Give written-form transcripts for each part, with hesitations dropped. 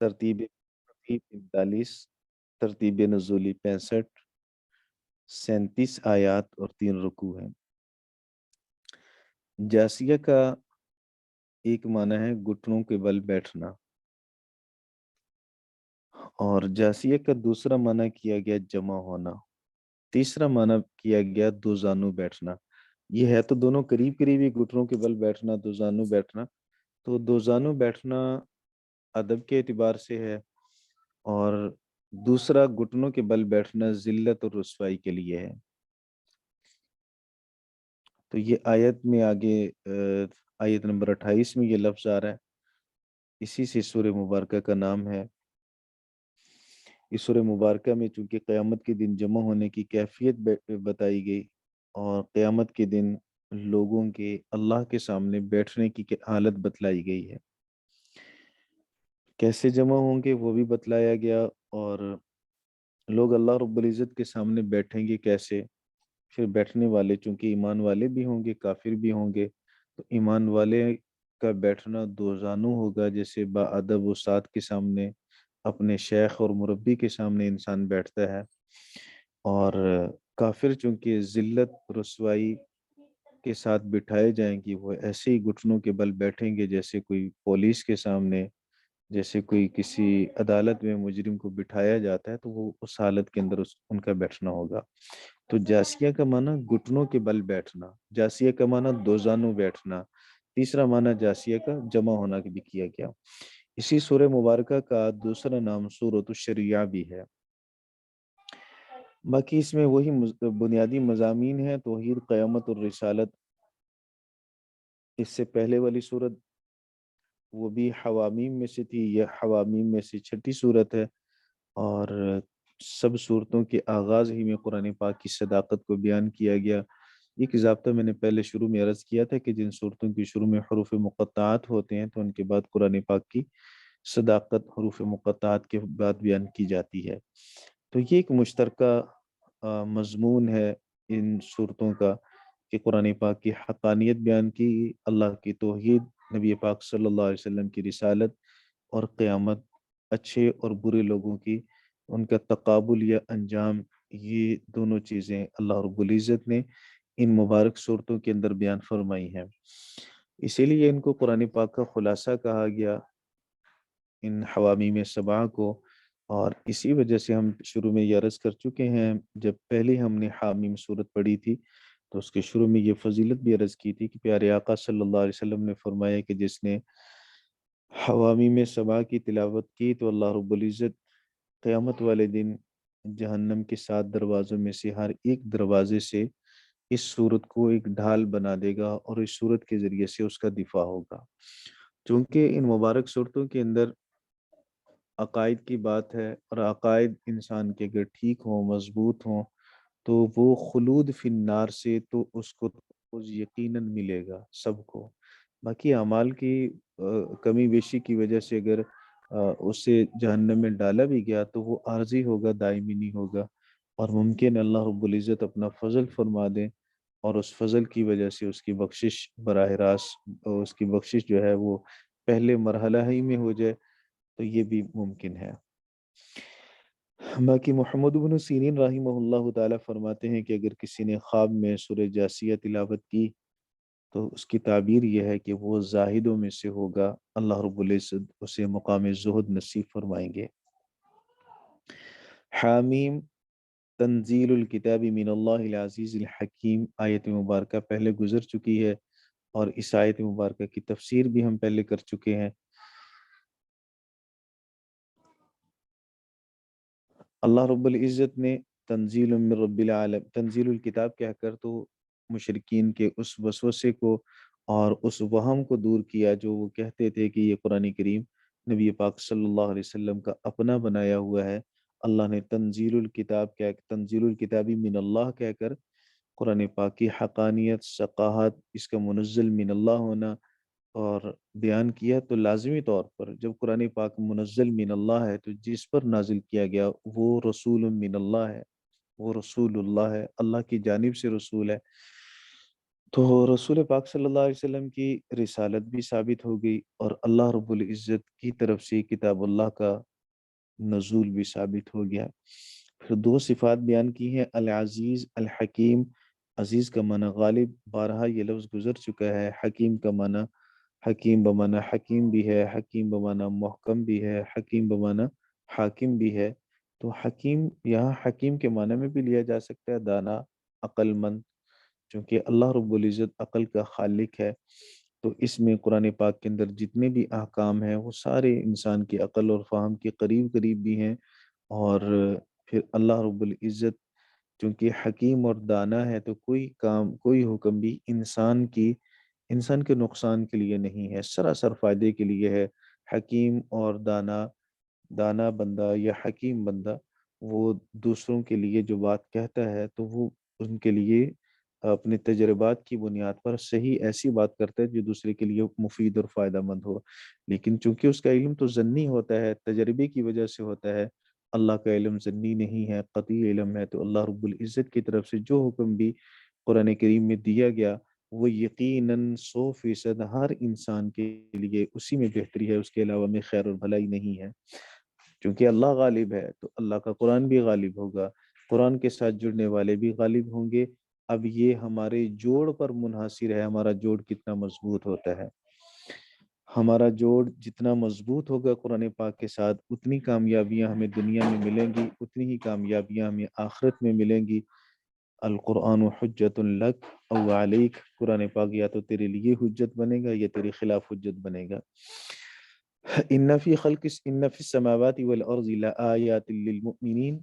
ترتیب 45، ترتیب نزولی 65، 37 آیات اور 3 رکوع ہیں۔ جاسیہ کا ایک معنی ہے گھٹنوں کے بل بیٹھنا، اور جاسیہ کا دوسرا معنی کیا گیا جمع ہونا، تیسرا معنی کیا گیا دو زانو بیٹھنا۔ یہ ہے تو دونوں قریب قریب ہی، گھٹنوں کے بل بیٹھنا، دو زانو بیٹھنا۔ تو دو زانو بیٹھنا ادب کے اعتبار سے ہے، اور دوسرا گھٹنوں کے بل بیٹھنا ذلت اور رسوائی کے لیے ہے۔ تو یہ آیت میں آگے آیت نمبر 28 میں یہ لفظ آ رہا ہے، اسی سے سورہ مبارکہ کا نام ہے۔ اس سورہ مبارکہ میں چونکہ قیامت کے دن جمع ہونے کی کیفیت بتائی گئی، اور قیامت کے دن لوگوں کے اللہ کے سامنے بیٹھنے کی حالت بتلائی گئی ہے، کیسے جمع ہوں گے وہ بھی بتلایا گیا، اور لوگ اللہ رب العزت کے سامنے بیٹھیں گے کیسے۔ پھر بیٹھنے والے چونکہ ایمان والے بھی ہوں گے، کافر بھی ہوں گے، تو ایمان والے کا بیٹھنا دو زانو ہوگا، جیسے باادب استاد کے سامنے، اپنے شیخ اور مربی کے سامنے انسان بیٹھتا ہے۔ اور کافر چونکہ ذلت رسوائی کے ساتھ بٹھائے جائیں گی، وہ ایسے ہی گھٹنوں کے بل بیٹھیں گے جیسے کوئی پولیس کے سامنے، جیسے کوئی کسی عدالت میں مجرم کو بٹھایا جاتا ہے، تو وہ اس حالت کے اندر ان کا بیٹھنا ہوگا۔ تو جاسیہ کا معنی گھٹنوں کے بل بیٹھنا، جاسیہ کا معنی دو زانو بیٹھنا، تیسرا معنی جاسیہ کا جمع ہونا بھی کیا گیا۔ اسی سورہ مبارکہ کا دوسرا نام سورۃ الشریعہ بھی ہے۔ باقی اس میں وہی بنیادی مضامین ہیں، توحید، قیامت اور رسالت۔ اس سے پہلے والی سورت وہ بھی حوامیم میں سے تھی، یہ حوامیم میں سے چھٹی سورت ہے، اور سب صورتوں کے آغاز ہی میں قرآن پاک کی صداقت کو بیان کیا گیا۔ ایک ضابطہ میں نے پہلے شروع میں عرض کیا تھا کہ جن صورتوں کی شروع میں حروف مقطعات ہوتے ہیں تو ان کے بعد قرآن پاک کی صداقت حروف مقطعات کے بعد بیان کی جاتی ہے۔ تو یہ ایک مشترکہ مضمون ہے ان صورتوں کا، کہ قرآن پاک کی حقانیت بیان کی، اللہ کی توحید، نبی پاک صلی اللہ علیہ وسلم کی رسالت، اور قیامت، اچھے اور برے لوگوں کی ان کا تقابل یا انجام۔ یہ دونوں چیزیں اللہ رب العزت نے ان مبارک صورتوں کے اندر بیان فرمائی ہیں، اسی لیے ان کو قرآن پاک کا خلاصہ کہا گیا، ان حوامیم سبعہ کو۔ اور اسی وجہ سے ہم شروع میں یہ عرض کر چکے ہیں، جب پہلے ہم نے حامیم صورت پڑھی تھی تو اس کے شروع میں یہ فضیلت بھی عرض کی تھی کہ پیارے آقا صلی اللہ علیہ وسلم نے فرمایا کہ جس نے حوامیم سبعہ کی تلاوت کی تو اللہ رب العزت قیامت والے دن جہنم کے 7 دروازوں میں سے ہر ایک دروازے سے اس صورت کو ایک ڈھال بنا دے گا، اور اس صورت کے ذریعے سے اس کا دفاع ہوگا۔ چونکہ ان مبارک صورتوں کے اندر عقائد کی بات ہے، اور عقائد انسان کے اگر ٹھیک ہوں، مضبوط ہوں، تو وہ خلود فی النار سے تو اس کو یقیناً ملے گا سب کو۔ باقی اعمال کی کمی بیشی کی وجہ سے اگر اسے جہنم میں ڈالا بھی گیا تو وہ عارضی ہوگا، دائمی نہیں ہوگا، اور ممکن اللہ رب العزت اپنا فضل فرما دیں، اور اس فضل کی وجہ سے اس کی بخشش براہ راست، اس کی بخشش جو ہے وہ پہلے مرحلہ ہی میں ہو جائے، تو یہ بھی ممکن ہے۔ باقی محمد بن سیرین رحمہ اللہ تعالی فرماتے ہیں کہ اگر کسی نے خواب میں سورہ جاسیہ تلاوت کی تو اس کی تعبیر یہ ہے کہ وہ زاہدوں میں سے ہوگا، اللہ رب العزت اسے مقام زہد نصیب فرمائیں گے۔ حامیم، تنزیل الکتاب من اللہ العزیز الحکیم، آیت مبارکہ پہلے گزر چکی ہے، اور اس آیت مبارکہ کی تفسیر بھی ہم پہلے کر چکے ہیں۔ اللہ رب العزت نے تنزیل من رب العالم، تنزیل الکتاب کہہ کر تو مشرکین کے اس وسوسے کو اور اس وہم کو دور کیا جو وہ کہتے تھے کہ یہ قرآن کریم نبی پاک صلی اللہ علیہ وسلم کا اپنا بنایا ہوا ہے۔ اللہ نے تنزیل الکتاب تنزیل الکتابی من اللہ کہہ کر قرآن پاک کی حقانیت، ثقاہت، اس کا منزل من اللہ ہونا اور بیان کیا۔ تو لازمی طور پر جب قرآن پاک منزل من اللہ ہے تو جس پر نازل کیا گیا وہ رسول من اللہ ہے، وہ رسول اللہ ہے، اللہ کی جانب سے رسول ہے۔ تو رسول پاک صلی اللہ علیہ وسلم کی رسالت بھی ثابت ہو گئی، اور اللہ رب العزت کی طرف سے کتاب اللہ کا نزول بھی ثابت ہو گیا۔ پھر دو صفات بیان کی ہیں، العزیز الحکیم۔ عزیز کا معنی غالب، بارہا یہ لفظ گزر چکا ہے۔ حکیم کا معنی، حکیم بمعنی حکیم بھی ہے، حکیم بمعنی محکم بھی ہے، حکیم بمعنی حاکم بھی ہے۔ تو حکیم یہاں حکیم کے معنی میں بھی لیا جا سکتا ہے، دانا، عقل مند، چونکہ اللہ رب العزت عقل کا خالق ہے، تو اس میں قرآن پاک کے اندر جتنے بھی احکام ہیں وہ سارے انسان کی عقل اور فہم کے قریب قریب بھی ہیں۔ اور پھر اللہ رب العزت چونکہ حکیم اور دانا ہے، تو کوئی کام، کوئی حکم بھی انسان کے نقصان کے لیے نہیں ہے، سراسر فائدے کے لیے ہے۔ حکیم اور دانا بندہ یا حکیم بندہ وہ دوسروں کے لیے جو بات کہتا ہے تو وہ ان کے لیے اپنے تجربات کی بنیاد پر صحیح ایسی بات کرتا ہے جو دوسرے کے لیے مفید اور فائدہ مند ہو۔ لیکن چونکہ اس کا علم تو ضنی ہوتا ہے، تجربے کی وجہ سے ہوتا ہے، اللہ کا علم ضنی نہیں ہے، قطعی علم ہے۔ تو اللہ رب العزت کی طرف سے جو حکم بھی قرآن کریم میں دیا گیا وہ یقیناً 100% ہر انسان کے لیے اسی میں بہتری ہے، اس کے علاوہ میں خیر اور بھلائی نہیں ہے۔ چونکہ اللہ غالب ہے تو اللہ کا قرآن بھی غالب ہوگا، قرآن کے ساتھ جڑنے والے بھی غالب ہوں گے۔ اب یہ ہمارے جوڑ پر منحصر ہے، ہمارا جوڑ کتنا مضبوط ہوتا ہے۔ ہمارا جوڑ جتنا مضبوط ہوگا قرآن پاک کے ساتھ، اتنی کامیابیاں ہمیں دنیا میں ملیں گی، اتنی ہی کامیابیاں ہمیں آخرت میں ملیں گی۔ القرآن حجت لک او علیک، قرآن پاک یا تو تیرے لیے حجت بنے گا یا تیرے خلاف حجت بنے گا۔ ان فی السماوات والارض لآیات للمؤمنین،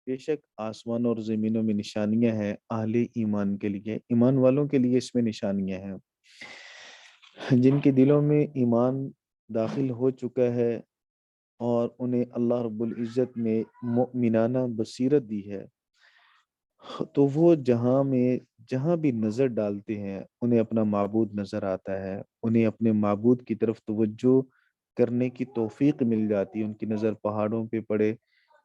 بے شک آسمان اور زمینوں میں نشانیاں ہیں اہل ایمان کے لیے، ایمان والوں کے لیے اس میں نشانیاں ہیں، جن کے دلوں میں ایمان داخل ہو چکا ہے اور انہیں اللہ رب العزت نے مؤمنانہ بصیرت دی ہے، تو وہ جہاں بھی نظر ڈالتے ہیں انہیں اپنا معبود نظر آتا ہے، انہیں اپنے معبود کی طرف توجہ کرنے کی توفیق مل جاتی ہے۔ ان کی نظر پہاڑوں پہ پڑے،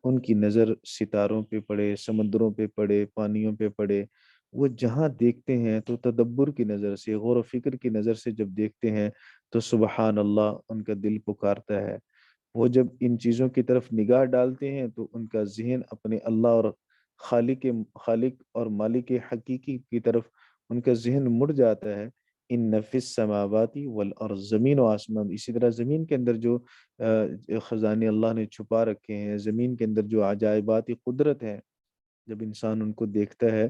ان کی نظر ستاروں پہ پڑے، سمندروں پہ پڑے، پانیوں پہ پڑے، وہ جہاں دیکھتے ہیں تو تدبر کی نظر سے، غور و فکر کی نظر سے جب دیکھتے ہیں تو سبحان اللہ ان کا دل پکارتا ہے۔ وہ جب ان چیزوں کی طرف نگاہ ڈالتے ہیں تو ان کا ذہن اپنے اللہ اور خالق اور مالک حقیقی کی طرف ان کا ذہن مڑ جاتا ہے۔ ان فی السماوات والارض، زمین و آسمان، اسی طرح زمین کے اندر جو خزانے اللہ نے چھپا رکھے ہیں، زمین کے اندر جو عجائبات قدرت ہے، جب انسان ان کو دیکھتا ہے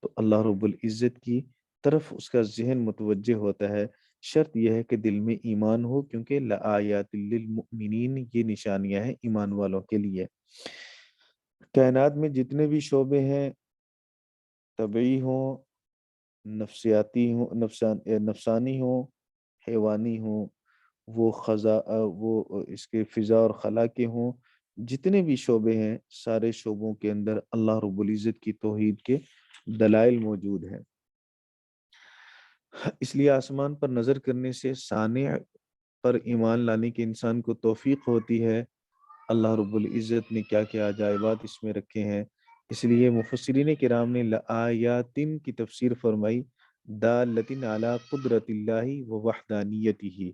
تو اللہ رب العزت کی طرف اس کا ذہن متوجہ ہوتا ہے۔ شرط یہ ہے کہ دل میں ایمان ہو، کیونکہ لآیات للمؤمنین، یہ نشانیاں ہیں ایمان والوں کے لیے۔ کائنات میں جتنے بھی شعبے ہیں، طبعی ہوں، نفسیاتی ہوں، نفسانی ہوں، حیوانی ہوں، وہ اس کے فضا اور خلا کے ہوں، جتنے بھی شعبے ہیں سارے شعبوں کے اندر اللہ رب العزت کی توحید کے دلائل موجود ہیں۔ اس لیے آسمان پر نظر کرنے سے صانع پر ایمان لانے کی انسان کو توفیق ہوتی ہے، اللہ رب العزت نے کیا کیا عجائبات اس میں رکھے ہیں۔ اس لیے مفسرین کرام نے لآیاتن کی تفسیر فرمائی، دالتن علی قدرت اللہ و وحدانیتہ،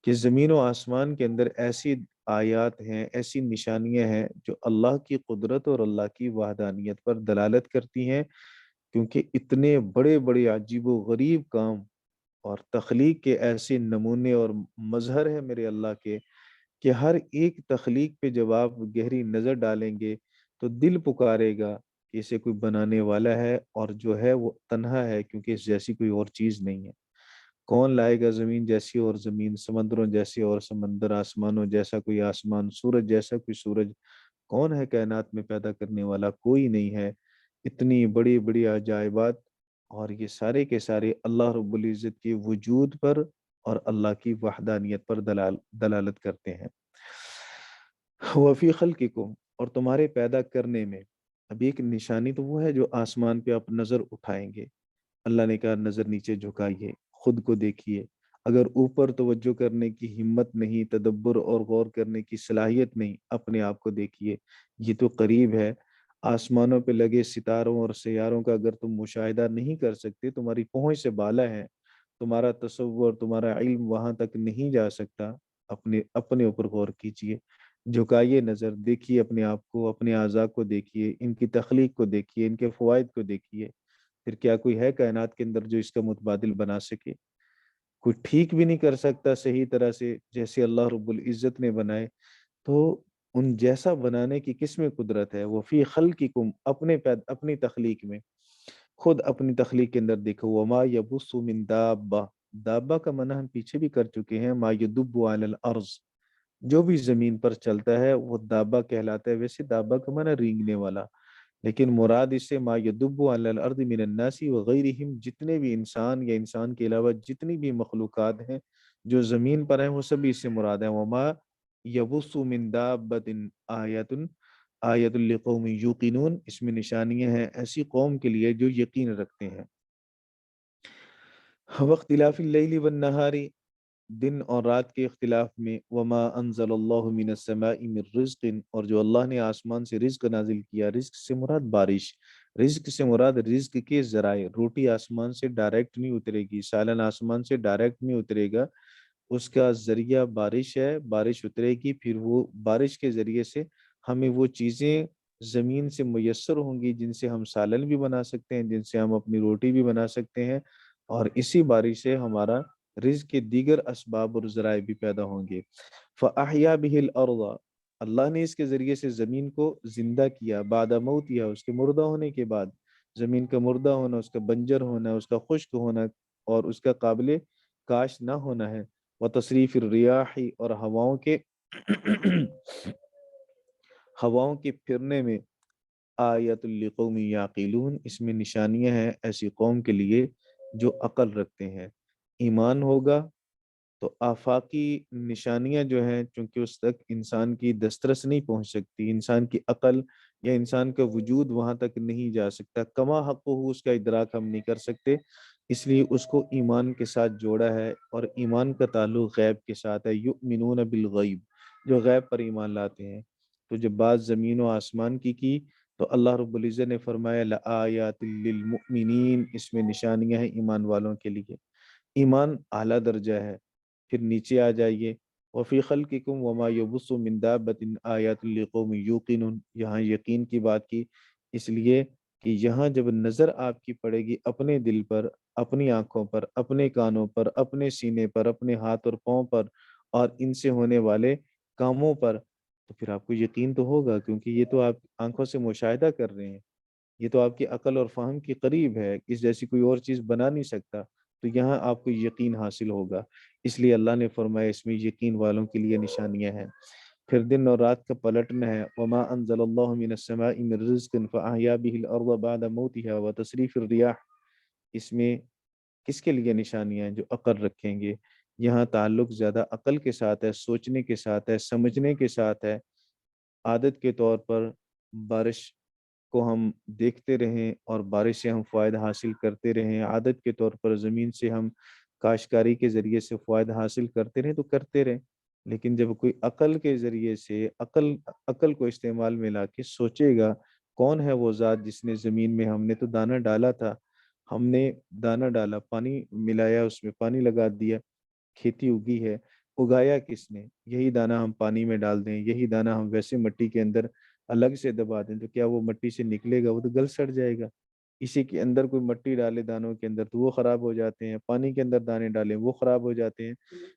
کہ زمین و آسمان کے اندر ایسی آیات ہیں، ایسی نشانیاں ہیں جو اللہ کی قدرت اور اللہ کی وحدانیت پر دلالت کرتی ہیں، کیونکہ اتنے بڑے بڑے عجیب و غریب کام اور تخلیق کے ایسے نمونے اور مظہر ہیں میرے اللہ کے، کہ ہر ایک تخلیق پہ جب آپ گہری نظر ڈالیں گے تو دل پکارے گا کہ اسے کوئی بنانے والا ہے، اور جو ہے وہ تنہا ہے، کیونکہ اس جیسی کوئی اور چیز نہیں ہے۔ کون لائے گا زمین جیسی اور زمین، سمندروں جیسی اور سمندر، آسمانوں جیسا کوئی آسمان، سورج جیسا کوئی سورج؟ کون ہے کائنات میں پیدا کرنے والا؟ کوئی نہیں ہے۔ اتنی بڑی بڑی عجائبات، اور یہ سارے کے سارے اللہ رب العزت کے وجود پر اور اللہ کی وحدانیت پر دلالت کرتے ہیں۔ وفی خلقکم، اور تمہارے پیدا کرنے میں، اب ایک نشانی تو وہ ہے جو آسمان پہ آپ نظر اٹھائیں گے، اللہ نے کہا نظر نیچے جھکائیے، خود کو دیکھیے۔ اگر اوپر توجہ کرنے کی ہمت نہیں، تدبر اور غور کرنے کی صلاحیت نہیں، اپنے آپ کو دیکھیے، یہ تو قریب ہے۔ آسمانوں پہ لگے ستاروں اور سیاروں کا اگر تم مشاہدہ نہیں کر سکتے، تمہاری پہنچ سے بالا ہے، تمہارا تصور، تمہارا علم وہاں تک نہیں جا سکتا، اپنے اپنے اوپر غور کیجئے، جھکائیے نظر، دیکھیے اپنے آپ کو، اپنے اعضاء کو دیکھیے، ان کی تخلیق کو دیکھیے، ان کے فوائد کو دیکھیے، پھر کیا کوئی ہے کائنات کے اندر جو اس کا متبادل بنا سکے؟ کوئی ٹھیک بھی نہیں کر سکتا صحیح طرح سے جیسے اللہ رب العزت نے بنائے، تو ان جیسا بنانے کی کس میں قدرت ہے؟ وہ فی خلقکم، اپنی تخلیق میں، خود اپنی تخلیق کے اندر دیکھو، وما یبث من دابہ، دابہ کا معنی ہم پیچھے بھی کر چکے ہیں، ما یدب علی الارض، جو بھی زمین پر چلتا ہے وہ دابہ کہلاتا ہے۔ ویسے دابہ کا معنی رینگنے والا، لیکن مراد اس سے ما یدب علی الارض من الناس وغیرہم، جتنے بھی انسان یا انسان کے علاوہ جتنی بھی مخلوقات ہیں جو زمین پر ہیں، وہ سبھی اس سے مراد ہیں۔ وما یبث من دابۃ آیۃ آیۃ لقوم یوقنون، اس میں نشانیاں ہیں ایسی قوم کے لیے جو یقین رکھتے ہیں۔ واختلاف اللیل والنہار، دن اور رات کے اختلاف میں، وما انزل اللہ من السماء من رزق، اور جو اللہ نے آسمان سے رزق نازل کیا، رزق سے مراد بارش، رزق سے مراد رزق کے ذرائع، روٹی آسمان سے ڈائریکٹ نہیں اترے گی، سالن آسمان سے ڈائریکٹ نہیں اترے گا، اس کا ذریعہ بارش ہے، بارش اترے گی، پھر وہ بارش کے ذریعے سے ہمیں وہ چیزیں زمین سے میسر ہوں گی جن سے ہم سالن بھی بنا سکتے ہیں، جن سے ہم اپنی روٹی بھی بنا سکتے ہیں، اور اسی بارش سے ہمارا رزق کے دیگر اسباب اور ذرائع بھی پیدا ہوں گے۔ فَأَحْيَا بِهِ الْأَرْضَ، اللہ نے اس کے ذریعے سے زمین کو زندہ کیا، بعد موتها، اس کے مردہ ہونے کے بعد، زمین کا مردہ ہونا، اس کا بنجر ہونا، اس کا خشک ہونا اور اس کا قابل کاشت نہ ہونا ہے۔ وتصریف الریاح، اور ہواؤں کے پھرنے میں، آیت لقوم یعقلون، اس میں نشانیاں ہیں ایسی قوم کے لیے جو عقل رکھتے ہیں۔ ایمان ہوگا تو آفاقی نشانیاں جو ہیں، چونکہ اس تک انسان کی دسترس نہیں پہنچ سکتی، انسان کی عقل یا انسان کا وجود وہاں تک نہیں جا سکتا، کما حق ہو اس کا ادراک ہم نہیں کر سکتے، اس لیے اس کو ایمان کے ساتھ جوڑا ہے، اور ایمان کا تعلق غیب کے ساتھ ہے، یؤمنون بالغیب، جو غیب پر ایمان لاتے ہیں۔ تو جب بات زمین و آسمان کی تو اللہ رب العزت نے فرمایا لآیات للمؤمنین، اس میں نشانیاں ہیں ایمان والوں کے لیے۔ ایمان اعلیٰ درجہ ہے، پھر نیچے آ جائیے، وفی خلقکم وما یبث من دابۃ آیات لقوم یوقنون، یہاں یقین کی بات کی اس لیے کہ یہاں جب نظر آپ کی پڑے گی اپنے دل پر، اپنی آنکھوں پر، اپنے کانوں پر، اپنے سینے پر، اپنے ہاتھ اور پاؤں پر، اور ان سے ہونے والے کاموں پر، تو پھر آپ کو یقین تو ہوگا، کیونکہ یہ تو آپ آنکھوں سے مشاہدہ کر رہے ہیں، یہ تو آپ کی عقل اور فہم کے قریب ہے، اس جیسی کوئی اور چیز بنا نہیں سکتا، تو یہاں آپ کو یقین حاصل ہوگا، اس لیے اللہ نے فرمایا اس میں یقین والوں کے لیے نشانیاں ہیں۔ پھر دن اور رات کا پلٹنا ہے، وما انزل اللہ من السماء من رزق فاحیا به الارض بعد موتها وتصریف الریاح، اس میں کس کے لیے نشانیاں ہیں؟ جو عقل رکھیں گے۔ یہاں تعلق زیادہ عقل کے ساتھ ہے، سوچنے کے ساتھ ہے، سمجھنے کے ساتھ ہے۔ عادت کے طور پر بارش کو ہم دیکھتے رہیں اور بارش سے ہم فوائد حاصل کرتے رہیں، عادت کے طور پر زمین سے ہم کاشتکاری کے ذریعے سے فوائد حاصل کرتے رہیں تو کرتے رہیں، لیکن جب کوئی عقل کے ذریعے سے عقل کو استعمال میں لا کے سوچے گا، کون ہے وہ ذات جس نے زمین میں، ہم نے تو دانہ ڈالا تھا، ہم نے دانہ ڈالا، پانی ملایا، اس میں پانی لگا دیا، کھیتی اگی ہے، اگایا کس نے؟ یہی دانہ ہم پانی میں ڈال دیں، یہی دانہ ہم ویسے مٹی کے اندر الگ سے دبا دیں، تو کیا وہ مٹی سے نکلے گا؟ وہ تو گل سڑ جائے گا۔ اسی کے اندر کوئی مٹی ڈالے دانوں کے اندر تو وہ خراب ہو جاتے ہیں، پانی کے اندر دانے ڈالیں وہ خراب ہو جاتے ہیں،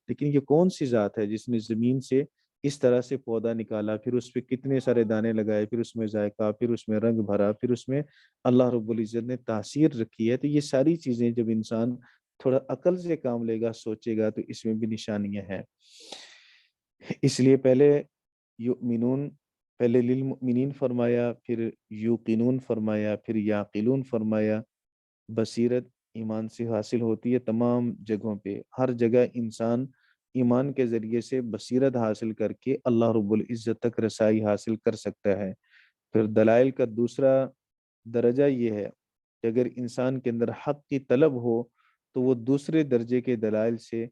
لیکن یہ کون سی ذات ہے جس نے زمین سے اس طرح سے پودا نکالا، پھر اس پہ کتنے سارے دانے لگائے، پھر اس میں ذائقہ، پھر اس میں رنگ بھرا، پھر اس میں اللہ رب العزت نے تاثیر رکھی ہے؟ تو یہ ساری چیزیں جب انسان تھوڑا عقل سے کام لے گا، سوچے گا، تو اس میں بھی نشانیاں ہیں۔ اس لیے پہلے یؤمنون، پہلے للمؤمنین فرمایا، پھر یوقنون فرمایا، پھر یعقلون فرمایا۔ بصیرت ایمان سے حاصل ہوتی ہے تمام جگہوں پہ، ہر جگہ انسان ایمان کے ذریعے سے بصیرت حاصل کر کے اللہ رب العزت تک رسائی حاصل کر سکتا ہے۔ پھر دلائل کا دوسرا درجہ یہ ہے کہ اگر انسان کے اندر حق کی طلب ہو تو وہ دوسرے درجے کے دلائل سے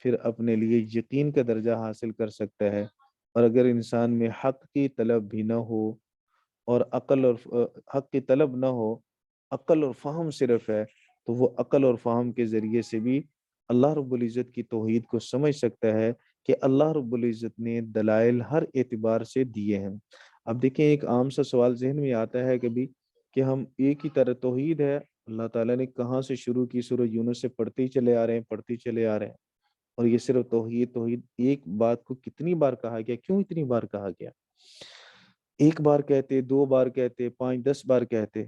پھر اپنے لیے یقین کا درجہ حاصل کر سکتا ہے، اور اگر انسان میں حق کی طلب بھی نہ ہو اور عقل اور حق کی طلب نہ ہو، عقل اور فہم صرف ہے، تو وہ عقل اور فہم کے ذریعے سے بھی اللہ رب العزت کی توحید کو سمجھ سکتا ہے کہ اللہ رب العزت نے دلائل ہر اعتبار سے دیے ہیں۔ اب دیکھیں، ایک عام سا سوال ذہن میں آتا ہے کبھی کہ ہم ایک ہی طرح توحید ہے، اللہ تعالیٰ نے کہاں سے شروع کی، سورہ یونس سے پڑھتے ہی چلے آ رہے ہیں، پڑھتے ہی چلے آ رہے ہیں، اور یہ صرف توحید توحید، ایک بات کو کتنی بار کہا گیا، کیوں اتنی بار کہا گیا؟ ایک بار کہتے، دو بار کہتے، 5 10 بار کہتے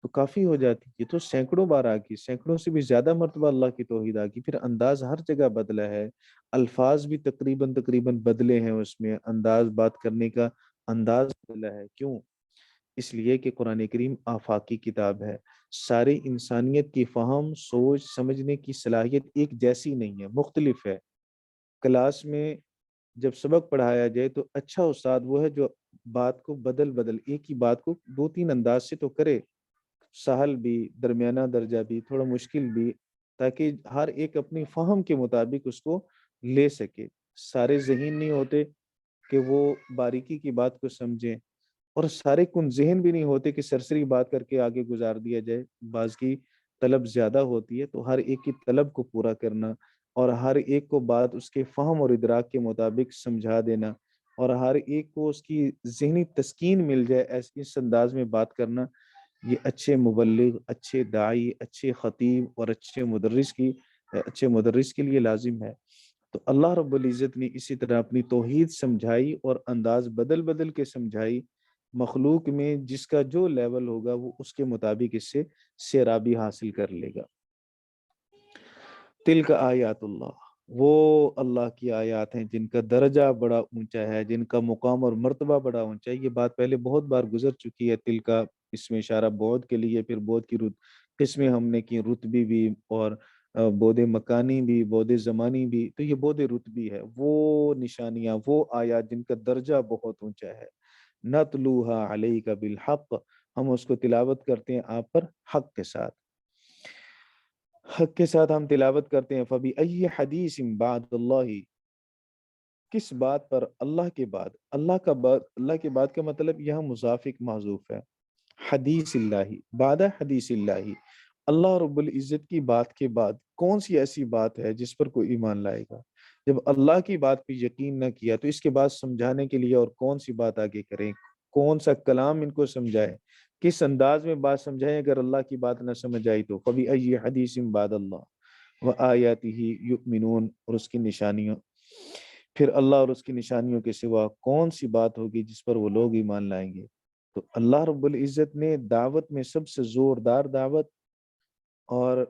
تو کافی ہو جاتی، یہ تو سینکڑوں بار آ گئی، سینکڑوں سے بھی زیادہ مرتبہ اللہ کی توحید آ گئی۔ پھر انداز ہر جگہ بدلا ہے، الفاظ بھی تقریباً بدلے ہیں، اس میں انداز بات کرنے کا انداز بدلا ہے۔ کیوں؟ اس لیے کہ قرآن کریم آفاقی کتاب ہے، ساری انسانیت کی فہم، سوچ، سمجھنے کی صلاحیت ایک جیسی نہیں ہے، مختلف ہے۔ کلاس میں جب سبق پڑھایا جائے تو اچھا استاد وہ ہے جو بات کو بدل ایک ہی بات کو 2 3 انداز سے تو کرے، سہل بھی، درمیانہ درجہ بھی، تھوڑا مشکل بھی، تاکہ ہر ایک اپنی فہم کے مطابق اس کو لے سکے۔ سارے ذہین نہیں ہوتے کہ وہ باریکی کی بات کو سمجھیں، اور سارے کن ذہن بھی نہیں ہوتے کہ سرسری بات کر کے آگے گزار دیا جائے۔ بعض کی طلب زیادہ ہوتی ہے، تو ہر ایک کی طلب کو پورا کرنا اور ہر ایک کو بات اس کے فہم اور ادراک کے مطابق سمجھا دینا، اور ہر ایک کو اس کی ذہنی تسکین مل جائے اس انداز میں بات کرنا، یہ اچھے مبلغ، اچھے داعی، اچھے خطیب اور اچھے مدرس کے لیے لازم ہے۔ تو اللہ رب العزت نے اسی طرح اپنی توحید سمجھائی اور انداز بدل بدل کے سمجھائی، مخلوق میں جس کا جو لیول ہوگا وہ اس کے مطابق اس سے سیرابی حاصل کر لے گا۔ تلک آیات اللہ، وہ اللہ کی آیات ہیں جن کا درجہ بڑا اونچا ہے، جن کا مقام اور مرتبہ بڑا اونچا ہے۔ یہ بات پہلے بہت بار گزر چکی ہے۔ تل کا اس میں اشارہ بعد کے لیے، پھر بعد کی قسمیں ہم نے کی، رتبی بھی اور بعد مکانی بھی، بعد زمانی بھی، تو یہ بعد رتبی ہے، وہ نشانیاں، وہ آیات جن کا درجہ بہت اونچا ہے۔ نتلوها علیک بالحق، ہم اس کو تلاوت کرتے ہیں آپ پر حق کے ساتھ، حق کے ساتھ ہم تلاوت کرتے ہیں۔ فبأی حدیث بعد اللہ، کس بات پر، اللہ کے بعد، اللہ کے بعد کا مطلب یہاں مضافق محذوف ہے، حدیث اللہ، بعد حدیث اللہ، اللہ رب العزت کی بات کے بعد کون سی ایسی بات ہے جس پر کوئی ایمان لائے گا؟ جب اللہ کی بات پہ یقین نہ کیا تو اس کے بعد سمجھانے کے لیے اور کون سی بات آگے کریں، کون سا کلام ان کو سمجھائے، کس انداز میں بات سمجھائیں اگر اللہ کی بات نہ سمجھ آئی تو؟ فبأی حدیث بعد اللہ وآیاتہ یؤمنون، اور اس کی نشانیوں، پھر اللہ اور اس کی نشانیوں کے سوا کون سی بات ہوگی جس پر وہ لوگ ایمان لائیں گے؟ تو اللہ رب العزت نے دعوت میں سب سے زوردار دعوت اور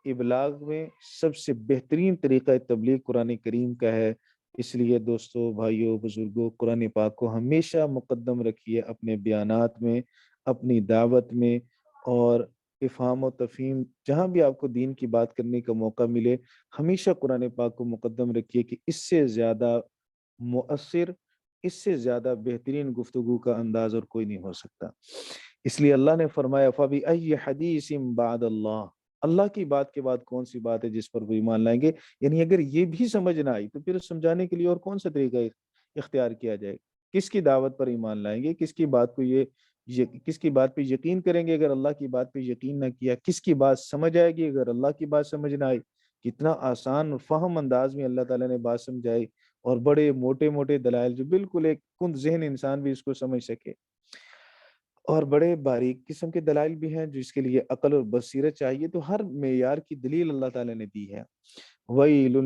ابلاغ میں سب سے بہترین طریقہ تبلیغ قرآن کریم کا ہے۔ اس لیے دوستو، بھائیوں، بزرگوں، قرآن پاک کو ہمیشہ مقدم رکھیے اپنے بیانات میں، اپنی دعوت میں، اور افہام و تفہیم جہاں بھی آپ کو دین کی بات کرنے کا موقع ملے، ہمیشہ قرآن پاک کو مقدم رکھیے کہ اس سے زیادہ مؤثر، اس سے زیادہ بہترین گفتگو کا انداز اور کوئی نہیں ہو سکتا۔ اس لیے اللہ نے فرمایا فَبِأَيِّ حَدِيثٍ بَعْدَ اللَّهِ، اللہ کی بات کے بعد کون سی بات ہے جس پر وہ ایمان لائیں گے؟ یعنی اگر یہ بھی سمجھ نہ آئی تو پھر سمجھانے کے لیے اور کون سا طریقہ اختیار کیا جائے؟ کس کی دعوت پر ایمان لائیں گے؟ کس کی بات کو کس کی بات پہ یقین کریں گے اگر اللہ کی بات پہ یقین نہ کیا؟ کس کی بات سمجھ آئے گی اگر اللہ کی بات سمجھ نہ آئی؟ کتنا آسان اور فہم انداز میں اللہ تعالیٰ نے بات سمجھائی، اور بڑے موٹے موٹے دلائل جو بالکل ایک کند ذہن انسان بھی اس کو سمجھ سکے، اور بڑے باریک قسم کے دلائل بھی ہیں جو اس کے لیے عقل اور بصیرت چاہیے، تو ہر معیار کی دلیل اللہ تعالیٰ نے دی ہے۔ وَيْلٌ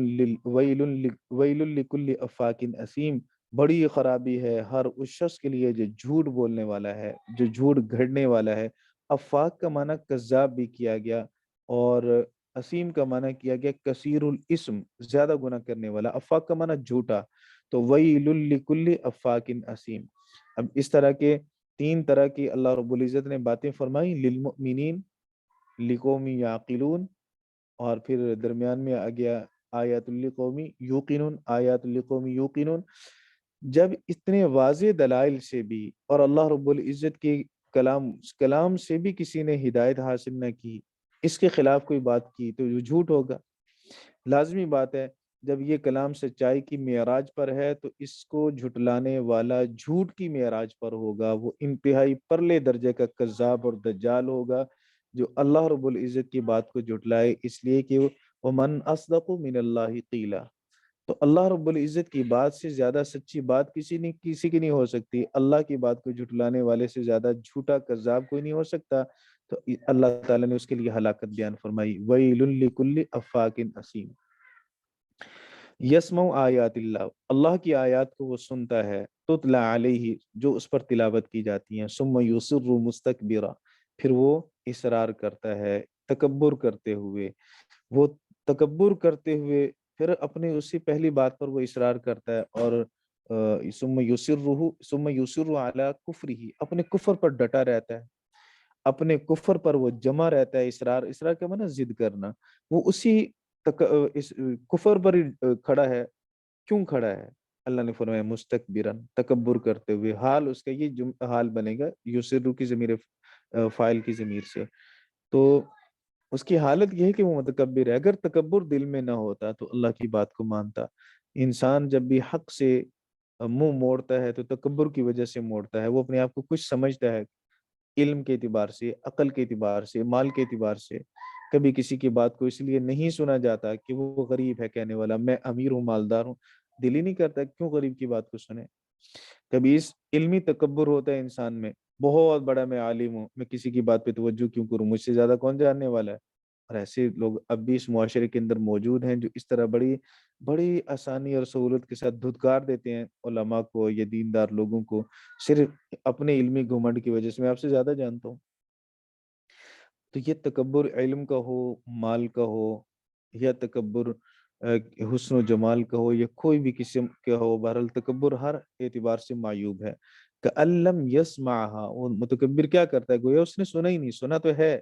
لِكُلِّ أَفَّاكٍ أَثِيمٍ، بڑی خرابی ہے ہر اس شخص کے لیے جو جھوٹ بولنے والا ہے، جو جھوٹ گھڑنے والا ہے۔ افاق کا معنی کذاب بھی کیا گیا، اور اسیم کا معنی کیا گیا کثیر الاسم، زیادہ گناہ کرنے والا۔ افاق کا معنی جھوٹا، تو وَيْلٌ لِكُلِّ أَفَّاكٍ أَثِيمٍ۔ اب اس طرح کے 3 طرح کی اللہ رب العزت نے باتیں فرمائی، للمؤمنین، لقوم یعقلون، اور پھر درمیان میں آ گیا آیات لقوم یوقنون، آیات لقوم یوقنون۔ جب اتنے واضح دلائل سے بھی اور اللہ رب العزت کے کلام سے بھی کسی نے ہدایت حاصل نہ کی، اس کے خلاف کوئی بات کی تو یہ جھوٹ ہوگا۔ لازمی بات ہے جب یہ کلام سچائی کی معراج پر ہے تو اس کو جھٹلانے والا جھوٹ کی معراج پر ہوگا، وہ انتہائی پرلے درجے کا کذاب اور دجال ہوگا جو اللہ رب العزت کی بات کو جھٹلائے، اس لیے کہ وَمَنْ أَصْدَقُ مِنَ اللَّهِ قِيلًا، تو اللہ رب العزت کی بات سے زیادہ سچی بات کسی کی نہیں ہو سکتی، اللہ کی بات کو جھٹلانے والے سے زیادہ جھوٹا کذاب کوئی نہیں ہو سکتا۔ تو اللہ تعالیٰ نے اس کے لیے ہلاکت بیان فرمائی، وَيْلٌ لِكُلِّ أَفَّاكٍ أَثِيمٍ۔ یسمع آیات اللہ، اللہ کی آیات کو وہ سنتا ہے، تتلا علیہ جو اس پر تلاوت کی جاتی ہیں، ثم یصر مستکبرا پھر وہ اصرار کرتا ہے تکبر کرتے ہوئے، وہ تکبر کرتے ہوئے پھر اپنے اسی پہلی بات پر وہ اصرار کرتا ہے، اور ثم یصر علی کفرہ اپنے کفر پر ڈٹا رہتا ہے، اپنے کفر پر وہ جمع رہتا ہے۔ اصرار کا معنی ضد کرنا، وہ اسی اس کفر پر ہی کھڑا ہے۔ کیوں کھڑا ہے؟ اللہ نے فرمایا مستکبرن تکبر کرتے ہوئے، حال اس کا یہ حال بنے گا یسرو کی ضمیر فاعل کی ضمیر سے، تو اس کی حالت یہ ہے کہ وہ متکبر ہے۔ اگر تکبر دل میں نہ ہوتا تو اللہ کی بات کو مانتا۔ انسان جب بھی حق سے منہ موڑتا ہے تو تکبر کی وجہ سے موڑتا ہے، وہ اپنے آپ کو کچھ سمجھتا ہے، علم کے اعتبار سے، عقل کے اعتبار سے، مال کے اعتبار سے۔ کبھی کسی کی بات کو اس لیے نہیں سنا جاتا کہ وہ غریب ہے کہنے والا، میں امیر ہوں، مالدار ہوں، دل ہی نہیں کرتا کیوں غریب کی بات کو سنے۔ کبھی اس علمی تکبر ہوتا ہے انسان میں، بہت بڑا میں عالم ہوں، میں کسی کی بات پہ توجہ کیوں کروں، مجھ سے زیادہ کون جاننے والا ہے۔ اور ایسے لوگ اب بھی اس معاشرے کے اندر موجود ہیں جو اس طرح بڑی بڑی آسانی اور سہولت کے ساتھ دھتکار دیتے ہیں علماء کو یا دیندار لوگوں کو، صرف اپنے علمی گھمنڈ کی وجہ سے، میں آپ سے زیادہ جانتا ہوں۔ تو یہ تکبر علم کا ہو، مال کا ہو، یا تکبر حسن و جمال کا ہو، یا کوئی بھی قسم کا ہو، بہرحال تکبر ہر اعتبار سے معیوب ہے۔ کَأَلَّمْ يَسْمَعْهَا، وہ متکبر کیا کرتا ہے؟ گویا اس نے سنا ہی نہیں، سنا تو ہے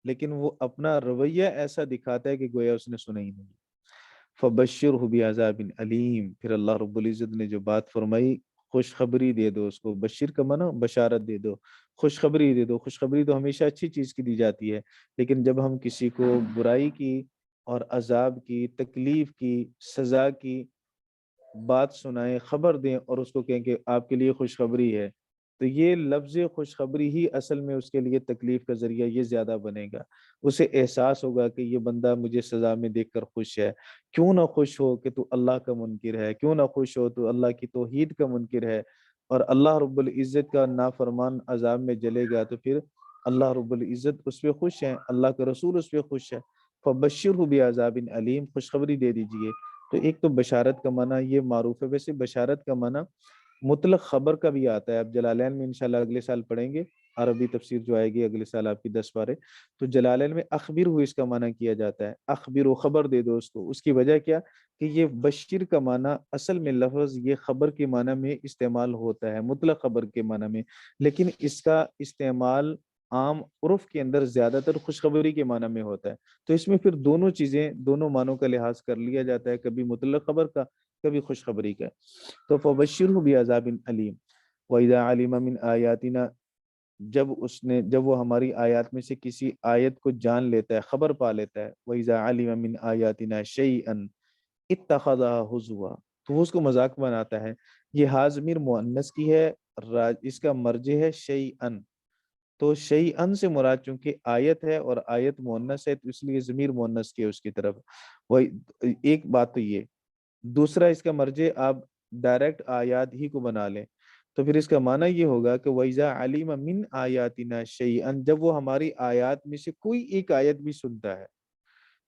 لیکن وہ اپنا رویہ ایسا دکھاتا ہے کہ گویا اس نے سنا ہی نہیں۔ فَبَشِّرْهُ بِعَذَابٍ علیم، پھر اللہ رب العزت نے جو بات فرمائی، خوشخبری دے دو اس کو۔ بشیر کا معنی بشارت دے دو، خوشخبری دے دو۔ خوشخبری تو ہمیشہ اچھی چیز کی دی جاتی ہے، لیکن جب ہم کسی کو برائی کی اور عذاب کی، تکلیف کی، سزا کی بات سنائیں، خبر دیں اور اس کو کہیں کہ آپ کے لیے خوشخبری ہے، تو یہ لفظ خوشخبری ہی اصل میں اس کے لیے تکلیف کا ذریعہ یہ زیادہ بنے گا۔ اسے احساس ہوگا کہ یہ بندہ مجھے سزا میں دیکھ کر خوش ہے۔ کیوں نہ خوش ہو کہ تو اللہ کا منکر ہے، کیوں نہ خوش ہو تو اللہ کی توحید کا منکر ہے، اور اللہ رب العزت کا نافرمان عذاب میں جلے گا تو پھر اللہ رب العزت اس پہ خوش ہیں، اللہ کا رسول اس پہ خوش ہے۔ فبشرہ بعذاب علیم، خوشخبری دے دیجئے۔ تو ایک تو بشارت کا معنی یہ معروف ہے، ویسے بشارت کا معنی مطلق خبر کا بھی آتا ہے۔ اب جلالین میں انشاءاللہ اگلے سال پڑھیں گے، عربی تفسیر جو آئے گی اگلے سال آپ کی 10 پارے، تو جلالین میں اخبر ہو اس کا معنی کیا جاتا ہے، اخبر و خبر دے دو اس کو۔ اس کی وجہ کیا کہ یہ بشیر کا معنی اصل میں لفظ یہ خبر کے معنی میں استعمال ہوتا ہے، مطلق خبر کے معنی میں، لیکن اس کا استعمال عام عرف کے اندر زیادہ تر خوشخبری کے معنی میں ہوتا ہے۔ تو اس میں پھر دونوں چیزیں، دونوں معنوں کا لحاظ کر لیا جاتا ہے، کبھی مطلق خبر کا، کبھی خوشخبری کا۔ تو فبشرہ بعذاب علیم، وَإِذَا عَلِمَ مِنْ آیاتنا، جب وہ ہماری آیات میں سے کسی آیت کو جان لیتا ہے، خبر پا لیتا ہے، وَإِذَا عَلِمَ مِنْ آیاتنا شَيْئًا اتَّخَذَهَا ہُزُوًا، تو وہ اس کو مذاق بناتا ہے۔ یہ ہا ضمیر مؤنث کی ہے، اس کا مرجع ہے شیئن، تو شیئن سے مراد چونکہ آیت ہے اور آیت مؤنث ہے تو اس لیے ضمیر مؤنث کی ہے اس کی طرف۔ وہ ایک بات تو یہ، دوسرا اس کا مرجع آپ ڈائریکٹ آیات ہی کو بنا لیں تو پھر اس کا معنی یہ ہوگا کہ وَإِذَا عَلِمَ مِنْ آیَاتِنَا شَيْئًا، جب وہ ہماری آیات میں سے کوئی ایک آیت بھی سنتا ہے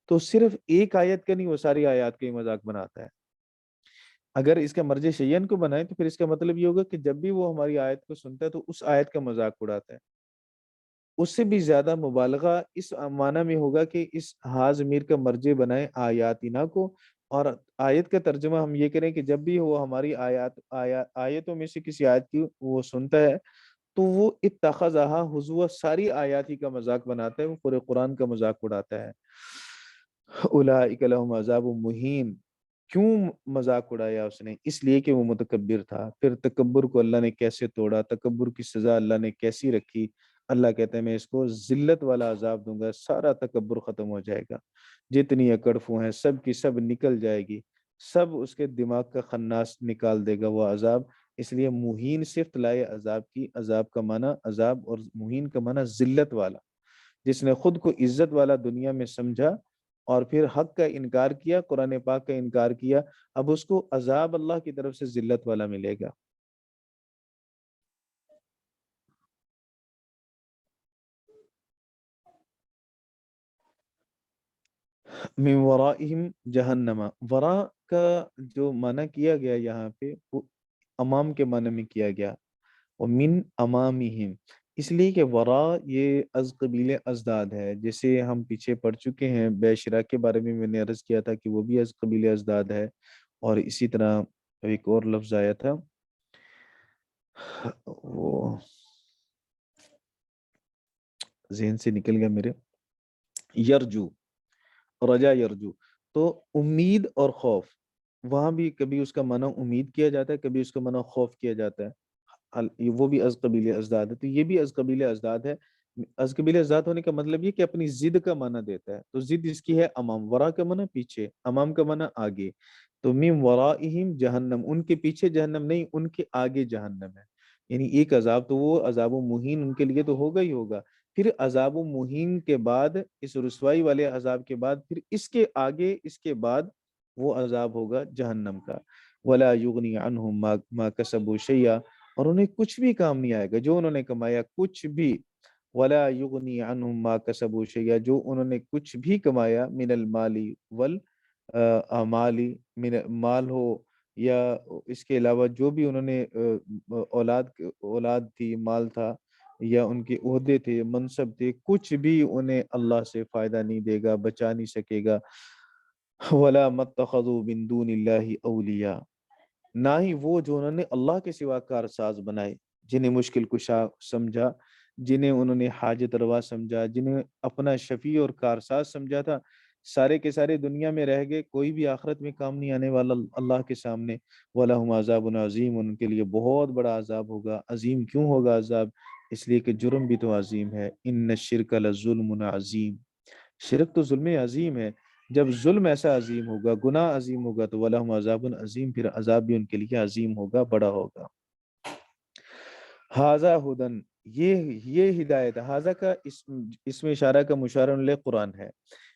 تو صرف ایک آیت کا نہیں، وہ ساری آیات کا ہی مذاق بناتا ہے۔ اگر اس کا مرجع شیئن کو بنائیں تو پھر اس کا مطلب یہ ہوگا کہ جب بھی وہ ہماری آیت کو سنتا ہے تو اس آیت کا مذاق اڑاتا ہے۔ اس سے بھی زیادہ مبالغہ اس معنی میں ہوگا کہ اس ہا ضمیر کا مرجع بنائیں آیاتنا کو، اور آیت کا ترجمہ ہم یہ کریں کہ جب بھی وہ ہماری آیتوں میں سے کسی آیت کی وہ سنتا ہے تو وہ اتخذہا ہزوا، ساری آیات ہی کا مذاق بناتا ہے، وہ پورے قرآن کا مذاق اڑاتا ہے۔ اولئک لہم عذاب مہین، کیوں مذاق اڑایا اس نے؟ اس لیے کہ وہ متکبر تھا۔ پھر تکبر کو اللہ نے کیسے توڑا، تکبر کی سزا اللہ نے کیسی رکھی؟ اللہ کہتے ہیں میں اس کو ذلت والا عذاب دوں گا، سارا تکبر ختم ہو جائے گا، جتنی اکڑ فو ہیں سب کی سب نکل جائے گی۔ سب اس کے دماغ کا خناس نکال دے گا وہ عذاب۔ اس لیے مہین صفت لائے عذاب کی، عذاب کا معنی عذاب، اور مہین کا معنی ذلت والا، جس نے خود کو عزت والا دنیا میں سمجھا اور پھر حق کا انکار کیا، قرآن پاک کا انکار کیا، اب اس کو عذاب اللہ کی طرف سے ذلت والا ملے گا۔ من ورائہم جہنم، ورا کا جو معنی کیا گیا یہاں پہ وہ امام کے معنی میں کیا گیا، ومن امامہم، اس لیے کہ ورا یہ از قبیل ازداد ہے، جیسے ہم پیچھے پڑھ چکے ہیں بے شرا کے بارے میں نے عرض کیا تھا کہ وہ بھی از قبیل ازداد ہے، اور اسی طرح ایک اور لفظ آیا تھا وہ ذہن سے نکل گیا میرے، یرجو، رجا یرجو، تو امید اور خوف، وہاں بھی کبھی اس کا معنی امید کیا جاتا ہے، کبھی اس کا معنی خوف کیا جاتا ہے، وہ بھی از قبیل ازداد ہے، تو یہ بھی از قبیل ازداد ہے۔ از قبیل ازداد ہونے کا مطلب یہ کہ اپنی ضد کا معنی دیتا ہے، تو ضد اس کی ہے امام، ورا کا معنی پیچھے، امام کا معنی آگے، تو من ورائہم جہنم، ان کے پیچھے جہنم نہیں، ان کے آگے جہنم ہے، یعنی ایک عذاب تو وہ عذاب و مہین ان کے لیے تو ہوگا ہی ہوگا، پھر عذاب و مہین کے بعد، اس رسوائی والے عذاب کے بعد، پھر اس کے آگے اس کے بعد وہ عذاب ہوگا جہنم کا۔ ولا یغنی عنہم ما کسبوا شیئا، اور انہیں کچھ بھی کام نہیں آئے گا جو انہوں نے کمایا، کچھ بھی، ولا یغنی عنہم ما کسبوا شیئا، جو انہوں نے کچھ بھی کمایا، من المالی والاعمالی، من مال ہو یا اس کے علاوہ جو بھی انہوں نے اولاد تھی، مال تھا، یا ان کے عہدے تھے، منصب تھے، کچھ بھی انہیں اللہ سے فائدہ نہیں دے گا، بچا نہیں سکے گا۔ ولا متخذوا من دون اللہ اولیاء، نہ ہی وہ جو انہوں نے اللہ کے سوا کارساز بنائے، جنہیں مشکل کشا سمجھا، جنہیں انہوں نے حاجت روا سمجھا، جنہیں اپنا شفیع اور کارساز سمجھا تھا، سارے کے سارے دنیا میں رہ گئے، کوئی بھی آخرت میں کام نہیں آنے والا اللہ کے سامنے۔ وَلَهُمْ عَذَابٌ عَظِيمٌ، ان کے لیے بہت بڑا عذاب ہوگا۔ عظیم کیوں ہوگا عذاب؟ اس لیے کہ جرم بھی تو عظیم ہے۔ ان الشرک لظلم عظیم، شرک تو ظلم عظیم ہے، جب ظلم ایسا عظیم ہوگا، گناہ عظیم ہوگا، تو وَلَهُمْ عَذَابٌ عظیم، پھر عذاب بھی ان کے لیے عظیم ہوگا، بڑا ہوگا۔ حاذا ہدن، یہ ہدایت ہے، حاذا کا اس میں اشارہ کا مشارہ علیہ قرآن ہے۔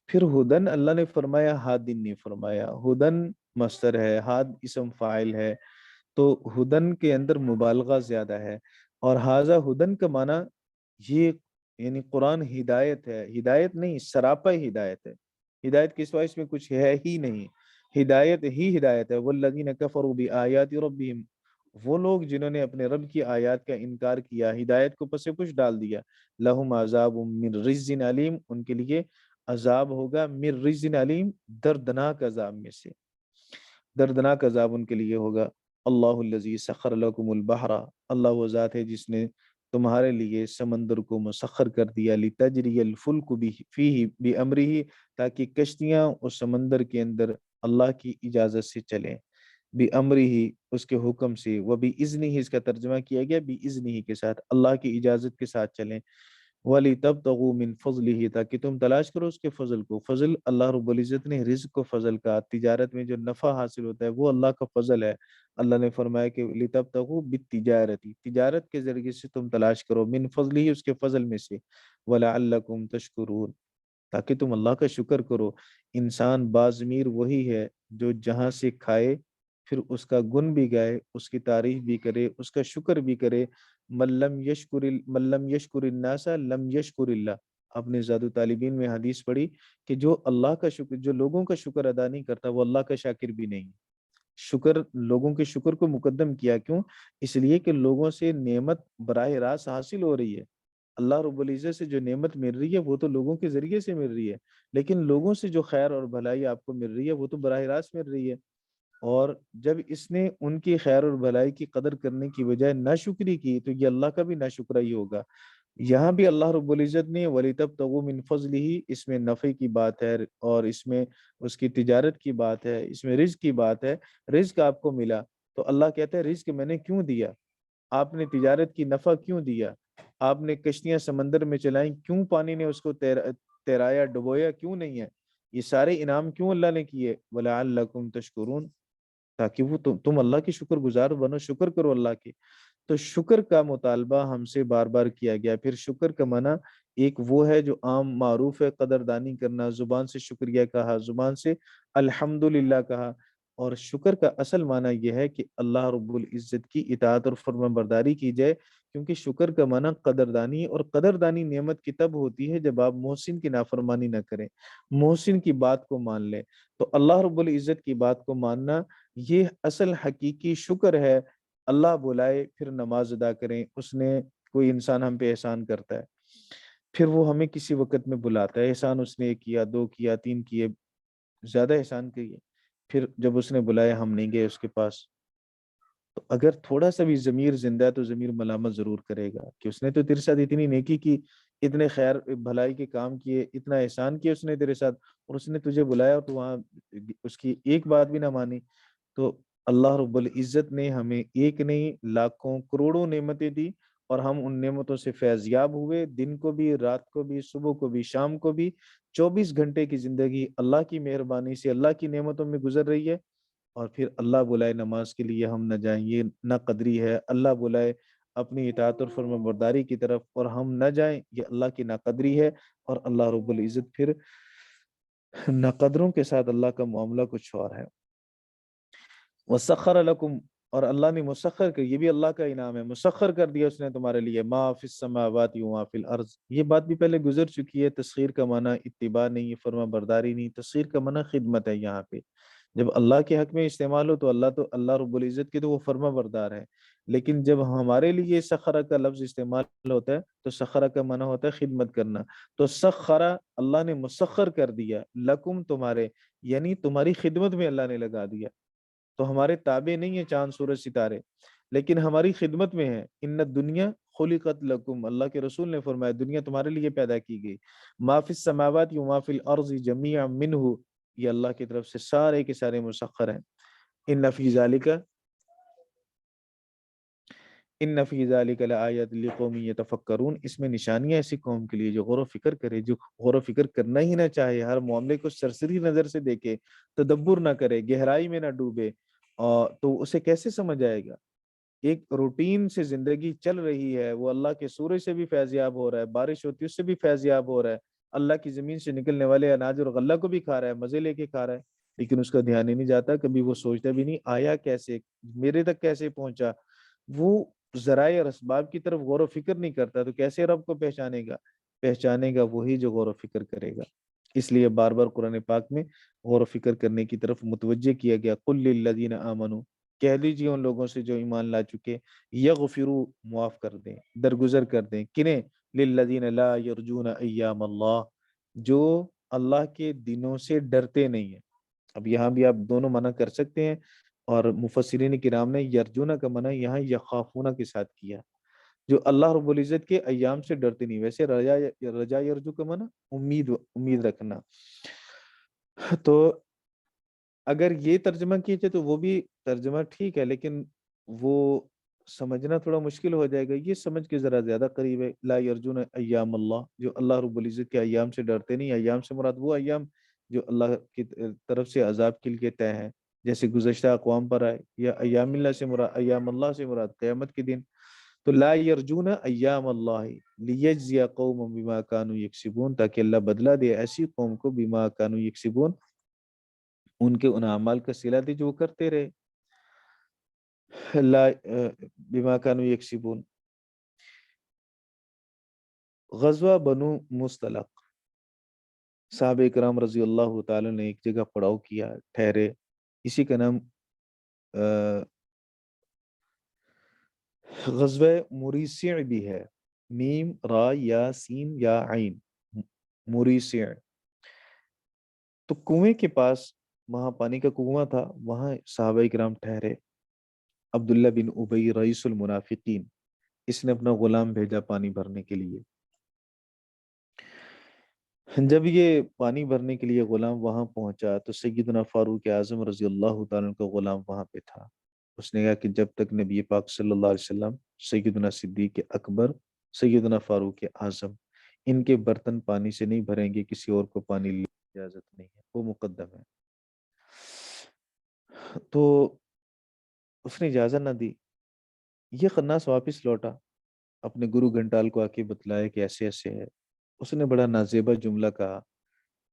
پھر ہدن اللہ نے فرمایا، ہادن نے فرمایا، ہدن مصدر ہے، ہاد اسم فاعل ہے، تو ہدن کے اندر مبالغہ زیادہ ہے، اور حاذا ہدن کا معنی یہ، یعنی قرآن ہدایت ہے، ہدایت نہیں سراپا ہدایت ہے، ہدایت کے سوا اس میں کچھ ہے ہی نہیں، ہدایت ہی ہدایت ہے۔ والذین کفروا بآیات ربہم، وہ لوگ جنہوں نے اپنے رب کی آیات کا انکار کیا، ہدایت کو پس پش ڈال دیا، لہم عذاب من رجز علیم، ان کے لیے عذاب ہوگا من رجز علیم، دردناک عذاب میں سے، دردناک عذاب ان کے لیے ہوگا۔ اللہ الذی سخر لکم البحر، اللہ وہ ذات ہے جس نے تمہارے لیے سمندر کو مسخر کر دیا، لتجری الفلک فیہ بامرہ، تاکہ کشتیاں اس سمندر کے اندر اللہ کی اجازت سے چلیں، بامرہ اس کے حکم سے، وباذنہ اس کا ترجمہ کیا گیا باذنہ کے ساتھ، اللہ کی اجازت کے ساتھ چلیں، وَلِتَبْتَغُوا مِنْ فَضْلِهِ، تاکہ تم تلاش کرو اس کے فضل کو۔ فضل اللہ رب العزت نے رزق کو فضل کا، تجارت میں جو نفع حاصل ہوتا ہے وہ اللہ کا فضل ہے۔ اللہ نے فرمایا کہ لِتَبْتَغُوا بِالتِّجَارَةِ، تجارت کے ذریعے سے تم تلاش کرو، من فضلہ اس کے فضل میں سے، وَلَعَلَّكُمْ تَشْكُرُونَ، تاکہ تم اللہ کا شکر کرو۔ انسان بازمیر وہی ہے جو جہاں سے کھائے پھر اس کا گن بھی گائے، اس کی تعریف بھی کرے، اس کا شکر بھی کرے۔ من لم یشکر الناس لم یشکر اللہ، آپ نے زاد طالبین میں حدیث پڑھی کہ جو اللہ کا شکر، جو لوگوں کا شکر ادا نہیں کرتا وہ اللہ کا شاکر بھی نہیں۔ شکر، لوگوں کے شکر کو مقدم کیا، کیوں؟ اس لیے کہ لوگوں سے نعمت براہ راست حاصل ہو رہی ہے، اللہ رب العزت سے جو نعمت مل رہی ہے وہ تو لوگوں کے ذریعے سے مل رہی ہے، لیکن لوگوں سے جو خیر اور بھلائی آپ کو مل رہی ہے وہ تو براہ راست مل رہی ہے، اور جب اس نے ان کی خیر اور بھلائی کی قدر کرنے کی بجائے ناشکری کی تو یہ اللہ کا بھی ناشکرہ ہی ہوگا۔ یہاں بھی اللہ رب العزت نے وَلِتَبْتَغُوا مِنْ فَضْلِهِ، اس میں نفع کی بات ہے، اور اس میں اس کی تجارت کی بات ہے، اس میں رزق کی بات ہے، رزق آپ کو ملا تو اللہ کہتا ہے رزق میں نے کیوں دیا، آپ نے تجارت کی نفع کیوں دیا، آپ نے کشتیاں سمندر میں چلائیں کیوں، پانی نے اس کو تیرایا ڈبویا کیوں نہیں ہے، یہ سارے انعام کیوں اللہ نے کیے؟ وَلَعَلَّكُمْ تَشْكُرُونَ، تاکہ وہ تم اللہ کی شکر گزار بنو، شکر کرو اللہ کی۔ تو شکر کا مطالبہ ہم سے بار بار کیا گیا۔ پھر شکر کا معنی ایک وہ ہے جو عام معروف ہے، قدردانی کرنا، زبان سے شکریہ کہا، زبان سے الحمدللہ کہا، اور شکر کا اصل معنی یہ ہے کہ اللہ رب العزت کی اطاعت اور فرما برداری کی جائے، کیونکہ شکر کا معنی قدردانی، اور قدردانی نعمت کی تب ہوتی ہے جب آپ محسن کی نافرمانی نہ کریں، محسن کی بات کو مان لیں۔ تو اللہ رب العزت کی بات کو ماننا یہ اصل حقیقی شکر ہے۔ اللہ بلائے پھر نماز ادا کریں، اس نے کوئی انسان ہم پہ احسان کرتا ہے، پھر وہ ہمیں کسی وقت میں بلاتا ہے، احسان اس نے ایک کیا، دو کیا، تین کیے، زیادہ احسان کیے، پھر جب اس نے بلایا ہم نہیں گئے اس کے پاس، تو اگر تھوڑا سا بھی ضمیر زندہ ہے تو ضمیر ملامت ضرور کرے گا کہ اس نے تو تیرے ساتھ اتنی نیکی کی، اتنے خیر بھلائی کے کام کیے، اتنا احسان کیا اس نے تیرے ساتھ، اور اس نے تجھے بلایا تو وہاں اس کی ایک بات بھی نہ مانی۔ تو اللہ رب العزت نے ہمیں ایک نہیں لاکھوں کروڑوں نعمتیں دی، اور ہم ان نعمتوں سے فیض یاب ہوئے، دن کو بھی، رات کو بھی، صبح کو بھی، شام کو بھی، 24 گھنٹے کی زندگی اللہ کی مہربانی سے اللہ کی نعمتوں میں گزر رہی ہے۔ اور پھر اللہ بلائے نماز کے لیے ہم نہ جائیں، یہ نہ قدری ہے۔ اللہ بلائے اپنی اطاعت اور فرما برداری کی طرف اور ہم نہ جائیں، یہ اللہ کی ناقدری ہے، اور اللہ رب العزت پھر ناقدروں کے ساتھ اللہ کا معاملہ کچھ اور ہے۔ وَسَخَّرَ لَكُمْ، اور اللہ نے مسخر کر، یہ بھی اللہ کا انعام ہے، مسخر کر دیا اس نے تمہارے لیے، مَا فِي السَّمَاوَاتِ وَمَا فِي الْأَرْضِ، یہ بات بھی پہلے گزر چکی ہے۔ تسخیر کا معنی اتباع نہیں، فرما برداری نہیں، تسخیر کا معنی خدمت ہے۔ یہاں پہ جب اللہ کے حق میں استعمال ہو تو اللہ رب العزت کے تو وہ فرما بردار ہے، لیکن جب ہمارے لیے سخرہ کا لفظ استعمال ہوتا ہے تو سخرہ کا معنی ہوتا ہے خدمت کرنا۔ تو سخرہ، اللہ نے مسخر کر دیا، لکم، تمہارے، یعنی تمہاری خدمت میں اللہ نے لگا دیا۔ تو ہمارے تابع نہیں ہیں چاند سورج ستارے، لیکن ہماری خدمت میں ہے۔ ان الدنیا خلقت لکم، اللہ کے رسول نے فرمایا دنیا تمہارے لیے پیدا کی گئی۔ ما فی السماوات و ما فی الارض جميعا منہ، یہ اللہ کی طرف سے سارے کے سارے مسخر ہیں۔ ان فی ذالک، ان فی ذالک لآیات لقوم یتفکرون، اس میں نشانیاں ایسی قوم کے لیے جو غور و فکر کرے، جو غور و فکر کرنا ہی نہ چاہے، ہر معاملے کو سرسری نظر سے دیکھے، تدبر نہ کرے، گہرائی میں نہ ڈوبے، تو اسے کیسے سمجھ آئے گا؟ ایک روٹین سے زندگی چل رہی ہے، وہ اللہ کے سورج سے بھی فیضیاب ہو رہا ہے، بارش ہوتی ہے اس سے بھی فیضیاب ہو رہا ہے، اللہ کی زمین سے نکلنے والے اناج اور غلہ کو بھی کھا رہا ہے، مزے لے کے کھا رہا ہے، لیکن اس کا دھیان ہی نہیں جاتا، کبھی وہ سوچتا بھی نہیں آیا کیسے، میرے تک کیسے پہنچا۔ وہ ذرائع اور اسباب کی طرف غور و فکر نہیں کرتا، تو کیسے رب کو پہچانے گا؟ پہچانے گا وہی جو غور و فکر کرے گا۔ اس لیے بار بار قرآن پاک میں غور و فکر کرنے کی طرف متوجہ کیا گیا۔ قل للذین آمنوا، کہہ دیجیے ان لوگوں سے جو ایمان لا چکے، یغفروا، معاف کر دیں، درگزر کر دیں، کنہیں؟ للذین لا یرجون ایام اللہ، جو اللہ کے دنوں سے ڈرتے نہیں ہیں۔ اب یہاں بھی آپ دونوں منع کر سکتے ہیں، اور مفسرین کرام نے یرجونا کا منع یہاں یخافونا کے ساتھ کیا، جو اللہ رب العزت کے ایام سے ڈرتے نہیں۔ ویسے رجا یرجو کا منع امید رکھنا۔ تو اگر یہ ترجمہ کیجئے تو وہ بھی ترجمہ ٹھیک ہے، لیکن وہ سمجھنا تھوڑا مشکل ہو جائے گا۔ یہ سمجھ کے ذرا زیادہ قریب ہے، لا یرجون ایام اللہ، جو اللہ رب العزت کے ایام سے ڈرتے نہیں۔ ایام سے مراد وہ ایام جو اللہ کی طرف سے عذاب کے لیے طے ہیں، جیسے گزشتہ اقوام پر آئے، یا ایام اللہ سے مراد، ایام اللہ سے مراد قیامت کے دن۔ تو لا یرجون ایام اللہ لیجزی قوم بما کانوا یکسبون، تاکہ اللہ بدلہ دے ایسی قوم کو بما کانوا یکسبون، ان کے ان اعمال کا صلہ دے جو وہ کرتے رہے۔ لا بما کانوا یکسبون۔ غزوہ بنو مصطلق، صحابہ کرام رضی اللہ تعالی نے ایک جگہ پڑاؤ کیا، ٹھہرے، اسی کا نام غزوہ مریسع بھی ہے، میم را یا سین یا عین، مریسع۔ تو کنویں کے پاس، وہاں پانی کا کنواں تھا، وہاں صحابہ کرام ٹھہرے۔ عبداللہ بن ابی رئیس المنافقین، اس نے اپنا غلام بھیجا پانی بھرنے کے لیے۔ جب یہ پانی بھرنے کے لیے غلام وہاں پہنچا تو سیدنا فاروق اعظم رضی اللہ تعالیٰ کا غلام وہاں پہ تھا۔ اس نے کہا کہ جب تک نبی پاک صلی اللہ علیہ وسلم، سیدنا صدیق اکبر، سیدنا فاروق اعظم ان کے برتن پانی سے نہیں بھریں گے، کسی اور کو پانی اجازت نہیں ہے، وہ مقدم ہے۔ تو اس نے اجازت نہ دی، یہ خناس واپس لوٹا، اپنے گرو گھنٹال کو آ کے بتلایا کہ ایسے ایسے ہے۔ اس نے بڑا نازیبا جملہ کہا،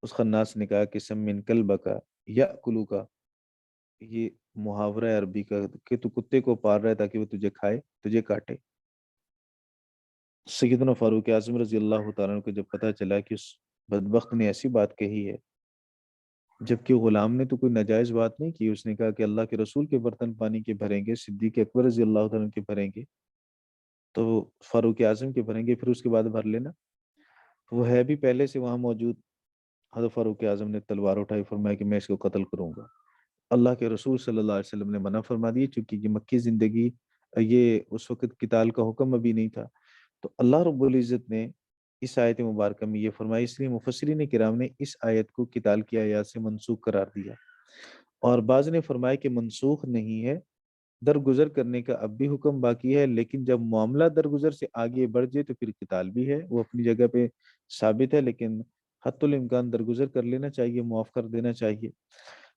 اس خناس نے کہا کہ سم من کلبہ کا یا کلو کا، یہ محاورہ ہے عربی کا کہ تو کتے کو پال رہا ہے تاکہ وہ تجھے کھائے، تجھے کاٹے۔ سیدنا فاروق اعظم رضی اللہ تعالیٰ عنہ کو جب پتہ چلا کہ اس بدبخت نے ایسی بات کہی ہے، جبکہ غلام نے تو کوئی ناجائز بات نہیں کی، اس نے کہا کہ اللہ کے رسول کے برتن پانی کے بھریں گے، صدیق اکبر رضی اللہ تعالیٰ عنہ کے بھریں گے، تو فاروق اعظم کے بھریں گے، پھر اس کے بعد بھر لینا۔ وہ ہے بھی پہلے سے وہاں موجود۔ حضرت فاروق اعظم نے تلوار اٹھائی، فرمایا کہ میں اس کو قتل کروں گا۔ اللہ کے رسول صلی اللہ علیہ وسلم نے منع فرما دی، چونکہ یہ مکی زندگی، یہ اس وقت قتال کا حکم ابھی نہیں تھا۔ تو اللہ رب العزت نے اس آیت مبارکہ میں یہ فرمایا، اس لیے مفسرین کرام نے اس آیت کو قتال کی آیات سے منسوخ قرار دیا، اور بعض نے فرمایا کہ منسوخ نہیں ہے، درگزر کرنے کا اب بھی حکم باقی ہے، لیکن جب معاملہ درگزر سے آگے بڑھ جائے تو پھر قتال بھی ہے، وہ اپنی جگہ پہ ثابت ہے، لیکن حتی الامکان درگزر کر لینا چاہیے، معاف کر دینا چاہیے۔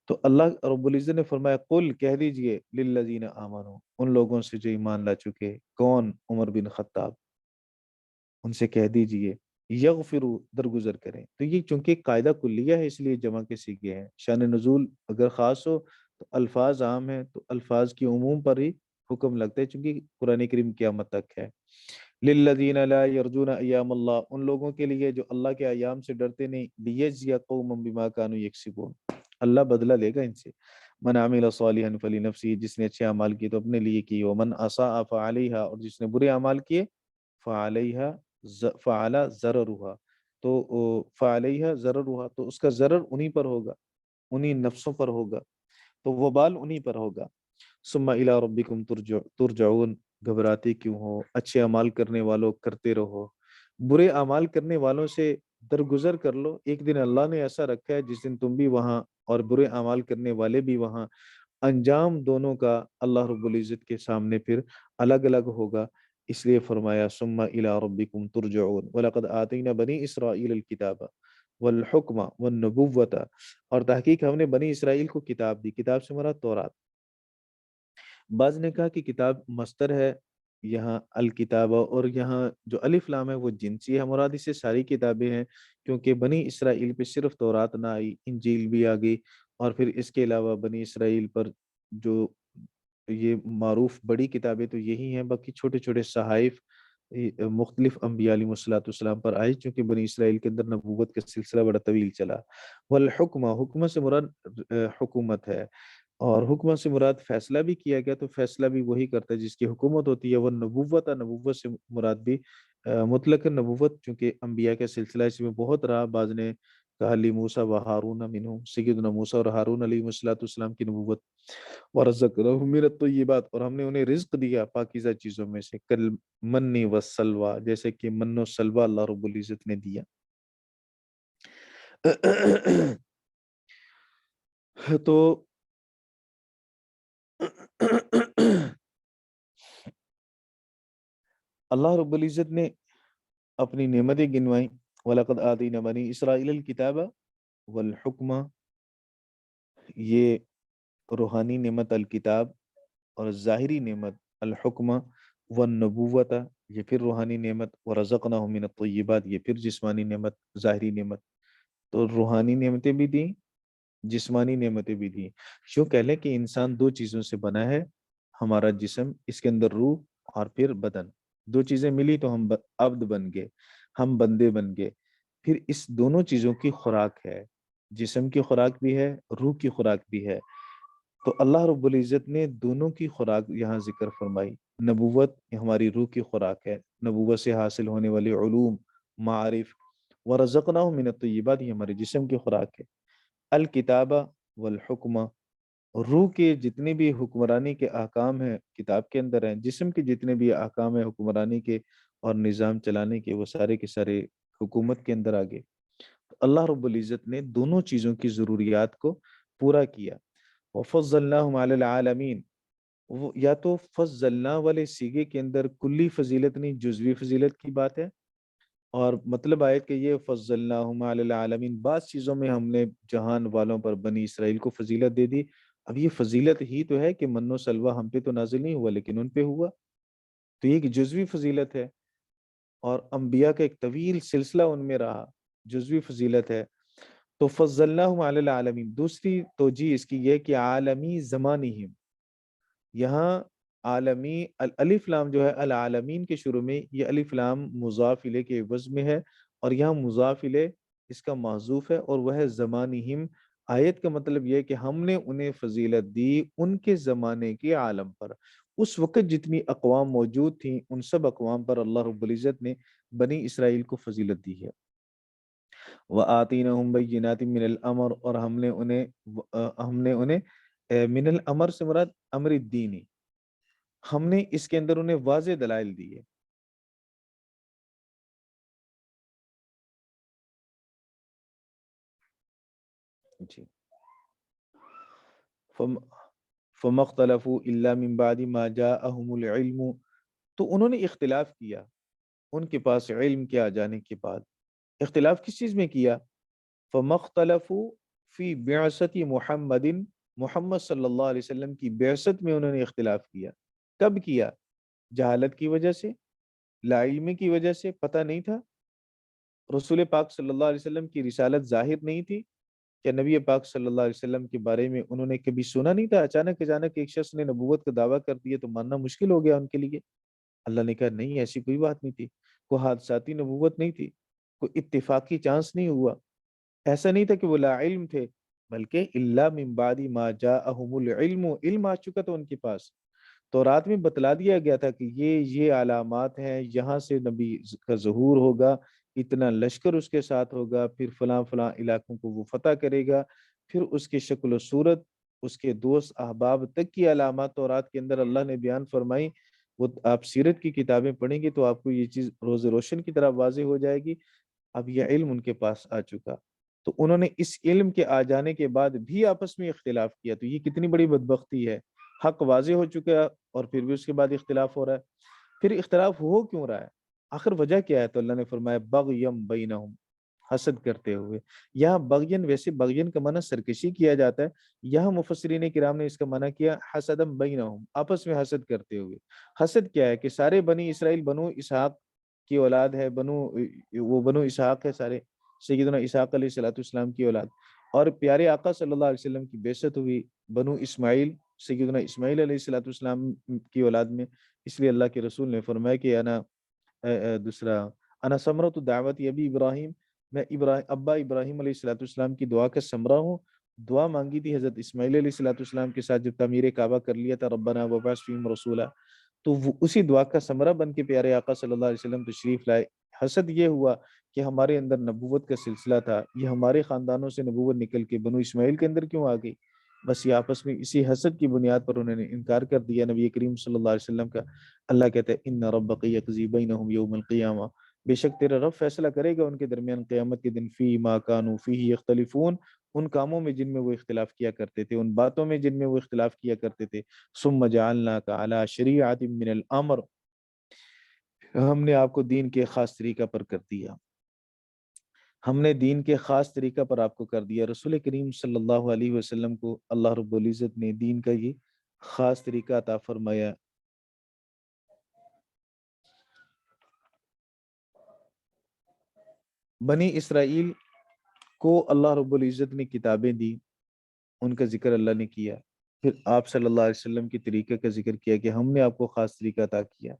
تو اللہ رب العزت نے فرمایا قل، کہہ دیجئے، للذین آمنوا، ان لوگوں سے جو ایمان لا چکے، کون؟ عمر بن خطاب، ان سے کہہ دیجئے یغفروا، درگزر کریں۔ تو یہ چونکہ قاعدہ کلیہ ہے، اس لیے جمع کے سیغے ہیں۔ شان نزول اگر خاص ہو تو الفاظ عام ہیں، تو الفاظ کی عموم پر ہی حکم لگتا ہے، چونکہ قرآن کریم قیامت تک ہے۔ للذین لا یرجون ایام اللہ، ان لوگوں کے لیے جو اللہ کے ایام سے ڈرتے نہیں، لیجزی قوما بما کانوا یکسبون، اللہ بدلہ لے گا ان سے۔ من عمل صالحا فلنفسہ، جس نے اچھے اعمال کیے تو اپنے لیے کیے، ومن اساء فعلیہا، اور جس نے برے اعمال کیے فعلیہا، فعلی ضررها، تو فعلیہا ضررها، تو اس کا ضرر انہی پر ہوگا، انہی نفسوں پر ہوگا، تو وبال انہی پر ہوگا۔ ثم الی ربکم ترجعون، گھبراتے کیوں ہو، اچھے اعمال کرنے والوں کرتے رہو، برے اعمال کرنے والوں سے درگزر کر لو، ایک دن اللہ نے ایسا رکھا ہے جس دن تم بھی وہاں اور برے اعمال کرنے والے بھی وہاں، انجام دونوں کا اللہ رب العزت کے سامنے پھر الگ الگ ہوگا۔ اس لیے فرمایا ثم الی ربکم ترجعون وَلَقَدْ آتَيْنَا بَنِي إِسْرَائِيلَ الْكِتَابَ وَالْحُكْمَ وَالنُّبُوَّةَ، اور تحقیق ہم نے بنی اسرائیل کو کتاب دی، کتاب سے مراد تورات۔ بعض نے کہا کہ کتاب مصدر ہے یہاں الکتابہ، اور یہاں جو الف لام ہے وہ جنسی ہے، مراد اس سے ساری کتابیں ہیں، کیونکہ بنی اسرائیل پہ صرف تورات نہ آئی، انجیل بھی آ گئی، اور پھر اس کے علاوہ بنی اسرائیل پر جو یہ معروف بڑی کتابیں تو یہی ہیں، باقی چھوٹے چھوٹے صحائف مختلف انبیاء علیہ الصلوۃ والسلام پر آئی، چونکہ بنی اسرائیل کے اندر نبوت کا سلسلہ بڑا طویل چلا۔ والحکمہ، حکمہ سے مراد حکومت ہے، اور حکمہ سے مراد فیصلہ بھی کیا گیا، تو فیصلہ بھی وہی کرتا ہے جس کی حکومت ہوتی ہے۔ وہ نبوت، نبوت سے مراد بھی مطلق نبوت، چونکہ انبیاء کا سلسلہ اس میں بہت رہا۔ بعض نے کہا لی موسیٰ و ہارون منہم، سیدنا موسیٰ اور ہارون علیہ السلام کی نبوت۔ ورزقناہم من الطیبات، اور ہم نے انہیں رزق دیا پاکیزہ چیزوں میں سے، کل منی و سلوہ، جیسے کہ من و سلوہ اللہ رب العزت نے دیا۔ تو اللہ رب العزت نے اپنی نعمتیں گنوائیں، وَلَقَدْ آتَيْنَا بَنِي إِسْرَائِيلَ الْكِتَابَ وَالْحُكْمَ، یہ روحانی نعمت الکتاب، اور ظاہری نعمت الحکمہ، والنبوت، یہ پھر روحانی نعمت، ورزقناہم من الطیبات، یہ پھر جسمانی نعمت، ظاہری نعمت۔ تو روحانی نعمتیں بھی دیں، جسمانی نعمتیں بھی دیں۔ یوں کہہ لیں کہ انسان دو چیزوں سے بنا ہے، ہمارا جسم، اس کے اندر روح، اور پھر بدن، دو چیزیں ملی تو ہم عبد بن گئے، ہم بندے بن گئے۔ پھر اس دونوں چیزوں کی خوراک ہے، جسم کی خوراک بھی ہے، روح کی خوراک بھی ہے۔ تو اللہ رب العزت نے دونوں کی خوراک یہاں ذکر فرمائی۔ نبوت ہماری روح کی خوراک ہے، نبوت سے حاصل ہونے والی علوم، معارف، ورزقناہم من الطیبات، یہ ہمارے جسم کی خوراک ہے۔ الکتابہ والحکمہ، روح کے جتنے بھی حکمرانی کے احکام ہیں کتاب کے اندر ہیں، جسم کے جتنے بھی احکام ہیں حکمرانی کے اور نظام چلانے کے، وہ سارے کے سارے حکومت کے اندر آگے۔ اللہ رب العزت نے دونوں چیزوں کی ضروریات کو پورا کیا۔ وَفَضَّلْنَاهُمْ عَلَى الْعَالَمِينَ، وہ یا تو فضلنا والے سیگے کے اندر کلی فضیلت نہیں، جزوی فضیلت کی بات ہے، اور مطلب آیت کہ یہ فضلناہم علی العالمین، بعض چیزوں میں ہم نے جہان والوں پر بنی اسرائیل کو فضیلت دے دی. اب یہ فضیلت ہی تو ہے کہ من و سلوہ ہم پہ تو نازل نہیں ہوا لیکن ان پہ ہوا، تو یہ ایک جزوی فضیلت ہے. اور انبیاء کا ایک طویل سلسلہ ان میں رہا، جزوی فضیلت ہے. تو فضلناہم علی العالمین. دوسری توجیہ اس کی یہ کہ عالمی زمانہم، یہاں عالمی الف لام جو ہے العالمین کے شروع میں، یہ الف لام مضاف الیہ کے عوض میں ہے، اور یہاں مضاف الیہ اس کا محذوف ہے، اور وہ ہے زمانہم. آیت کا مطلب یہ ہے کہ ہم نے انہیں فضیلت دی ان کے زمانے کے عالم پر. اس وقت جتنی اقوام موجود تھیں ان سب اقوام پر اللہ رب العزت نے بنی اسرائیل کو فضیلت دی ہے. وَآتِينَهُمْ بَيِّنَاتٍ مِّنَ الْأَمْرِ، اور ہم نے انہیں من الامر سے مراد امر الدینی، ہم نے اس کے اندر انہیں واضح دلائل دیے. جی. فَمَا اخْتَلَفُوا إِلَّا مِن بَعْدِ مَا جَاءَهُمُ الْعِلْمُ، تو انہوں نے اختلاف کیا ان کے پاس علم کے آ جانے کے بعد. اختلاف کس چیز میں کیا؟ فَمَا اخْتَلَفُوا فِي بِعْثَةِ مُحَمَّدٍ، محمد صلی اللہ علیہ وسلم کی بعثت میں انہوں نے اختلاف کیا. کب کیا؟ جہالت کی وجہ سے، لا علمی کی وجہ سے، پتہ نہیں تھا. رسول پاک صلی اللہ علیہ وسلم کی رسالت ظاہر نہیں تھی. کیا نبی پاک صلی اللہ علیہ وسلم کے بارے میں انہوں نے کبھی سنا نہیں تھا؟ اچانک ایک شخص نے نبوت کا دعویٰ کر دیا تو ماننا مشکل ہو گیا ان کے لیے. اللہ نے کہا نہیں، ایسی کوئی بات نہیں تھی، کوئی حادثاتی نبوت نہیں تھی، کوئی اتفاقی چانس نہیں ہوا. ایسا نہیں تھا کہ وہ لا علم تھے، بلکہ الا من بعد ما جاءہم العلم، علم آ چکا تھا ان کے پاس. تو رات میں بتلا دیا گیا تھا کہ یہ علامات ہیں، یہاں سے نبی کا ظہور ہوگا، اتنا لشکر اس کے ساتھ ہوگا، پھر فلاں فلاں علاقوں کو وہ فتح کرے گا، پھر اس کی شکل و صورت، اس کے دوست احباب تک کی علامات تو رات کے اندر اللہ نے بیان فرمائی. وہ آپ سیرت کی کتابیں پڑھیں گے تو آپ کو یہ چیز روز روشن کی طرح واضح ہو جائے گی. اب یہ علم ان کے پاس آ چکا، تو انہوں نے اس علم کے آ جانے کے بعد بھی آپس میں اختلاف کیا. تو یہ کتنی بڑی بدبختی ہے، حق واضح ہو چکا ہے اور پھر بھی اس کے بعد اختلاف ہو رہا ہے. پھر اختلاف ہو کیوں رہا ہے؟ آخر وجہ کیا ہے؟ تو اللہ نے فرمایا بغیم بینہم، حسد کرتے ہوئے. یہاں بغین، ویسے بغین کا معنی سرکشی کیا جاتا ہے، یہاں مفسرین کرام نے اس کا معنی کیا حسدم بینہم، آپس میں حسد کرتے ہوئے. حسد کیا ہے کہ سارے بنی اسرائیل بنو اسحاق کی اولاد ہے، وہ بنو اسحاق ہے سارے، سیدنا اسحاق علیہ الصلوۃ والسلام کی اولاد. اور پیارے آقا صلی اللہ علیہ وسلم کی بعثت ہوئی بنو اسماعیل، سیدنا اسماعیل علیہ الصلوۃ والسلام کی اولاد میں. اس لیے اللہ کے رسول نے فرمایا کہ دوسرا انا ثمرۃ دعوت ابی ابراہیم، میں ابا ابراہیم علیہ الصلوۃ والسلام کی دعا کا ثمرہ ہوں. دعا مانگی تھی حضرت اسماعیل علیہ الصلوۃ والسلام کے ساتھ جب تعمیر کعبہ کر لیا تھا، ربنا وبعث فیہم رسولا، تو وہ اسی دعا کا ثمرہ بن کے پیارے آقا صلی اللہ علیہ وسلم تشریف لائے. حسد یہ ہوا کہ ہمارے اندر نبوت کا سلسلہ تھا، یہ ہمارے خاندانوں سے نبوت نکل کے بنو اسماعیل کے اندر کیوں آ گئی؟ بس یہ آپس میں اسی حسد کی بنیاد پر انہوں نے انکار کر دیا نبی کریم صلی اللہ علیہ وسلم کا. اللہ کہتا ہے ان ربک یقضی بینہم یوم القیامہ، بے شک تیرا رب فیصلہ کرے گا ان کے درمیان قیامت کے دن، فی ما کانوا فیہ یختلفون، ان کاموں میں جن میں وہ اختلاف کیا کرتے تھے، ان باتوں میں جن میں وہ اختلاف کیا کرتے تھے. ثم جعلناک علی شریعۃ من الامر، ہم نے آپ کو دین کے خاص طریقہ پر کر دیا، ہم نے دین کے خاص طریقہ پر آپ کو کر دیا. رسول کریم صلی اللہ علیہ وسلم کو اللہ رب العزت نے دین کا یہ خاص طریقہ عطا فرمایا. بنی اسرائیل کو اللہ رب العزت نے کتابیں دی، ان کا ذکر اللہ نے کیا. پھر آپ صلی اللہ علیہ وسلم کی طریقے کا ذکر کیا کہ ہم نے آپ کو خاص طریقہ عطا کیا.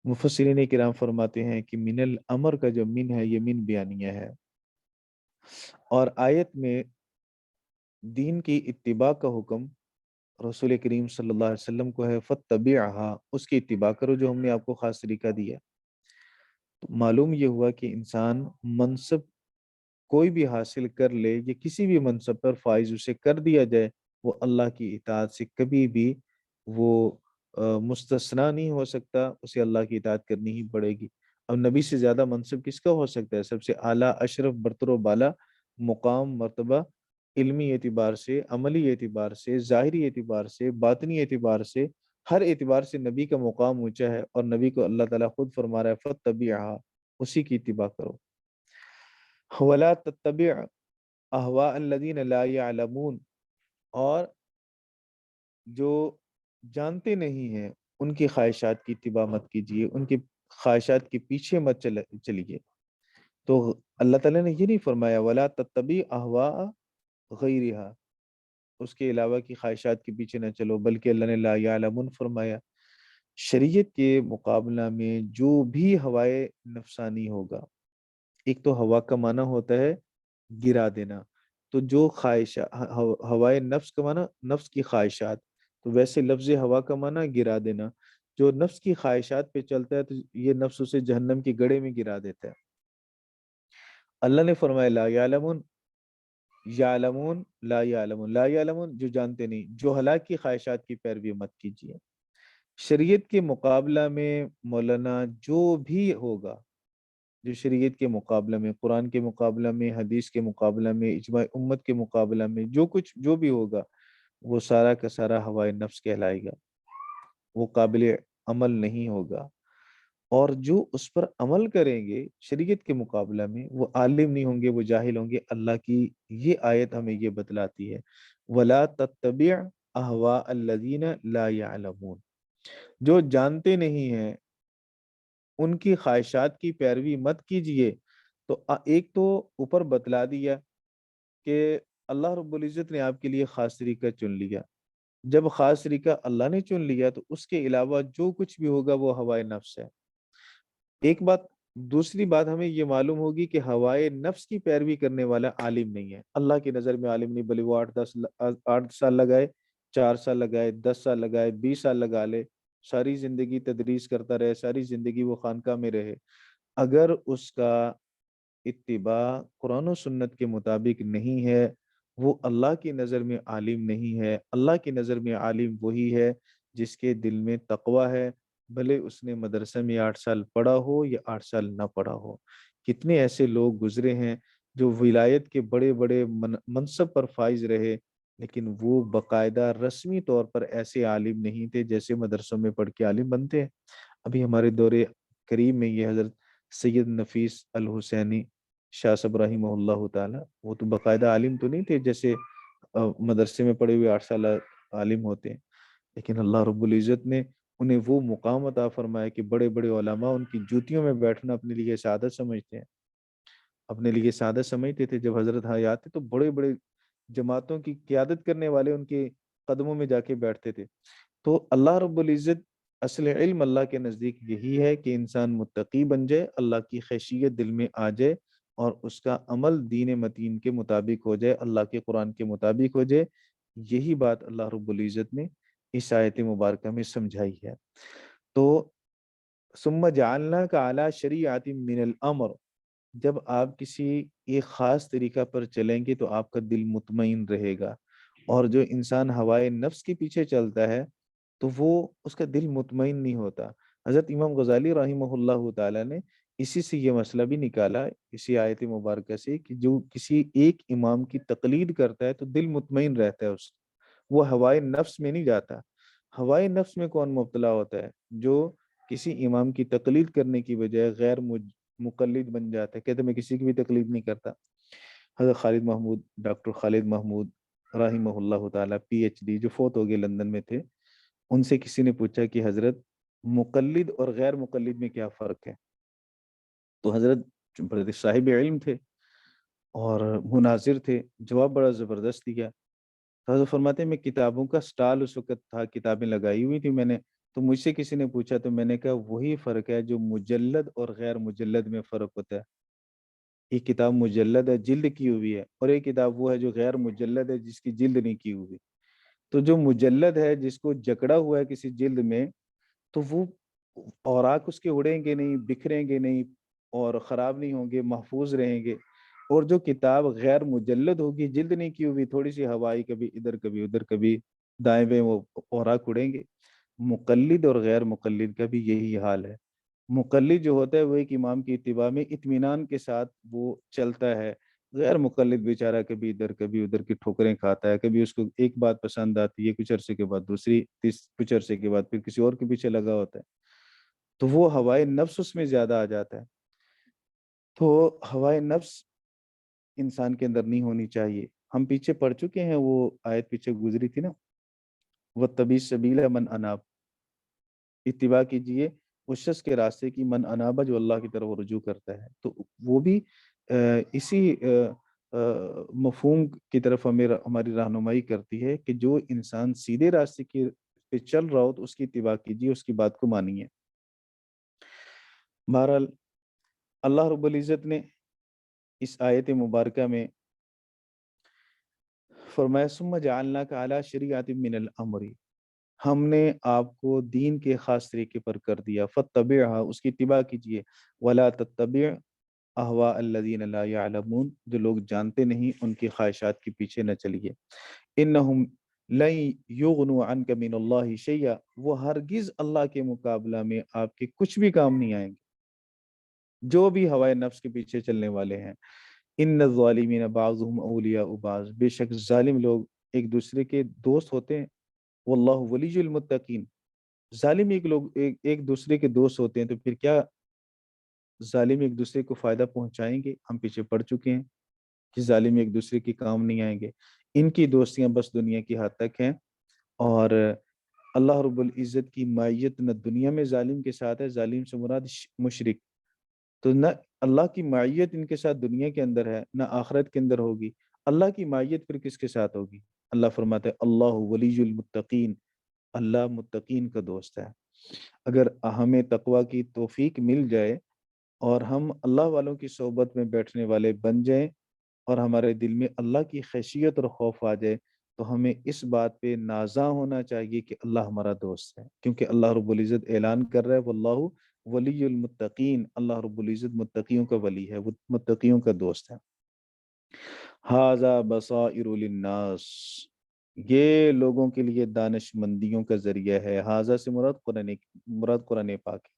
مفسرین کرام فرماتے ہیں کہ من الامر کا جو من ہے یہ من بیانیہ ہے، اور آیت میں دین کی اتباع کا حکم رسول کریم صلی اللہ علیہ وسلم کو ہے، فاتبعها، اس کی اتباع کرو جو ہم نے آپ کو خاص طریقہ دیا. تو معلوم یہ ہوا کہ انسان منصب کوئی بھی حاصل کر لے، یا کسی بھی منصب پر فائز اسے کر دیا جائے، وہ اللہ کی اطاعت سے کبھی بھی وہ مستثنا نہیں ہو سکتا، اسے اللہ کی اطاعت کرنی ہی پڑے گی. اب نبی سے زیادہ منصب کس کا ہو سکتا ہے؟ سب سے اعلیٰ اشرف برتر و بالا مقام مرتبہ، علمی اعتبار سے، عملی اعتبار سے، ظاہری اعتبار سے، باطنی اعتبار سے، ہر اعتبار سے نبی کا مقام اونچا ہے. اور نبی کو اللہ تعالیٰ خود فرما رہا ہے فاتبعها، اسی کی اتباع کرو۔ وَلَا تَتَّبِعْ أَهْوَاءَ الَّذِينَ لَا يَعْلَمُونَ، اور جو جانتے نہیں ہیں ان کی خواہشات کی اتباع مت کیجیے، ان کی خواہشات کے پیچھے مت چلیے۔ تو اللہ تعالیٰ نے یہ نہیں فرمایا وَلَا تَتَّبِعْ أَهْوَاءَ غَيْرِهَا، اس کے علاوہ کی خواہشات کے پیچھے نہ چلو، بلکہ اللہ نے لا یعلمون فرمایا۔ شریعت کے مقابلہ میں جو بھی ہوائے نفسانی ہوگا، ایک تو ہوا کا معنی ہوتا ہے گرا دینا، تو جو ہوائے نفس کا معنی نفس کی خواہشات، تو ویسے لفظ ہوا کا معنی گرا دینا، جو نفس کی خواہشات پہ چلتا ہے تو یہ نفس اسے جہنم کی گڑھے میں گرا دیتا ہے۔ اللہ نے فرمایا لا یعلمون، یعلمون لا یعلمون، لا یعلمون جو جانتے نہیں، جو ہلاک کی خواہشات کی پیروی مت کیجیے۔ شریعت کے مقابلہ میں مولانا جو بھی ہوگا، جو شریعت کے مقابلہ میں، قرآن کے مقابلہ میں، حدیث کے مقابلہ میں، اجماع امت کے مقابلہ میں جو بھی ہوگا، وہ سارا کا سارا ہوائے نفس کہلائے گا، وہ قابل عمل نہیں ہوگا۔ اور جو اس پر عمل کریں گے شریعت کے مقابلہ میں، وہ عالم نہیں ہوں گے، وہ جاہل ہوں گے۔ اللہ کی یہ آیت ہمیں یہ بتلاتی ہے وَلَا تَتَّبِعْ أَهْوَاءَ الَّذِينَ لَا يَعْلَمُونَ، جو جانتے نہیں ہیں ان کی خواہشات کی پیروی مت کیجئے۔ تو ایک تو اوپر بتلا دیا کہ اللہ رب العزت نے آپ کے لیے خاص طریقہ چن لیا، جب خاص طریقہ اللہ نے چن لیا تو اس کے علاوہ جو کچھ بھی ہوگا وہ ہوائے نفس ہے، ایک بات۔ دوسری بات ہمیں یہ معلوم ہوگی کہ ہوائے نفس کی پیروی کرنے والا عالم نہیں ہے، اللہ کی نظر میں عالم نہیں، بھلے وہ 8 سال لگائے، 4 سال لگائے، 10 سال لگائے، 20 سال لگا لے، ساری زندگی تدریس کرتا رہے، ساری زندگی وہ خانقاہ میں رہے، اگر اس کا اتباع قرآن و سنت کے مطابق نہیں ہے، وہ اللہ کی نظر میں عالم نہیں ہے۔ اللہ کی نظر میں عالم وہی ہے جس کے دل میں تقوی ہے، بھلے اس نے مدرسہ میں 8 سال پڑھا ہو یا 8 سال نہ پڑھا ہو۔ کتنے ایسے لوگ گزرے ہیں جو ولایت کے بڑے بڑے منصب پر فائز رہے، لیکن وہ باقاعدہ رسمی طور پر ایسے عالم نہیں تھے جیسے مدرسوں میں پڑھ کے عالم بنتے ہیں۔ ابھی ہمارے دور کریم میں یہ حضرت سید نفیس الحسینی شاہ صاحب رحمہ اللہ تعالی، وہ تو باقاعدہ عالم تو نہیں تھے جیسے مدرسے میں پڑھے ہوئے 8 سال عالم ہوتے ہیں، لیکن اللہ رب العزت نے انہیں وہ مقام عطا فرمایا کہ بڑے بڑے علماء ان کی جوتیوں میں بیٹھنا اپنے لیے سعادت سمجھتے ہیں، اپنے لیے سعادت سمجھتے تھے۔ جب حضرت حیات تھے تو بڑے بڑے جماعتوں کی قیادت کرنے والے ان کے قدموں میں جا کے بیٹھتے تھے۔ تو اللہ رب العزت، اصل علم اللہ کے نزدیک یہی ہے کہ انسان متقی بن جائے، اللہ کی خشیت دل میں آ جائے اور اس کا عمل دین متین کے مطابق ہو جائے، اللہ کے قرآن کے مطابق ہو جائے۔ یہی بات اللہ رب العزت نے اس آیت مبارکہ میں سمجھائی ہے۔ تو ثم جعلناک علی شریعۃ من الامر، جب آپ کسی ایک خاص طریقہ پر چلیں گے تو آپ کا دل مطمئن رہے گا، اور جو انسان ہوائے نفس کے پیچھے چلتا ہے تو وہ اس کا دل مطمئن نہیں ہوتا۔ حضرت امام غزالی رحمہ اللہ تعالی نے اسی سے یہ مسئلہ بھی نکالا، اسی آیت مبارکہ سے، کہ جو کسی ایک امام کی تقلید کرتا ہے تو دل مطمئن رہتا ہے، اس وہ ہوائے نفس میں نہیں جاتا۔ ہوائے نفس میں کون مبتلا ہوتا ہے؟ جو کسی امام کی تقلید کرنے کی بجائے غیر مقلد بن جاتا ہے، کہتے میں کسی کی بھی تقلید نہیں کرتا۔ حضرت خالد محمود، ڈاکٹر خالد محمود رحمہ اللہ تعالی PhD، جو فوت ہو گئے، لندن میں تھے، ان سے کسی نے پوچھا کہ حضرت مقلد اور غیر مقلد میں کیا فرق ہے؟ تو حضرت بڑے صاحب علم تھے اور مناظر تھے، جواب بڑا زبردست دیا۔ تو حضرت فرماتے ہیں میں کتابوں کا سٹال اس وقت تھا، کتابیں لگائی ہوئی تھی میں نے، تو مجھ سے کسی نے پوچھا تو میں نے کہا وہی فرق ہے جو مجلد اور غیر مجلد میں فرق ہوتا ہے۔ ایک کتاب مجلد ہے، جلد کی ہوئی ہے، اور ایک کتاب وہ ہے جو غیر مجلد ہے، جس کی جلد نہیں کی ہوئی۔ تو جو مجلد ہے، جس کو جکڑا ہوا ہے کسی جلد میں، تو وہ اوراق اس کے اڑیں گے نہیں، بکھریں گے نہیں، اور خراب نہیں ہوں گے، محفوظ رہیں گے۔ اور جو کتاب غیر مجلد ہوگی، جلد نہیں کی ہوئی، تھوڑی سی ہوائی کبھی ادھر کبھی ادھر کبھی دائیں بائیں، وہ اوراق اڑیں گے۔ مقلد اور غیر مقلد کا بھی یہی حال ہے۔ مقلد جو ہوتا ہے وہ ایک امام کی اتباع میں اطمینان کے ساتھ وہ چلتا ہے، غیر مقلد بیچارہ کبھی ادھر کبھی ادھر کی ٹھوکریں کھاتا ہے، کبھی اس کو ایک بات پسند آتی ہے، کچھ عرصے کے بعد دوسری، کچھ عرصے کے بعد پھر کسی اور کے پیچھے لگا ہوتا ہے، تو وہ ہوائے نفس اس میں زیادہ آ جاتا ہے۔ تو ہوائے نفس انسان کے اندر نہیں ہونی چاہیے. ہم پیچھے پڑھ چکے ہیں, وہ آیت پیچھے گزری تھی نا, وَاتَّبِعْ سَبِيلَ مَنْ أَنَابَ, اتباع کیجئے اس شخص کے راستے کی, من انابا, جو اللہ کی طرف رجوع کرتا ہے. تو وہ بھی اسی مفہوم کی طرف ہماری رہنمائی کرتی ہے کہ جو انسان سیدھے راستے کی پہ چل رہا ہو تو اس کی اتباع کیجیے, اس کی بات کو مانیے. بہرحال اللہ رب العزت نے اس آیت مبارکہ میں فرمایا ثم جعلناک علی شریعۃ من الامر, ہم نے آپ کو دین کے خاص طریقے پر کر دیا, فاتبعها, اس کی اتباع کیجیے, ولا تتبع اہواء الذین لا یعلمون, جو لوگ جانتے نہیں ان کی خواہشات کے پیچھے نہ چلیے. انہم لن یغنوا عنک من اللہ شیئا, وہ ہرگز اللہ کے مقابلہ میں آپ کے کچھ بھی کام نہیں آئیں گے, جو بھی ہوائے نفس کے پیچھے چلنے والے ہیں. ان الظالمین بعضهم اولیاء بعض, بے شک ظالم لوگ ایک دوسرے کے دوست ہوتے ہیں. واللہ ولی المتقین, ظالم ایک دوسرے کے دوست ہوتے ہیں, تو پھر کیا ظالم ایک دوسرے کو فائدہ پہنچائیں گے؟ ہم پیچھے پڑ چکے ہیں کہ ظالم ایک دوسرے کے کام نہیں آئیں گے. ان کی دوستیاں بس دنیا کی حد تک ہیں, اور اللہ رب العزت کی معیت نہ دنیا میں ظالم کے ساتھ ہے, ظالم سے مراد مشرک, تو نہ اللہ کی معیت ان کے ساتھ دنیا کے اندر ہے نہ آخرت کے اندر ہوگی. اللہ کی معیت پھر کس کے ساتھ ہوگی؟ اللہ فرماتے ہیں اللہ ولی المتقین, اللہ متقین کا دوست ہے. اگر ہمیں تقوی کی توفیق مل جائے اور ہم اللہ والوں کی صحبت میں بیٹھنے والے بن جائیں اور ہمارے دل میں اللہ کی خشیت اور خوف آ جائے, تو ہمیں اس بات پہ نازاں ہونا چاہیے کہ اللہ ہمارا دوست ہے, کیونکہ اللہ رب العزت اعلان کر رہا ہے واللہ ولی المتقین, اللہ رب العزت متقیوں کا ولی ہے, وہ متقیوں کا دوست ہے. ھذا بصائر للناس, یہ لوگوں کے لیے دانش مندیوں کا ذریعہ ہے. ھذا سے مراد قرآن پاک ہے.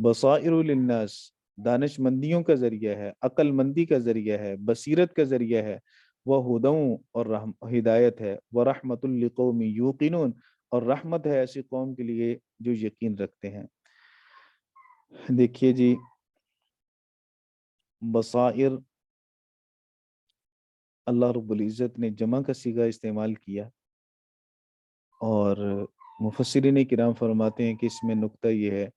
بصائر للناس, دانش مندیوں کا ذریعہ ہے, عقل مندی کا ذریعہ ہے, بصیرت کا ذریعہ ہے. وہدوں, اور ہدایت ہے. ورحمۃ لقوم یوقنون, اور رحمت ہے ایسی قوم کے لیے جو یقین رکھتے ہیں. دیکھیے جی, بصائر اللہ رب العزت نے جمع کا صیغہ استعمال کیا, اور مفسرین کرام فرماتے ہیں کہ اس میں نقطہ یہ ہے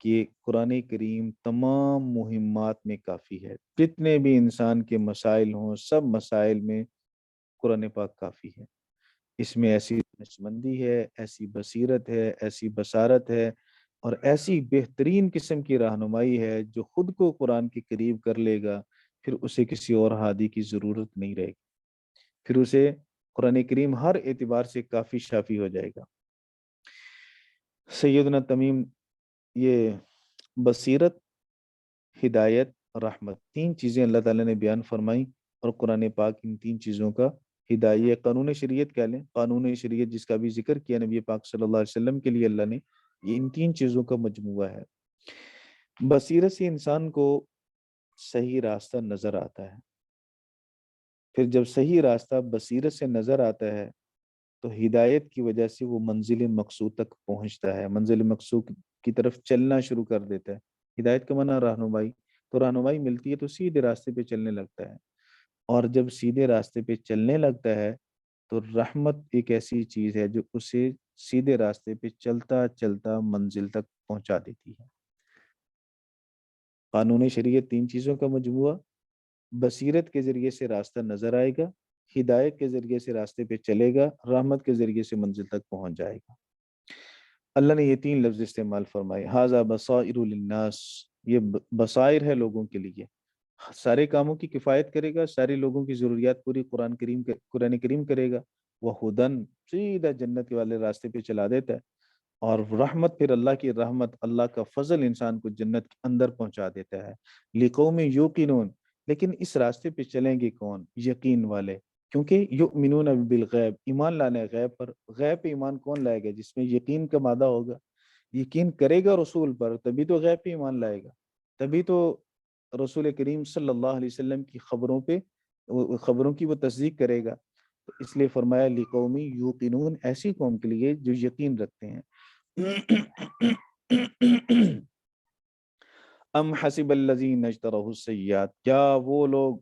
کہ قرآن کریم تمام مہمات میں کافی ہے. جتنے بھی انسان کے مسائل ہوں, سب مسائل میں قرآن پاک کافی ہے. اس میں ایسی نشمندی ہے, ایسی بصیرت ہے, ایسی بصارت ہے, اور ایسی بہترین قسم کی رہنمائی ہے جو خود کو قرآن کے قریب کر لے گا, پھر اسے کسی اور ہادی کی ضرورت نہیں رہے گی, پھر اسے قرآن کریم ہر اعتبار سے کافی شافی ہو جائے گا. سیدنا تمیم, یہ بصیرت, ہدایت, رحمت, تین چیزیں اللہ تعالیٰ نے بیان فرمائی, اور قرآن پاک ان تین چیزوں کا ہدایت, قانون شریعت کہہ لیں, قانون شریعت جس کا بھی ذکر کیا نبی پاک صلی اللہ علیہ وسلم کے لیے اللہ نے, یہ ان تین چیزوں کا مجموعہ ہے. بصیرت سے انسان کو صحیح راستہ نظر آتا ہے, پھر جب صحیح راستہ بصیرت سے نظر آتا ہے تو ہدایت کی وجہ سے وہ منزل مقصود تک پہنچتا ہے, منزل مقصود کی طرف چلنا شروع کر دیتا ہے. ہدایت کا معنی رہنمائی, تو رہنمائی ملتی ہے تو سیدھے راستے پہ چلنے لگتا ہے, اور جب سیدھے راستے پہ چلنے لگتا ہے تو رحمت ایک ایسی چیز ہے جو اسے سیدھے راستے پہ چلتا چلتا منزل تک پہنچا دیتی ہے. قانون شریعت تین چیزوں کا مجموعہ, بصیرت کے ذریعے سے راستہ نظر آئے گا, ہدایت کے ذریعے سے راستے پہ چلے گا, رحمت کے ذریعے سے منزل تک پہنچ جائے گا. اللہ نے یہ تین لفظ استعمال فرمائے, ھذا بصائر للناس, یہ بصائر ہے لوگوں کے لیے, سارے کاموں کی کفایت کرے گا, سارے لوگوں کی ضروریات پوری قرآن کریم کرے گا. وہ ہدن, سیدھا جنت کے والے راستے پہ چلا دیتا ہے, اور رحمت, پھر اللہ کی رحمت, اللہ کا فضل انسان کو جنت کے اندر پہنچا دیتا ہے. لقوم یوقنون, لیکن اس راستے پہ چلیں گے کون؟ یقین والے, کیونکہ یؤمنون بالغیب, ایمان لانے غیب پر. غیب پہ ایمان کون لائے گا؟ جس میں یقین کا مادہ ہوگا, یقین کرے گا رسول پر, تبھی تو غیب پہ ایمان لائے گا, تبھی تو رسول کریم صلی اللہ علیہ وسلم کی خبروں کی وہ تصدیق کرے گا. تو اس لیے فرمایا لقوم یوقنون, ایسی قوم کے لیے جو یقین رکھتے ہیں. ام حسب الذین اجترحوا السیئات، کیا وہ لوگ،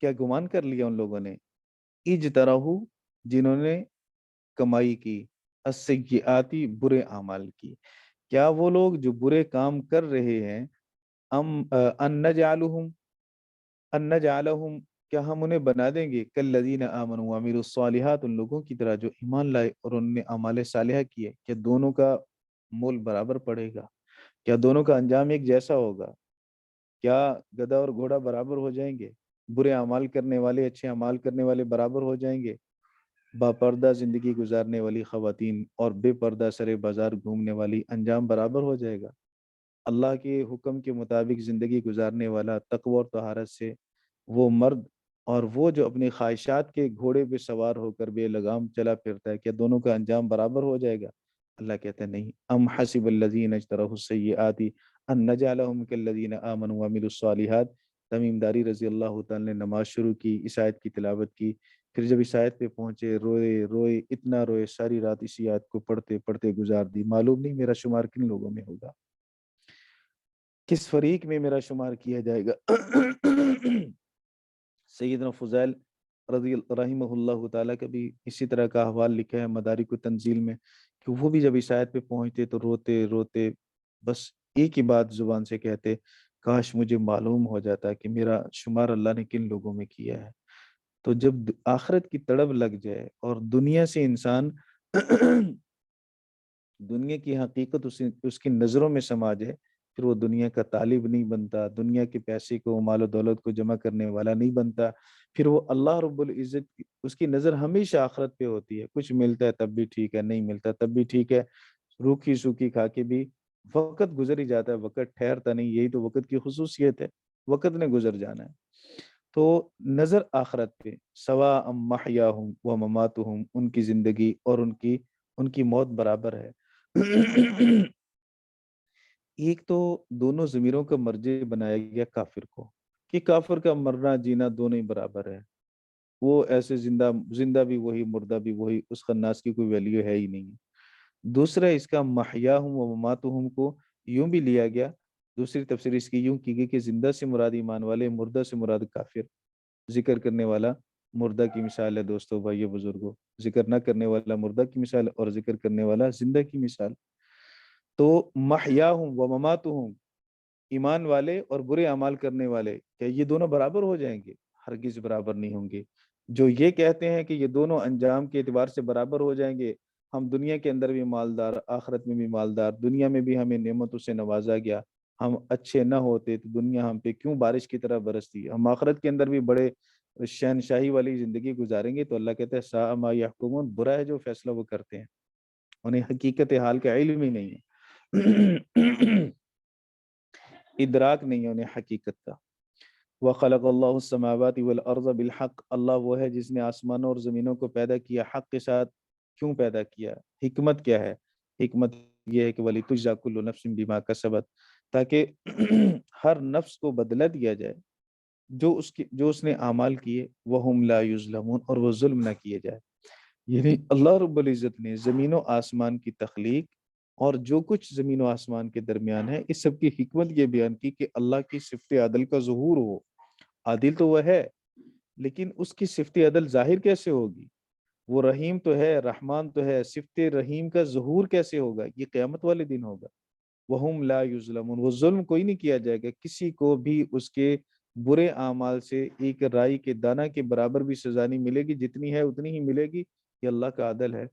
کیا گمان کر لیا ان لوگوں نے، اجترحوا جنہوں نے کمائی کی، السیئاتی برے اعمال کی، کیا وہ لوگ جو برے کام کر رہے ہیں، ان نجعلہم، ان نجعلہم کیا ہم انہیں بنا دیں گے، کالذین آمنوا وعملوا الصالحات ان لوگوں کی طرح جو ایمان لائے اور انہوں نے اعمال صالحہ کیے، کیا دونوں کا مول برابر پڑے گا، کیا دونوں کا انجام ایک جیسا ہوگا، کیا گدھا اور گھوڑا برابر ہو جائیں گے، برے اعمال کرنے والے اچھے اعمال کرنے والے برابر ہو جائیں گے، با پردہ زندگی گزارنے والی خواتین اور بے پردہ سرے بازار گھومنے والی انجام برابر ہو جائے گا، اللہ کے حکم کے مطابق زندگی گزارنے والا تقوی اور طہارت سے وہ مرد اور وہ جو اپنی خواہشات کے گھوڑے پہ سوار ہو کر بے لگام چلا پھرتا ہے، کیا دونوں کا انجام برابر ہو جائے گا؟ اللہ کہتا ہے نہیں، ام حسب الذین اجترحوا السیئات ان نجعلہم کالذین آمنوا وعملوا الصالحات۔ تمیم داری رضی اللہ تعالی نے نماز شروع کی، اس آیت کی تلاوت کی، پھر جب اس آیت پہ پہنچے روئے روئے، اتنا روئے ساری رات اسی آیت کو پڑھتے پڑھتے گزار دی، معلوم نہیں میرا شمار کن لوگوں میں ہوگا، کس فریق میں میرا شمار کیا جائے گا۔ سیدنا فضیل رضی رحمہ اللہ تعالیٰ کا بھی اسی طرح کا احوال لکھا ہے مدارک التنزیل میں، کہ وہ بھی جب اس آیت پہ پہنچتے تو روتے روتے بس ایک ہی بات زبان سے کہتے، کاش مجھے معلوم ہو جاتا کہ میرا شمار اللہ نے کن لوگوں میں کیا ہے۔ تو جب آخرت کی تڑپ لگ جائے اور دنیا سے انسان دنیا کی حقیقت اس کی نظروں میں سما جائے، پھر وہ دنیا کا طالب نہیں بنتا، دنیا کے پیسے کو مال و دولت کو جمع کرنے والا نہیں بنتا، پھر وہ اللہ رب العزت اس کی نظر ہمیشہ آخرت پہ ہوتی ہے، کچھ ملتا ہے تب بھی ٹھیک ہے، نہیں ملتا تب بھی ٹھیک ہے، روکھی سوکھی کھا کے بھی وقت گزر ہی جاتا ہے، وقت ٹھہرتا نہیں، یہی تو وقت کی خصوصیت ہے، وقت نے گزر جانا ہے۔ تو نظر آخرت پہ، سواء محیاہم و مماتہم، ان کی زندگی اور ان کی موت برابر ہے۔ ایک تو دونوں ضمیروں کا مرجع بنایا گیا کافر کو، کہ کافر کا مرنا جینا دونوں ہی برابر ہے، وہ ایسے زندہ بھی وہی، مردہ بھی وہی، اس خناس کی کوئی ویلیو ہے ہی نہیں ہے۔ دوسرا اس کا محیاہم و مماتہم کو یوں بھی لیا گیا، دوسری تفسیر اس کی یوں کی گئی کہ زندہ سے مراد ایمان والے، مردہ سے مراد کافر، ذکر کرنے والا مردہ کی مثال ہے دوستو بھائیو بزرگوں، ذکر نہ کرنے والا مردہ کی مثال اور ذکر کرنے والا زندہ کی مثال۔ تو محیاہم و مماتہم، ایمان والے اور برے اعمال کرنے والے، کیا یہ دونوں برابر ہو جائیں گے؟ ہرگز برابر نہیں ہوں گے۔ جو یہ کہتے ہیں کہ یہ دونوں انجام کے اعتبار سے برابر ہو جائیں گے، ہم دنیا کے اندر بھی مالدار، آخرت میں بھی مالدار، دنیا میں بھی ہمیں نعمتوں سے نوازا گیا، ہم اچھے نہ ہوتے تو دنیا ہم پہ کیوں بارش کی طرح برستی، ہم آخرت کے اندر بھی بڑے شہنشاہی والی زندگی گزاریں گے، تو اللہ کہتا ہے ساء ما یحکمون، برا ہے جو فیصلہ وہ کرتے ہیں، انہیں حقیقت حال کا علم ہی نہیں ہے، ادراک نہیں ہے انہیں حقیقت کا۔ وَخَلَقَ اللَّهُ السَّمَاوَاتِ وَالْأَرْضَ بِالْحَقِّ، اللہ وہ ہے جس نے آسمانوں اور زمینوں کو پیدا کیا حق کے ساتھ۔ کیوں پیدا کیا؟ حکمت کیا ہے؟ حکمت یہ ہے کہ وَلِتُجْزَىٰ كُلُّ نَفْسٍ بِمَا كَسَبَتْ، تاکہ ہر نفس کو بدلہ دیا جائے جو اس نے اعمال کیے، وَهُمْ لَا يُظْلَمُونَ، اور وہ ظلم نہ کیے جائے۔ یعنی اللہ رب العزت نے زمین و آسمان کی تخلیق اور جو کچھ زمین و آسمان کے درمیان ہے، اس سب کی حکمت یہ بیان کی کہ اللہ کی صفت عدل کا ظہور ہو۔ عادل تو وہ ہے، لیکن اس کی صفت عدل ظاہر کیسے ہوگی؟ وہ رحیم تو ہے، رحمان تو ہے، صفت رحیم کا ظہور کیسے ہوگا؟ یہ قیامت والے دن ہوگا۔ وَهُمْ لَا يُظْلَمُونَ، وہ ظلم کوئی نہیں کیا جائے گا، کسی کو بھی اس کے برے اعمال سے ایک رائی کے دانہ کے برابر بھی سزا نہیں ملے گی، جتنی ہے اتنی ہی ملے گی، یہ اللہ کا عدل ہے۔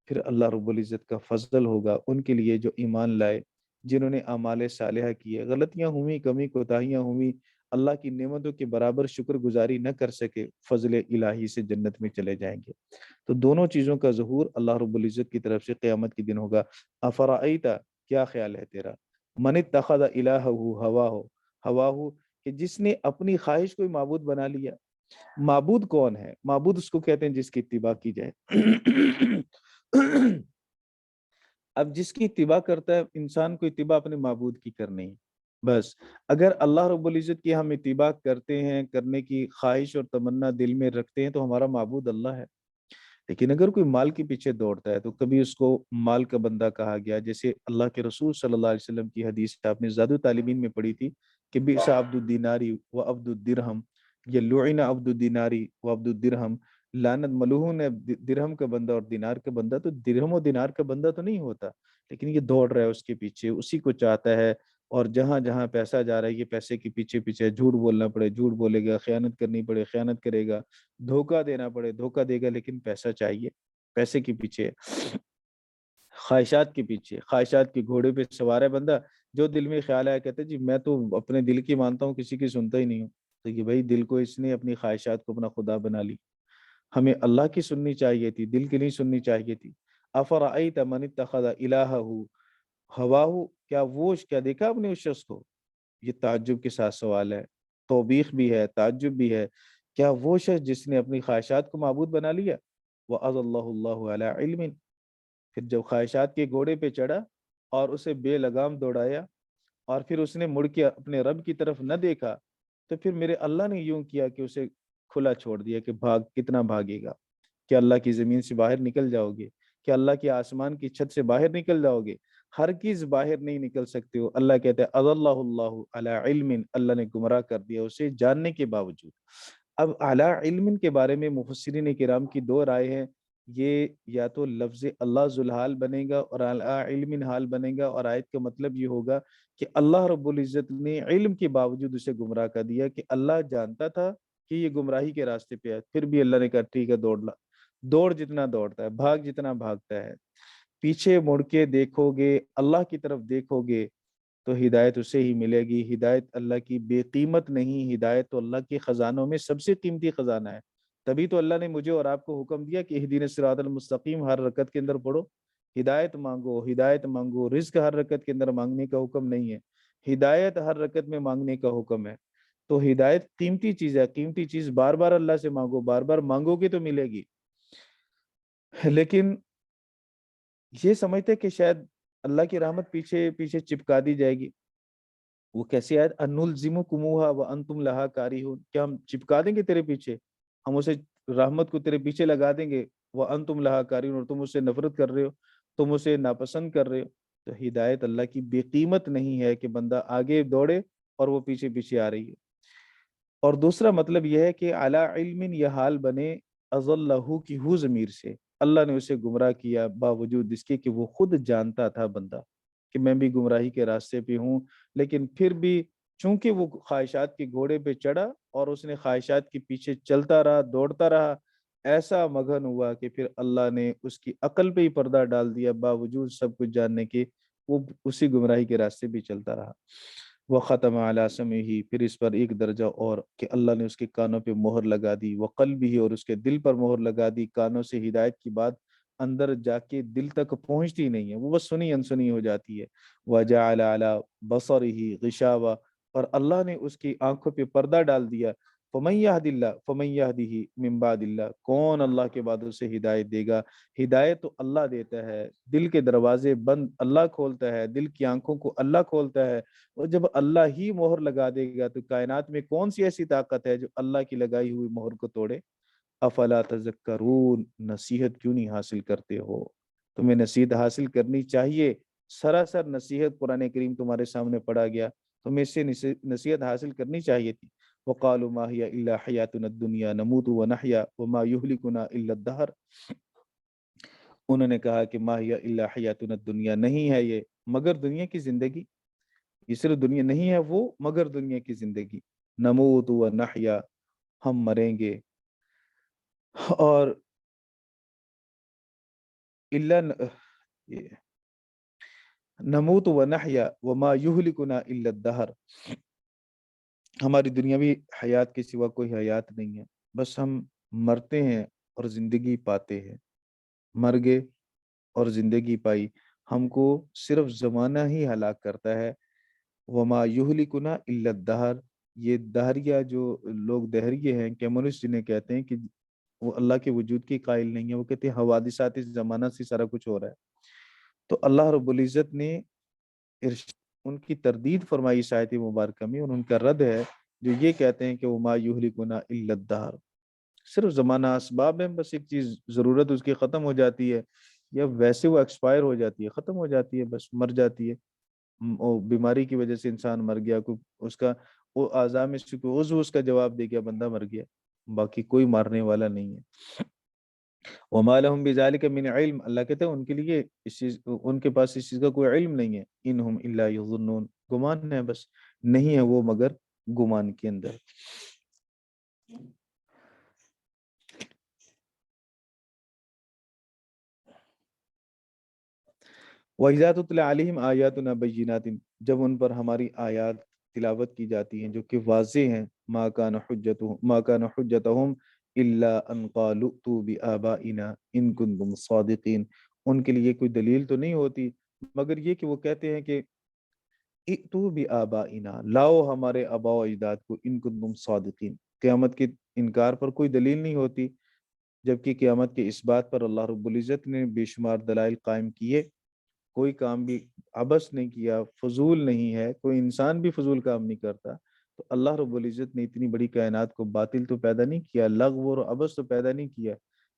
پھر اللہ رب العزت کا فضل ہوگا ان کے لیے جو ایمان لائے، جنہوں نے اعمال صالحہ کیے، غلطیاں ہوئیں، کمی کوتاہیاں ہوئیں، اللہ کی نعمتوں کے برابر شکر گزاری نہ کر سکے، فضل الہی سے جنت میں چلے جائیں گے۔ تو دونوں چیزوں کا ظہور اللہ رب العزت کی طرف سے قیامت کے دن ہوگا۔ افرأیت، کیا خیال ہے تیرا، من اتخذ الہہ ہواہ، کہ جس نے اپنی خواہش کو معبود بنا لیا۔ معبود کون ہے؟ معبود اس کو کہتے ہیں جس کی اتباع کی جائے۔ اب جس کی اتباع کرتا ہے انسان کو، اتباع اپنے معبود کی کرنی ہے بس۔ اگر اللہ رب العزت کی ہم اتباع کرتے ہیں، کرنے کی خواہش اور تمنا دل میں رکھتے ہیں، تو ہمارا معبود اللہ ہے۔ لیکن اگر کوئی مال کے پیچھے دوڑتا ہے تو کبھی اس کو مال کا بندہ کہا گیا، جیسے اللہ کے رسول صلی اللہ علیہ وسلم کی حدیث آپ نے زاد الطالبین میں پڑھی تھی کہ بئس عبد الدیناری و عبد الدرہم، یا لعن عبد الدیناری و عبد الدرہم، لعنت ملعون ہے درہم کا بندہ اور دینار کا بندہ۔ تو درہم و دینار کا بندہ تو نہیں ہوتا، لیکن یہ دوڑ رہا ہے اس کے پیچھے، اسی کو چاہتا ہے، اور جہاں جہاں پیسہ جا رہا ہے یہ پیسے کے پیچھے پیچھے، جھوٹ بولنا پڑے جھوٹ بولے گا، خیانت کرنی پڑے خیانت کرے گا، دھوکہ دینا پڑے دھوکہ دے گا، لیکن پیسہ چاہیے، پیسے کے پیچھے، خواہشات کے پیچھے، خواہشات کے گھوڑے پہ سوار ہے بندہ، جو دل میں خیال آیا کہتے جی میں تو اپنے دل کی مانتا ہوں، کسی کی سنتا ہی نہیں ہوں۔ تو یہ بھائی دل کو اس نے اپنی خواہشات کو اپنا خدا بنا لی۔ ہمیں اللہ کی سننی چاہیے تھی، دل کی نہیں سننی چاہیے تھی۔ افرأیت من اتخذ الہہ ہواہ، کیا دیکھا آپ نے اس شخص کو؟ یہ تعجب کے ساتھ سوال ہے، توبیخ بھی ہے، تعجب بھی ہے۔ کیا وہ شخص جس نے اپنی خواہشات کو معبود بنا لیا؟ وَأَضَلَّهُ اللَّهُ عَلَىٰ عِلْمٍ، پھر جب خواہشات کے گھوڑے پہ چڑھا اور اسے بے لگام دوڑایا، اور پھر اس نے مڑ کے اپنے رب کی طرف نہ دیکھا، تو پھر میرے اللہ نے یوں کیا کہ اسے کھلا چھوڑ دیا کہ بھاگ، کتنا بھاگے گا؟ کیا اللہ کی زمین سے باہر نکل جاؤ گے؟ کیا اللہ کی آسمان کی چھت سے باہر نکل جاؤ گے؟ ہرگز باہر نہیں نکل سکتے ہو۔ اللہ کہتا ہے اضلہ اللہ علی علم، اللہ نے گمراہ کر دیا اسے جاننے کے باوجود۔ اب علی علم کے بارے میں مفسرین کرام کی دو رائے ہیں، یہ یا تو لفظ اللہ ذوالحال بنے گا اور علی علم حال بنے گا، اور آیت کا مطلب یہ ہوگا کہ اللہ رب العزت نے علم کے باوجود اسے گمراہ کر دیا، کہ اللہ جانتا تھا کہ یہ گمراہی کے راستے پہ ہے، پھر بھی اللہ نے کہا ٹھیک ہے دوڑ لا، دوڑ جتنا دوڑتا ہے، بھاگ جتنا بھاگتا ہے، پیچھے مڑ کے دیکھو گے، اللہ کی طرف دیکھو گے تو ہدایت اسے ہی ملے گی۔ ہدایت اللہ کی بے قیمت نہیں، ہدایت تو اللہ کے خزانوں میں سب سے قیمتی خزانہ ہے۔ تبھی تو اللہ نے مجھے اور آپ کو حکم دیا کہ اہدنا الصراط المستقیم ہر رکعت کے اندر پڑھو، ہدایت مانگو ہدایت مانگو۔ رزق ہر رکعت کے اندر مانگنے کا حکم نہیں ہے، ہدایت ہر رکعت میں مانگنے کا حکم ہے۔ تو ہدایت قیمتی چیز ہے، قیمتی چیز بار بار اللہ سے مانگو، بار بار مانگو گے تو ملے گی۔ لیکن یہ سمجھتے کہ شاید اللہ کی رحمت پیچھے پیچھے چپکا دی جائے گی۔ وہ کیسی آیت، انلزمکموہا وانتم لہا کارہون، کیا ہم چپکا دیں گے تیرے پیچھے، ہم اسے رحمت کو تیرے پیچھے لگا دیں گے، وانتم لہا کارہون، اور تم اس سے نفرت کر رہے ہو، تم اسے ناپسند کر رہے ہو۔ تو ہدایت اللہ کی بے قیمت نہیں ہے کہ بندہ آگے دوڑے اور وہ پیچھے پیچھے آ رہی ہے۔ اور دوسرا مطلب یہ ہے کہ اعلی علم یہ حال بنے اضلہ کی ہو ضمیر سے، اللہ نے اسے گمراہ کیا باوجود اس کے کہ وہ خود جانتا تھا بندہ کہ میں بھی گمراہی کے راستے پہ ہوں، لیکن پھر بھی چونکہ وہ خواہشات کے گھوڑے پہ چڑھا اور اس نے خواہشات کے پیچھے چلتا رہا دوڑتا رہا، ایسا مگن ہوا کہ پھر اللہ نے اس کی عقل پہ ہی پردہ ڈال دیا، باوجود سب کچھ جاننے کے وہ اسی گمراہی کے راستے پہ چلتا رہا۔ وہ ختم علی سمعہ، پھر اس پر ایک درجہ اور کہ اللہ نے اس کے کانوں پہ مہر لگا دی، وقلبہ، اور اس کے دل پر مہر لگا دی۔ کانوں سے ہدایت کی بات اندر جا کے دل تک پہنچتی نہیں ہے، وہ بس سنی انسنی ہو جاتی ہے۔ وجعل علی بصرہ غشاوہ، اور اللہ نے اس کی آنکھوں پہ پردہ ڈال دیا۔ فمن یہد اللہ فمن یہدہ من بعد اللہ، کون اللہ کے بعد اسے ہدایت دے گا؟ ہدایت تو اللہ دیتا ہے، دل کے دروازے بند اللہ کھولتا ہے، دل کی آنکھوں کو اللہ کھولتا ہے، اور جب اللہ ہی مہر لگا دے گا تو کائنات میں کون سی ایسی طاقت ہے جو اللہ کی لگائی ہوئی مہر کو توڑے؟ افلا تذکرون، نصیحت کیوں نہیں حاصل کرتے ہو؟ تمہیں نصیحت حاصل کرنی چاہیے، سراسر نصیحت قرآن کریم تمہارے سامنے پڑا گیا، تمہیں اس سے نصیحت حاصل کرنی چاہیے تھی۔ وقالوا ما هي الا حیاتنا الدنیا نموت ونحیا وما یہلکنا الا الدہر، انہوں نے کہا کہ ما هي الا حیاتنا الدنیا، نہیں ہے یہ مگر دنیا کی زندگی، یہ صرف دنیا نہیں ہے وہ مگر دنیا کی زندگی، نموت و نحیا، ہم مریں گے، اور الا نموت و نحیا وما یہلکنا الا الدہر، ہماری دنیاوی حیات کے سوا کوئی حیات نہیں ہے، بس ہم مرتے ہیں اور زندگی پاتے ہیں، مر گئے اور زندگی پائی، ہم کو صرف زمانہ ہی ہلاک کرتا ہے۔ وما یہلکنا الا الدہر، یہ دہریہ جو لوگ دہریے ہیں، کمیونسٹ جنہیں کہتے ہیں کہ وہ اللہ کے وجود کی قائل نہیں ہے، وہ کہتے ہیں حوادثات زمانہ سے سارا کچھ ہو رہا ہے۔ تو اللہ رب العزت نے ان کی تردید فرمائی اس آیت مبارکہ میں، اور ان کا رد ہے جو یہ کہتے ہیں کہ وما یہلکنا الا الدہر، صرف زمانہ اسباب ہے، بس ایک چیز ضرورت اس کی ختم ہو جاتی ہے، یا ویسے وہ ایکسپائر ہو جاتی ہے، ختم ہو جاتی ہے، بس مر جاتی ہے۔ وہ بیماری کی وجہ سے انسان مر گیا، کوئی اس کا وہ اعضاء میں سے کوئی عضو اس کا جواب دے گیا، بندہ مر گیا، باقی کوئی مارنے والا نہیں ہے۔ وما لهم بذلك من علم، اللہ کہتے ہیں ان کے لیے اس چیز، ان کے پاس اس چیز کا کوئی علم نہیں ہے، انہم الا یظنون، گمان ہے بس، نہیں ہے وہ مگر گمان کے اندر۔ وَإِذَا تُتْلَى عَلَيْهِمْ آيَاتُنَا بَيِّنَاتٍ، جب ان پر ہماری آیات تلاوت کی جاتی ہیں جو کہ واضح ہیں، ما كان حجتهم الا ان قالوا ائتوا بآبائنا ان كنتم صادقین، ان کے لیے کوئی دلیل تو نہیں ہوتی مگر یہ کہ وہ کہتے ہیں کہ ائتوا بآبائنا، لاؤ ہمارے آباء و اجداد کو، ان کنتم صادقین، قیامت کے انکار پر کوئی دلیل نہیں ہوتی، جبکہ قیامت کے اس بات پر اللہ رب العزت نے بے شمار دلائل قائم کیے، کوئی کام بھی عبث نہیں کیا، فضول نہیں ہے، کوئی انسان بھی فضول کام نہیں کرتا، تو اللہ رب العزت نے اتنی بڑی کائنات کو باطل تو پیدا نہیں کیا، لغو اور عبث تو پیدا نہیں کیا۔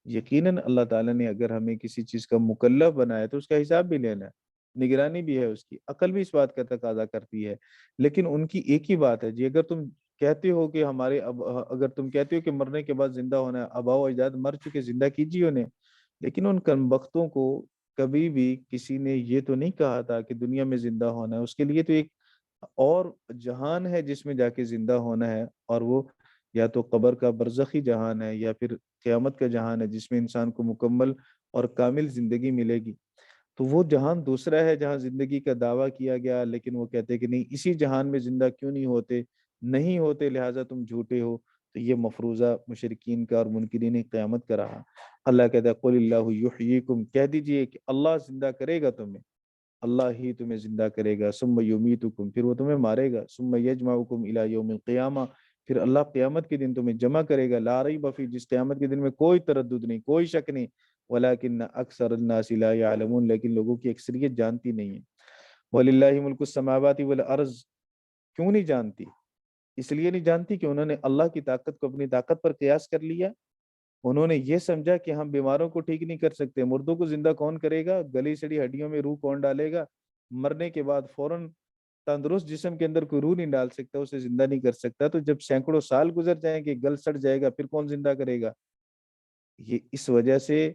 یقیناً اللہ تعالیٰ نے اگر ہمیں کسی چیز کا مکلف بنایا تو اس کا حساب بھی لینا ہے، نگرانی بھی ہے اس کی، عقل بھی اس بات کا تقاضا کرتی ہے، لیکن ان کی ایک ہی بات ہے جی، اگر تم کہتے ہو کہ اگر تم کہتے ہو کہ مرنے کے بعد زندہ ہونا ہے، آباء و اجداد مر چکے، زندہ کیجیے انہیں، لیکن ان کمبختوں کو کبھی بھی کسی نے یہ تو نہیں کہا تھا کہ دنیا میں زندہ ہونا ہے، اس کے لیے تو ایک اور جہان ہے جس میں جا کے زندہ ہونا ہے، اور وہ یا تو قبر کا برزخی جہان ہے یا پھر قیامت کا جہان ہے جس میں انسان کو مکمل اور کامل زندگی ملے گی۔ تو وہ جہان دوسرا ہے جہاں زندگی کا دعویٰ کیا گیا، لیکن وہ کہتے کہ نہیں، اسی جہان میں زندہ کیوں نہیں ہوتے، نہیں ہوتے لہٰذا تم جھوٹے ہو، تو یہ مفروضہ مشرکین کا اور منکرین قیامت کا رہا۔ اللہ کہتا ہے قل اللہ یحییکم، کہہ دیجئے کہ اللہ زندہ کرے گا تمہیں، اللہ ہی تمہیں زندہ کرے گا، ثم یمیتکم، پھر وہ تمہیں مارے گا، ثم یجمعکم الی یوم القیامہ، پھر اللہ قیامت کے دن تمہیں جمع کرے گا، لا ریب فیہ، جس قیامت کے دن میں کوئی تردد نہیں، کوئی شک نہیں، ولکن اکثر الناس لا یعلمون، لیکن لوگوں کی اکثریت جانتی نہیں ہے۔ وللہ ملک السماوات والارض، کیوں نہیں جانتی؟ اس لیے نہیں جانتی کہ انہوں نے اللہ کی طاقت کو اپنی طاقت پر قیاس کر لیا، انہوں نے یہ سمجھا کہ ہم بیماروں کو ٹھیک نہیں کر سکتے، مردوں کو زندہ کون کرے گا، گلی سڑی ہڈیوں میں روح کون ڈالے گا، مرنے کے بعد فوراً تندرست جسم کے اندر کوئی روح نہیں ڈال سکتا، اسے زندہ نہیں کر سکتا، تو جب سینکڑوں سال گزر جائیں گے، گل سڑ جائے گا، پھر کون زندہ کرے گا؟ یہ اس وجہ سے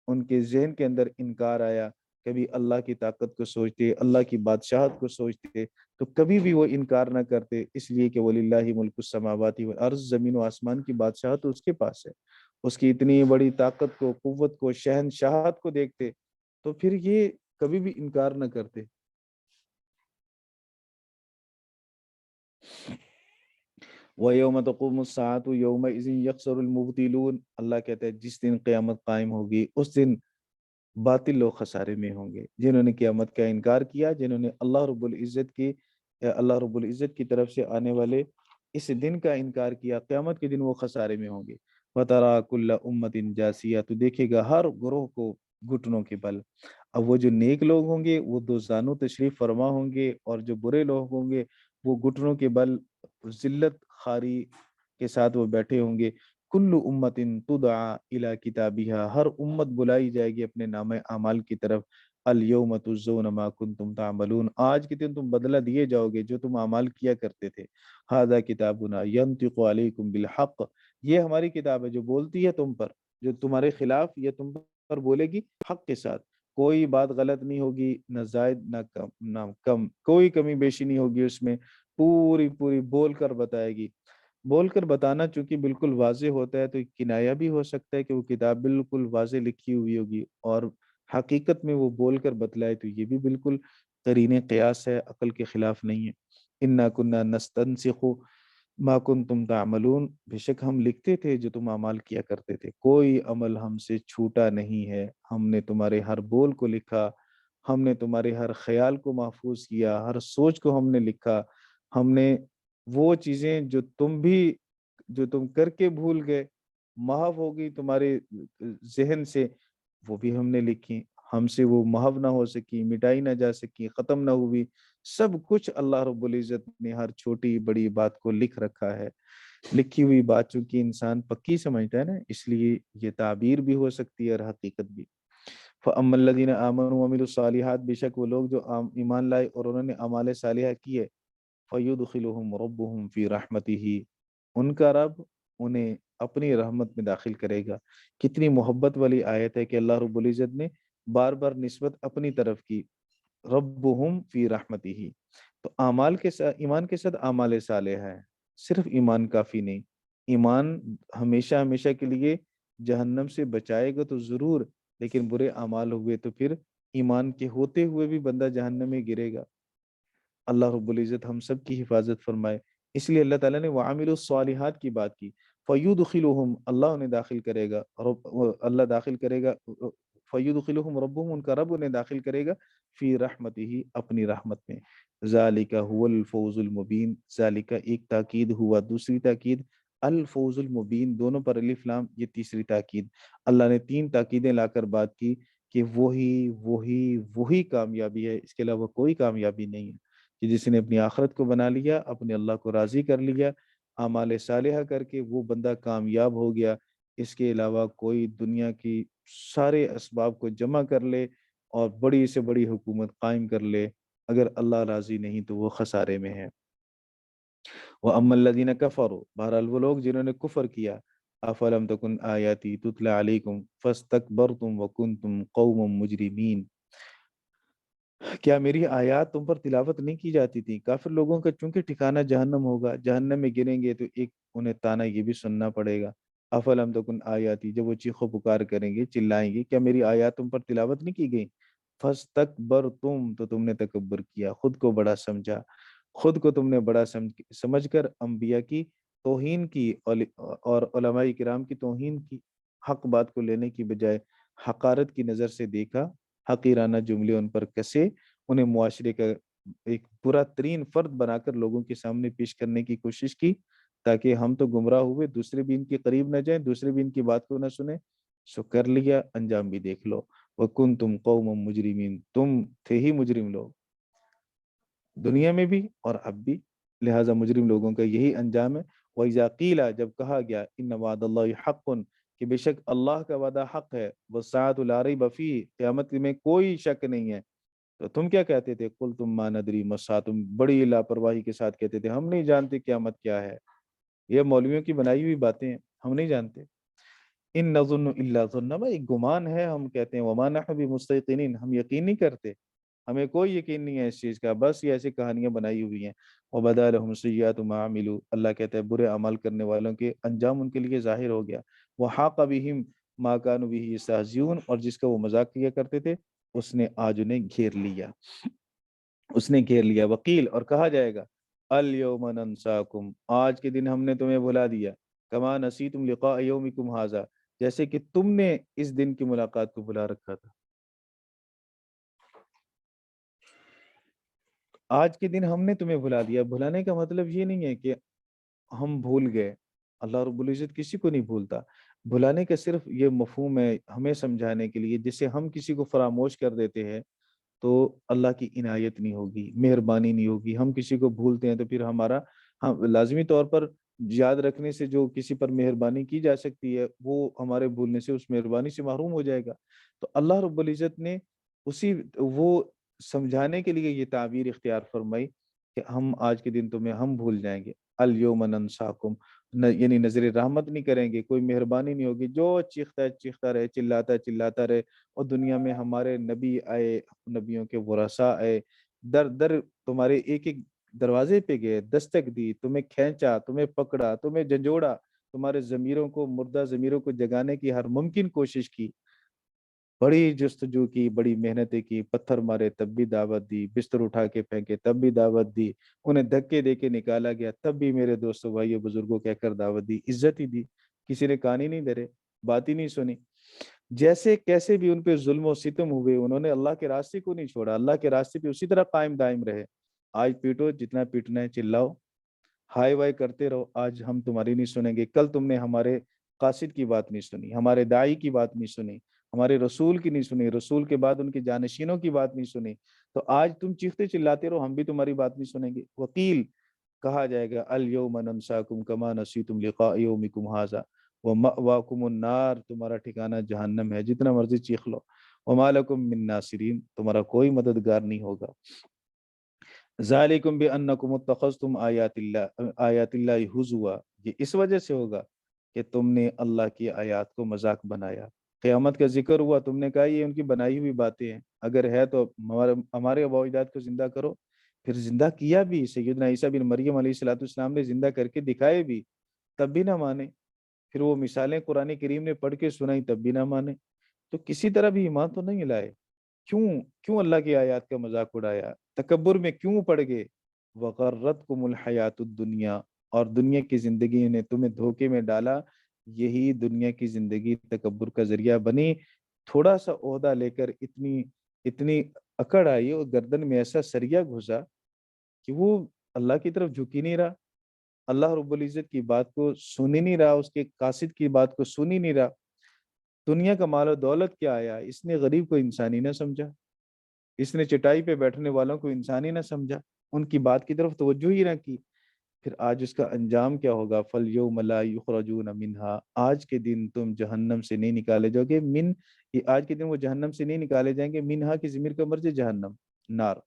ان کے ذہن کے اندر انکار آیا، کبھی اللہ کی طاقت کو سوچتے، اللہ کی بادشاہت کو سوچتے تو کبھی بھی وہ انکار نہ کرتے، اس لیے کہ وَلِلَّهِ مُلْكُ السَّمَاوَاتِ وَالْأَرْضِ، زمین و آسمان کی بادشاہت تو اس کے پاس ہے، اس کی اتنی بڑی طاقت کو، قوت کو، شہنشاہت کو دیکھتے تو پھر یہ کبھی بھی انکار نہ کرتے۔ وَيَوْمَ تَقُومُ السَّاعَةُ يَوْمَئِذٍ يَخْسَرُ الْمُبْطِلُونَ، اللہ کہتا ہے جس دن قیامت قائم ہوگی اس دن باطل لوگ خسارے میں ہوں گے، جنہوں نے قیامت کا انکار کیا، جنہوں نے اللہ رب العزت کی طرف سے آنے والے اس دن کا انکار کیا، قیامت کے دن وہ خسارے میں ہوں گے۔ وَتَرَى كُلَّ أُمَّةٍ جَاثِيَةً، تو دیکھے گا ہر گروہ کو گھٹنوں کے بل، اب وہ جو نیک لوگ ہوں گے وہ دو زانو تشریف فرما ہوں گے، اور جو برے لوگ ہوں گے وہ گھٹنوں کے بل ذلت خاری کے ساتھ وہ بیٹھے ہوں گے۔ کل امت تدعا الی کتابها، ہر امت بلائی جائے گی اپنے نام اعمال کی طرف، الیوم تجزون ما کنتم تعملون، آج کے دن تم بدلہ دیے جاؤ گے جو تم اعمال کیا کرتے تھے، ھذا کتابنا ینطق علیکم بالحق، یہ ہماری کتاب ہے جو بولتی ہے تم پر، جو تمہارے خلاف یہ تم پر بولے گی حق کے ساتھ، کوئی بات غلط نہیں ہوگی، نہ زائد نہ کم، کوئی کمی بیشی نہیں ہوگی اس میں، پوری پوری بول کر بتائے گی۔ بول کر بتانا چونکہ بالکل واضح ہوتا ہے تو کنایا بھی ہو سکتا ہے کہ وہ کتاب بالکل واضح لکھی ہوئی ہوگی، اور حقیقت میں وہ بول کر بتلائے تو یہ بھی بالکل قرین قیاس ہے، عقل کے خلاف نہیں ہے۔ انا کنا نستنسخ ما کنتم تعملون، بے شک ہم لکھتے تھے جو تم اعمال کیا کرتے تھے، کوئی عمل ہم سے چھوٹا نہیں ہے، ہم نے تمہارے ہر بول کو لکھا، ہم نے تمہارے ہر خیال کو محفوظ کیا، ہر سوچ کو ہم نے لکھا، ہم نے وہ چیزیں جو تم کر کے بھول گئے، محو ہو گئی تمہارے ذہن سے، وہ بھی ہم نے لکھی، ہم سے وہ محو نہ ہو سکی، مٹائی نہ جا سکی، ختم نہ ہوئی، سب کچھ اللہ رب العزت نے ہر چھوٹی بڑی بات کو لکھ رکھا ہے۔ لکھی ہوئی بات چونکہ انسان پکی سمجھتا ہے نا، اس لیے یہ تعبیر بھی ہو سکتی ہے اور حقیقت بھی۔ فَأَمَّا الَّذِينَ آمَنُوا وَعَمِلُوا الصَّالِحَاتِ، بے شک وہ لوگ جو ایمان لائے اور انہوں نے اعمال صالحہ کیے، فَيُدْخِلُهُمْ رَبُّهُمْ فِي رَحْمَتِهِ، ان کا رب انہیں اپنی رحمت میں داخل کرے گا۔ کتنی محبت والی آیت ہے کہ اللہ رب العزت نے بار بار نسبت اپنی طرف کی، ربهم فی رحمتہ۔ تو اعمال کے ساتھ، ایمان کے ساتھ اعمال صالحہ ہے، صرف ایمان کافی نہیں۔ ایمان ہمیشہ ہمیشہ کے لیے جہنم سے بچائے گا تو ضرور، لیکن برے اعمال ہوئے تو پھر ایمان کے ہوتے ہوئے بھی بندہ جہنم میں گرے گا۔ اللہ رب العزت ہم سب کی حفاظت فرمائے۔ اس لیے اللہ تعالیٰ نے وَعَمِلُوا الصَّالِحَاتِ کی بات کی، فَيُدْخِلُهُمْ، اللہ انہیں داخل کرے گا، اللہ داخل کرے گا، فَيُدْخِلُهُمْ رَبُّهُمْ، ان کا رب انہیں داخل کرے گا، فی رحمتہ، اپنی رحمت میں۔ ذالک هو الفوز المبین، ذالک ایک تاکید ہوا، دوسری تاکید الفوز المبین، دونوں پر الف لام، یہ تیسری تاکید۔ اللہ نے تین تاکیدیں لا کر بات کی کہ وہی کامیابی ہے، اس کے علاوہ کوئی کامیابی نہیں ہے، کہ جس نے اپنی آخرت کو بنا لیا، اپنے اللہ کو راضی کر لیا اعمال صالحہ کر کے، وہ بندہ کامیاب ہو گیا۔ اس کے علاوہ کوئی دنیا کی سارے اسباب کو جمع کر لے اور بڑی سے بڑی حکومت قائم کر لے، اگر اللہ راضی نہیں تو وہ خسارے میں ہے۔ وَأَمَّا الَّذِينَ كَفَرُوا، بہرحال وہ لوگ جنہوں نے کفر کیا، أَفَلَمْ تَكُنْ آيَاتِي تُتْلَى عَلَيْكُمْ فَاسْتَكْبَرْتُمْ وَكُنْتُمْ قَوْمًا مُجْرِمِينَ، کیا میری آیات تم پر تلاوت نہیں کی جاتی تھی؟ کافر لوگوں کا چونکہ ٹھکانہ جہنم ہوگا، جہنم میں گریں گے تو ایک انہیں تانا یہ بھی سننا پڑے گا، افلم تکن آیاتی، جب وہ چیخ و پکار کریں گے، چلائیں گے، کیا میری آیات تم پر تلاوت نہیں کی گئی؟ فاستکبرتم، تو تم نے تکبر کیا، خود کو بڑا سمجھا، خود کو تم نے بڑا سمجھ کر انبیاء کی توہین کی اور علماء کرام کی توہین کی، حق بات کو لینے کی بجائے حقارت کی نظر سے دیکھا، حقیرانہ جملے ان پر کسے، انہیں معاشرے کا ایک برا ترین فرد بنا کر لوگوں کے سامنے پیش کرنے کی کوشش کی، تاکہ ہم تو گمراہ ہوئے، دوسرے بھی ان کے قریب نہ جائیں، دوسرے بھی ان کی بات کو نہ سنیں، سو کر لیا، انجام بھی دیکھ لو۔ وَكُنْتُمْ قَوْمًا مُجْرِمِينَ، تم تھے ہی مجرم لوگ، دنیا میں بھی اور اب بھی، لہٰذا مجرم لوگوں کا یہی انجام ہے۔ وَإِذَا قِيلَ، جب کہا گیا، إِنَّ وَعْدَ اللَّهِ حَقٌّ، کہ بے شک اللہ کا وعدہ حق ہے، وَالسَّاعَةُ لَا رَيْبَ فِيهِ، قیامت میں کوئی شک نہیں ہے، تو تم کیا کہتے تھے؟ قُلْتُم مَا نَدْرِي مَا السَّاعَةُ، تم بڑی لاپرواہی کے ساتھ کہتے تھے ہم نہیں جانتے قیامت کیا ہے، یہ مولویوں کی بنائی ہوئی باتیں ہیں، ہم نہیں جانتے۔ ان نظن الا ظن، ایک گمان ہے، ہم کہتے ہیں، وما نحن بمستيقنين، ہم یقین نہیں کرتے، ہمیں کوئی یقین نہیں ہے اس چیز کا، بس یہ ایسی کہانیاں بنائی ہوئی ہیں۔ وبدا لهم سیئات ما عملوا، اللہ کہتا ہے برے عمل کرنے والوں کے انجام ان کے لیے ظاہر ہو گیا۔ وحاق بهم ما كانوا به يستهزئون، اور جس کا وہ مذاق کیا کرتے تھے اس نے آج انہیں گھیر لیا، اس نے گھیر لیا۔ وقیل، اور کہا جائے گا، الیوم ننساکم، آج کے دن ہم نے تمہیں بھلا دیا، کما نسیتم لقاء یومکم ھذا، جیسے کہ تم نے اس دن کی ملاقات کو بھلا رکھا تھا۔ آج کے دن ہم نے تمہیں بھلا دیا، بھلانے کا مطلب یہ نہیں ہے کہ ہم بھول گئے، اللہ رب العزت کسی کو نہیں بھولتا، بھلانے کا صرف یہ مفہوم ہے ہمیں سمجھانے کے لیے، جس سے ہم کسی کو فراموش کر دیتے ہیں تو اللہ کی عنایت نہیں ہوگی، مہربانی نہیں ہوگی، ہم کسی کو بھولتے ہیں تو پھر ہمارا، ہم لازمی طور پر یاد رکھنے سے جو کسی پر مہربانی کی جا سکتی ہے وہ ہمارے بھولنے سے اس مہربانی سے محروم ہو جائے گا۔ تو اللہ رب العزت نے اسی وہ سمجھانے کے لیے یہ تعبیر اختیار فرمائی کہ ہم آج کے دن تمہیں ہم بھول جائیں گے، الیوم ننساکم، یعنی نظر رحمت نہیں کریں گے، کوئی مہربانی نہیں ہوگی، جو چیختا رہے، چلاتا رہے، اور دنیا میں ہمارے نبی آئے، نبیوں کے ورثاء آئے، در در تمہارے ایک ایک دروازے پہ گئے، دستک دی، تمہیں کھینچا، تمہیں پکڑا، تمہیں جھنجھوڑا، تمہارے ضمیروں کو، مردہ ضمیروں کو جگانے کی ہر ممکن کوشش کی، بڑی جستجو کی، بڑی محنتیں کی، پتھر مارے تب بھی دعوت دی، بستر اٹھا کے پھینکے تب بھی دعوت دی، انہیں دھکے دے کے نکالا گیا تب بھی میرے دوستوں بھائیوں بزرگوں کہہ کر دعوت دی، عزت ہی دی، کسی نے کان ہی نہیں دھرے، بات ہی نہیں سنی۔ جیسے کیسے بھی ان پہ ظلم و ستم ہوئے، انہوں نے اللہ کے راستے کو نہیں چھوڑا، اللہ کے راستے پہ اسی طرح قائم دائم رہے۔ آج پیٹو، جتنا پیٹنا ہے، چلاؤ، ہائے وائے کرتے رہو، آج ہم تمہاری نہیں سنیں گے، کل تم نے ہمارے قاصد کی بات نہیں سنی، ہمارے داعی کی بات نہیں سنی، ہمارے رسول کی نہیں سنی، رسول کے بعد ان کے جانشینوں کی بات نہیں سنی، تو آج تم چیختے چلاتے رہو، ہم بھی تمہاری بات نہیں سنیں گے۔ وکیل، کہا جائے گا الیوم ننساکم کما نسیتم لقاء یومکم ھذا ومأواکم النار، تمہارا ٹھکانہ جہنم ہے، جتنا مرضی چیخ لو، وما لکم من ناصرین، تمہارا کوئی مددگار نہیں ہوگا۔ ذالکم بانکم اتخذتم آیات اللہ ہزوا، یہ اس وجہ سے ہوگا کہ تم نے اللہ کی آیات کو مذاق بنایا۔ قیامت کا ذکر ہوا، تم نے کہا یہ ان کی بنائی ہوئی باتیں ہیں، اگر ہے تو ہمارے آباء و اجداد کو زندہ کرو۔ پھر زندہ کیا بھی، سیدنا عیسیٰ بن مریم علیہ السلام نے زندہ کر کے دکھائے بھی، تب بھی نہ مانے۔ پھر وہ مثالیں قرآن کریم نے پڑھ کے سنائی، تب بھی نہ مانے۔ تو کسی طرح بھی ایمان تو نہیں لائے۔ کیوں اللہ کی آیات کا مذاق اڑایا؟ تکبر میں کیوں پڑ گئے؟ وغرتکم الحیات الدنیا، اور دنیا کی زندگی نے تمہیں دھوکے میں ڈالا، یہی دنیا کی زندگی تکبر کا ذریعہ بنی۔ تھوڑا سا عہدہ لے کر اتنی اکڑ آئی اور گردن میں ایسا سریا گھسا کہ وہ اللہ کی طرف جھک ہی نہیں رہا، اللہ رب العزت کی بات کو سن ہی نہیں رہا، اس کے قاصد کی بات کو سن ہی نہیں رہا۔ دنیا کا مال و دولت کیا آیا، اس نے غریب کو انسانی نہ سمجھا، اس نے چٹائی پہ بیٹھنے والوں کو انسانی نہ سمجھا، ان کی بات کی طرف توجہ ہی نہ کی۔ پھر آج اس کا انجام کیا ہوگا؟ فَالْيَوْمَ لَا يُخْرَجُونَ مِنْهَا، آج کے دن تم جہنم سے نہیں نکالے جاؤ گے۔ آج کے دن وہ جہنم سے نہیں نکالے جائیں گے۔ منہا کی ضمیر کا مرجع جہنم، نار۔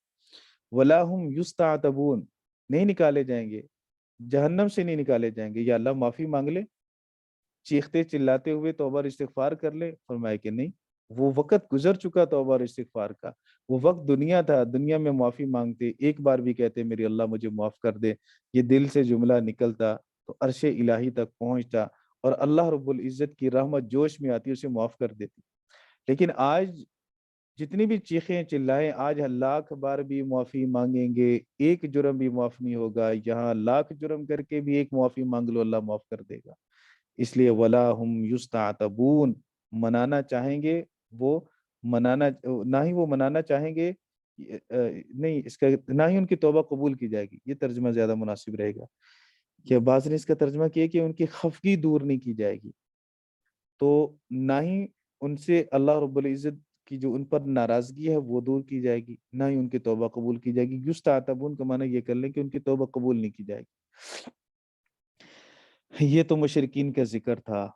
وَلَا هُمْ يُسْتَعْتَبُونَ، نہیں نکالے جائیں گے، جہنم سے نہیں نکالے جائیں گے۔ یا اللہ معافی مانگ لے، چیختے چلاتے ہوئے توبہ اور استغفار کر لے؟ فرمایا کہ نہیں، وہ وقت گزر چکا توبہ اور استغفار کا۔ وہ وقت دنیا تھا، دنیا میں معافی مانگتے، ایک بار بھی کہتے میری اللہ مجھے معاف کر دے، یہ دل سے جملہ نکلتا تو عرش الہی تک پہنچتا اور اللہ رب العزت کی رحمت جوش میں آتی، اسے معاف کر دیتی۔ لیکن آج جتنی بھی چیخیں چلائیں، آج لاکھ بار بھی معافی مانگیں گے، ایک جرم بھی معاف نہیں ہوگا۔ یہاں لاکھ جرم کر کے بھی ایک معافی مانگ لو، اللہ معاف کر دے گا۔ اس لیے ولا ہم یستعتبون، منانا چاہیں گے وہ منانا، نہ ہی وہ منانا چاہیں گے، نہیں اس کا نہ ہی ان کی توبہ قبول کی جائے گی، یہ ترجمہ زیادہ مناسب رہے گا۔ کہ بعض نے اس کا ترجمہ کیا کہ ان کی خفگی دور نہیں کی جائے گی، تو نہ ہی ان سے اللہ رب العزت کی جو ان پر ناراضگی ہے وہ دور کی جائے گی، نہ ہی ان کی توبہ قبول کی جائے گی۔ یستعتبون کا معنی یہ کر لیں کہ ان کی توبہ قبول نہیں کی جائے گی۔ یہ تو مشرکین کا ذکر تھا،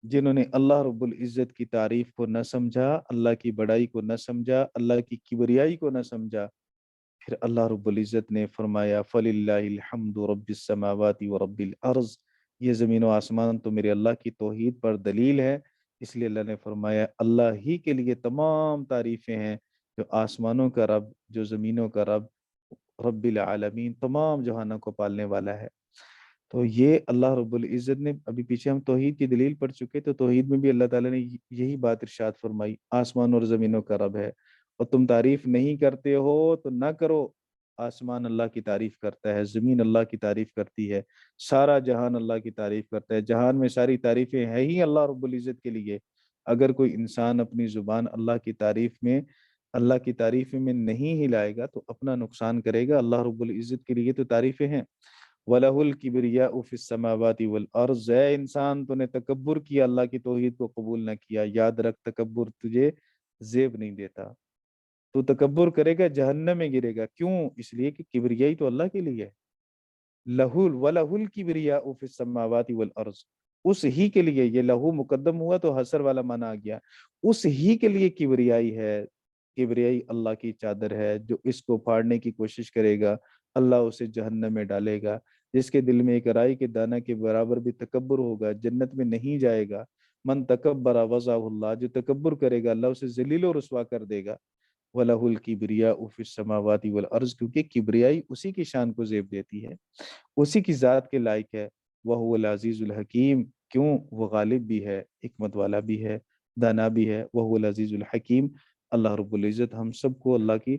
جنہوں نے اللہ رب العزت کی تعریف کو نہ سمجھا، اللہ کی بڑائی کو نہ سمجھا، اللہ کی کبریائی کو نہ سمجھا۔ پھر اللہ رب العزت نے فرمایا فَلِلَّهِ الْحَمْدُ رَبِّ السَّمَاوَاتِ وَرَبِّ الْأَرْضِ، یہ زمین و آسمان تو میرے اللہ کی توحید پر دلیل ہے، اس لیے اللہ نے فرمایا اللہ ہی کے لیے تمام تعریفیں ہیں، جو آسمانوں کا رب، جو زمینوں کا رب، رب العالمین، تمام جہانوں کو پالنے والا ہے۔ تو یہ اللہ رب العزت نے، ابھی پیچھے ہم توحید کی دلیل پڑھ چکے، تو توحید میں بھی اللہ تعالیٰ نے یہی بات ارشاد فرمائی، آسمان اور زمینوں کا رب ہے، اور تم تعریف نہیں کرتے ہو تو نہ کرو۔ آسمان اللہ کی تعریف کرتا ہے، زمین اللہ کی تعریف کرتی ہے، سارا جہان اللہ کی تعریف کرتا ہے، جہان میں ساری تعریفیں ہیں ہی اللہ رب العزت کے لیے۔ اگر کوئی انسان اپنی زبان اللہ کی تعریف میں نہیں ہلائے گا تو اپنا نقصان کرے گا۔ اللہ رب العزت کے لیے تو تعریفیں ہیں۔ وَلَهُ الْكِبْرِيَاءُ فِي السَّمَاوَاتِ وَالْأَرْضِ، اے انسان تو نے تکبر کیا، اللہ کی توحید کو قبول نہ کیا، یاد رکھ تکبر تجھے زیب نہیں دیتا، تو تکبر کرے گا جہنم میں گرے گا۔ کیوں؟ اس لیے کہ کبریائی تو اللہ کے لیے ہے۔ وَلَهُ الْكِبْرِيَاءُ فِي السَّمَاوَاتِ وَالْأَرْضِ، اس ہی کے لیے، یہ لہو مقدم ہوا تو حسر والا معنی آ گیا، اس ہی کے لیے کبریائی ہے۔ کبریائی اللہ کی چادر ہے، جو اس کو پھاڑنے کی کوشش کرے گا اللہ اسے جہنم میں ڈالے گا۔ جس کے دل میں ایک رائی کے دانہ کے برابر بھی تکبر ہوگا جنت میں نہیں جائے گا۔ من تکبر وضعہ اللہ، جو تکبر کرے گا اللہ اسے ذلیل و رسوا کر دے گا۔ وَلَهُ الْكِبْرِيَاءُ فِي السَّمَاوَاتِ وَالْأَرْضِ، کیونکہ کبریائی اسی کی شان کو زیب دیتی ہے، اسی کی ذات کے لائق ہے۔ وَهُوَ الْعَزِيزُ الْحَكِيمُ، کیوں؟ وہ غالب بھی ہے، حکمت والا بھی ہے، دانا بھی ہے۔ وَهُوَ الْعَزِيزُ الْحَكِيمُ، اللہ رب العزت ہم سب کو اللہ کی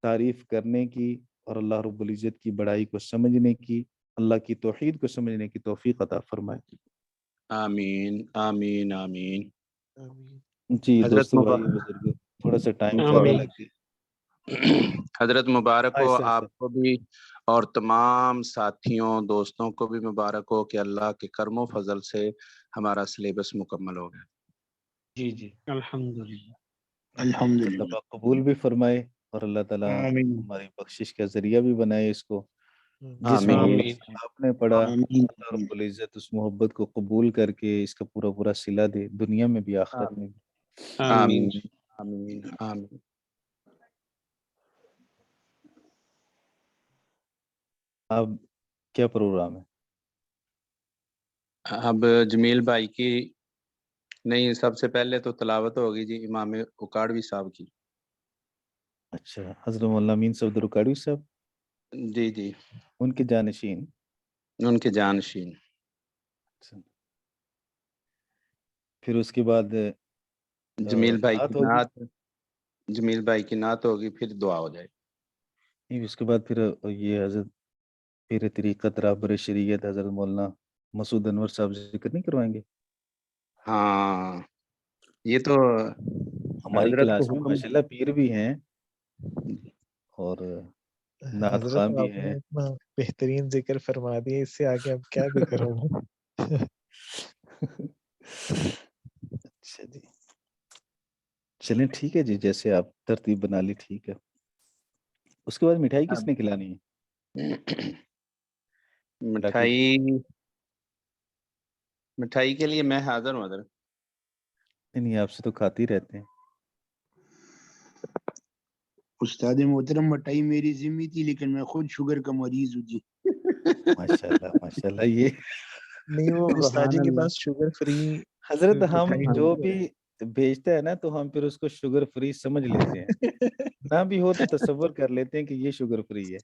تعریف کرنے کی اور اللہ رب العزت کی بڑائی کو سمجھنے کی، اللہ کی توحید کو سمجھنے کی توفیق عطا فرمائے۔ آمین آمین آمین۔ جی حضرت دوستو، بھائی بزرگ، تھوڑا سا ٹائم زیادہ آمین۔ لگ گیا۔ حضرت مبارک ہو، آہستہ آہستہ۔ آپ کو بھی اور تمام ساتھیوں دوستوں کو بھی مبارک ہو کہ اللہ کے کرم و فضل سے ہمارا سلیبس مکمل ہو گیا۔ جی جی، الحمدللہ الحمدللہ۔ اللہ قبول بھی فرمائے اور اللہ تعالیٰ آمین ہماری بخشش کا ذریعہ بھی بنائے اس کو۔ جس میں آمین یہ آپ نے پڑھا آمین اللہ رب العزت اس محبت کو قبول کر کے اس کا پورا پورا صلہ دے دنیا میں بھی آخرت میں بھی. آمین آمین آمین. اب کیا پروگرام ہے؟ اب جمیل بھائی کی نہیں، سب سے پہلے تو تلاوت ہوگی جی امام اکاڑوی صاحب کی. اچھا، حضرت مولانا امین صفدر رکاڑوی صاحب جی جی، ان کے جانشین. ان کے جانشین. اچھا. پھر اس کے بعد جمیل بھائی کی نعت ہوگی. نعت، جمیل بھائی کی نعت ہوگی، پھر دعا ہو جائے. نہیں، اس کے بعد پھر یہ حضرت پیر طریقت رہبر شریعت حضرت مولانا مسعود انور صاحب ذکر نہیں کروائیں گے؟ ہاں، یہ تو ہماری حضرت کو کلاس میں حکم. ماشاءاللہ پیر بھی ہیں اور نعت حضرت خواں بھی آپ نے ہیں. اتنا بہترین ذکر فرما دیا، اس سے آگے اب کیا ذکر ہوگا؟ اچھا جی، چلیں ٹھیک ہے جی، جیسے آپ ترتیب بنا لی ٹھیک ہے. اس کے بعد مٹھائی کس نے کھلانی ہے؟ مٹھائی، مٹھائی کے لیے میں حاضر ہوں حضرت. نہیں آپ سے تو کھاتے ہی رہتے ہیں. استاد محترم مٹائی میری ذمہ تھی لیکن میں خود شوگر کا مریض ہوں جی. ماشاءاللہ ماشاءاللہ. یہ نہیں، وہ استاد جی سبحان کے اللہ. پاس شوگر فری حضرت ہم مٹھائی جو ہوتی بھی بھیجتا ہے نا تو ہم پھر اس کو شوگر فری سمجھ لیتے ہیں، ہے۔ نہ بھی ہو تو تصور کر لیتے ہیں کہ یہ شوگر فری ہے.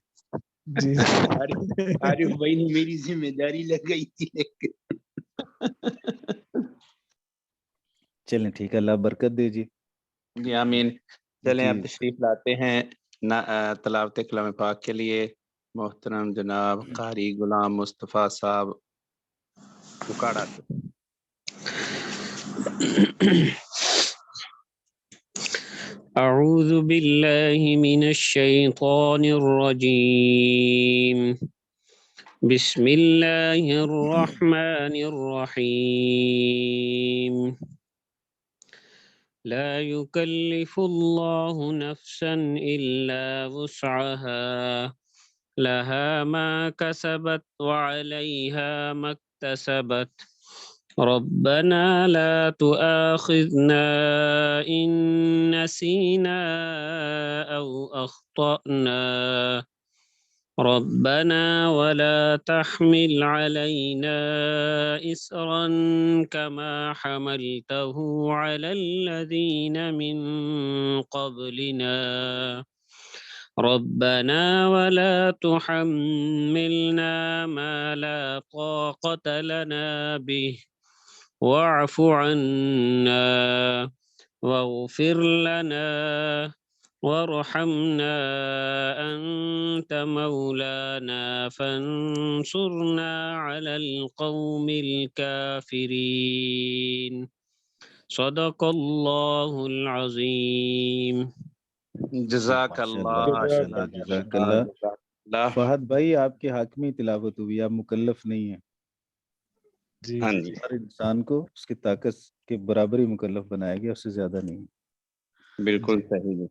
جی عارف بھائی نے میری ذمہ داری لگائی تھی لیکن چلیں ٹھیک ہے، اللہ برکت دے جی. جی آمین. چلیں جی آپ تشریف لاتے ہیں تلاوت کلام پاک کے لیے. محترم جناب قاری غلام مصطفیٰ صاحب اکاڑا سے. أعوذ بالله من الشيطان الرجيم. بسم الله الرحمن الرحيم. لا يكلف الله نفسا إلا وسعها، لها ما كسبت وعليها ما اكتسبت. ربنا لا تؤاخذنا إن نسينا أو أخطأنا. ربنا ولا تحمل علينا إصرا كما حملته على الذين من قبلنا. ربنا ولا تحملنا ما لا طاقة لنا به، واعف عنا واغفر لنا وارحمنا أنت مولانا فانصرنا على القوم الكافرين. صدق الله العظيم. جزاک ماشاءاللہ اللہ ماشاءاللہ، جزاک جزاک اللہ اللہ. جزاک اللہ. فہد بھائی آپ کے حق میں تلاوت ہوئی، آپ مکلف نہیں ہیں. جی ہاں جی جی ہر انسان کو اس کی طاقت کے برابر ہی مکلف بنایا گیا، اس سے زیادہ نہیں. بالکل جی صحیح ہے.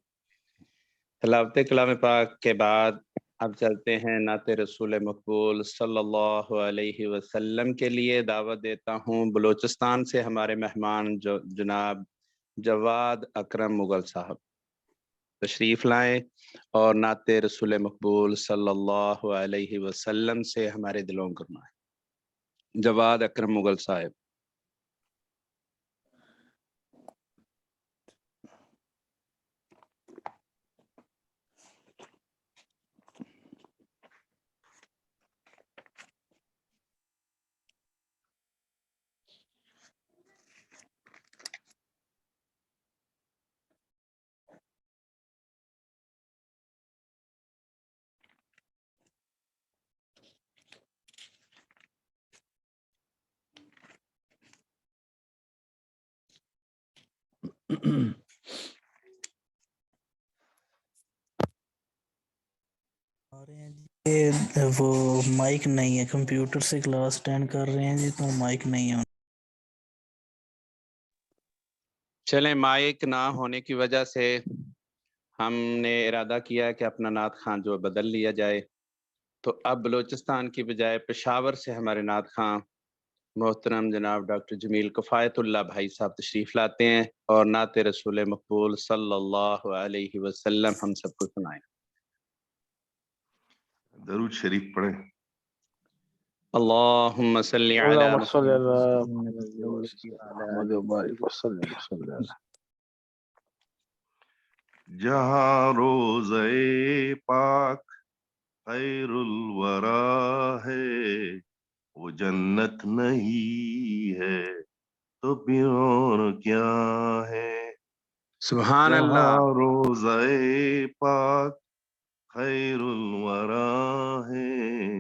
تلاوت کلام پاک کے بعد اب چلتے ہیں نعت رسول مقبول صلی اللہ علیہ وسلم کے لیے. دعوت دیتا ہوں بلوچستان سے ہمارے مہمان جو جناب جواد اکرم مغل صاحب تشریف لائیں اور نعت رسول مقبول صلی اللہ علیہ وسلم سے ہمارے دلوں کو گرمائیں. جواد اکرم مغل صاحب. وہ مائک نہیں ہے، کمپیوٹر سے کلاس اٹینڈ کر رہے ہیں جی تو مائک نہیں ہے. چلیں، مائک نہ ہونے کی وجہ سے ہم نے ارادہ کیا کہ اپنا نعت خواں جو بدل لیا جائے. تو اب بلوچستان کی بجائے پشاور سے ہمارے نعت خواں محترم جناب ڈاکٹر جمیل کفایت اللہ بھائی صاحب تشریف لاتے ہیں اور نعت رسول مقبول صلی اللہ علیہ وسلم ہم سب کو سنائیں۔ درود شریف پڑھیں۔ اللہم صلی علی اللهم صل على محمد وبارک وسلم صلی اللہ علیہ جہاں روزے پاک خیر الورا ہے، وہ جنت نہیں ہے تو پھر اور کیا ہے۔ سبحان اللہ۔ جہاں روزے پاک خیر الورا ہے،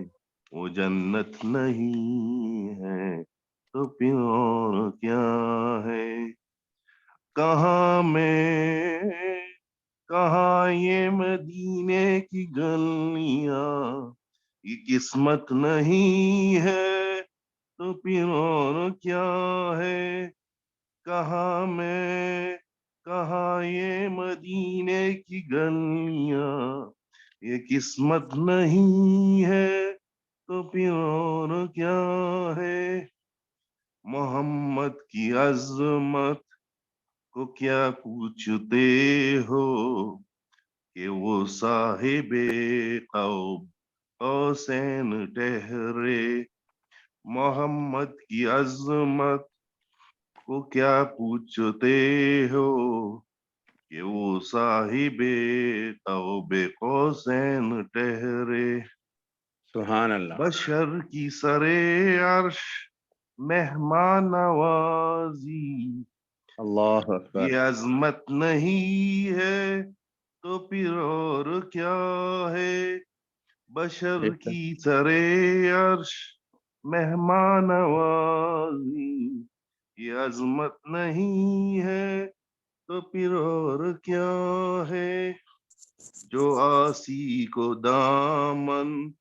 وہ جنت نہیں ہے تو پھر اور کیا ہے۔ کہاں میں کہاں یہ مدینے کی گلیاں، یہ قسمت نہیں ہے تو پھر اور کیا ہے۔ کہاں میں کہاں یہ مدینے کی گلیاں، یہ قسمت نہیں ہے تو پھر اور کیا ہے۔ محمد کی عظمت کو کیا پوچھتے ہو کہ وہ صاحب قوم قوسین ٹھہرے۔ محمد کی عظمت کو کیا پوچھتے ہو کہ وہ صاحب قوم قوسین ٹھہرے۔ سبحان اللہ۔ بشر کی سرے عرش مہمان نوازی، اللہ اکبر۔ یہ عظمت نہیں ہے تو پھر اور کیا ہے۔ بشر کی سرے عرش مہمان نوازی، یہ عظمت نہیں ہے تو پھر اور کیا ہے۔ جو آسی کو دامن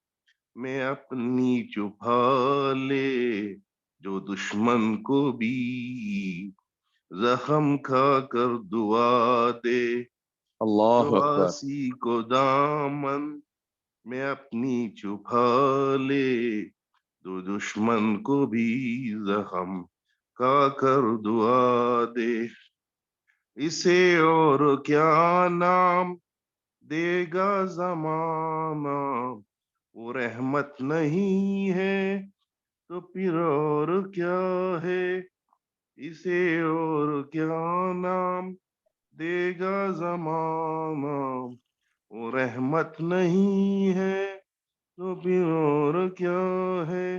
میں اپنی چھپا لے، جو دشمن کو بھی زخم کھا کر دعا دے۔ اللہ جو اکبر۔ آسی کو دامن میں اپنی چھپا لے، جو دشمن کو بھی زخم کھا کر دعا دے۔ اسے اور کیا نام دے گا زمانہ، وہ رحمت نہیں ہے تو پھر اور کیا ہے۔ اسے اور کیا نام دے گا زمانہ، وہ رحمت نہیں ہے تو پھر اور کیا ہے۔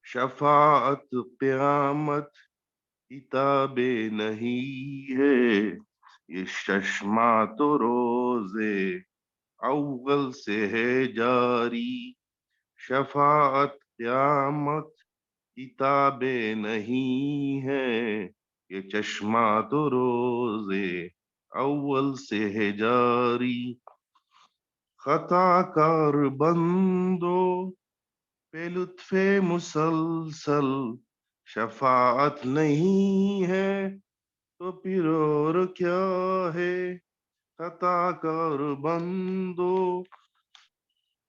شفاعت قیامت کتاب نہیں ہے، یہ چشمہ تو روزے اول سے ہے جاری۔ شفاعت قیامت کتاب نہیں ہے، یہ چشمہ تو روزے اول سے ہے جاری۔ خطا کار بندو پہ لطف مسلسل، شفاعت نہیں ہے تو پھر اور کیا ہے۔ خطا کار بندو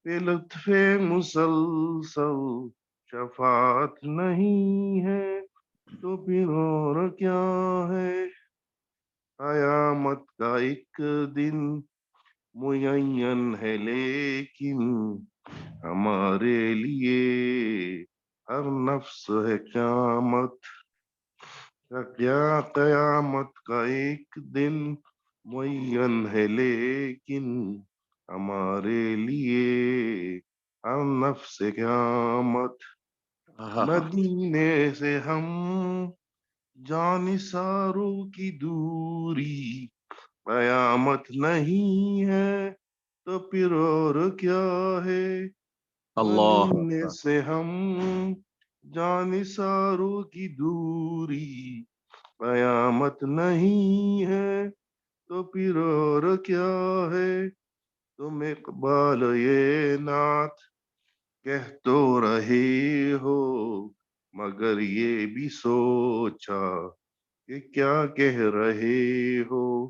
پہ لطف مسلسل، شفاعت نہیں ہے تو پھر اور کیا ہے۔ قیامت کا ایک دن معین ہے لیکن ہمارے لیے ہر نفس ہے قیامت۔ کیا قیامت کا ایک دن معین ہے لیکن ہمارے لیے ہر نفس ہے قیامت۔ مدینے سے ہم جانثاروں کی دوری، قیامت نہیں ہے تو پھر اور کیا ہے۔ اللہ مدینے اکبر۔ سے ہم جانثاروں کی دوری، قیامت نہیں ہے تو پھر اور کیا ہے۔ تم اقبال یہ نعت کہہ تو رہے ہو، مگر یہ بھی سوچا کہ کیا کہہ رہے ہو۔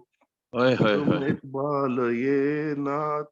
اوئے ہوئے تم ہوئے۔ اقبال یہ نعت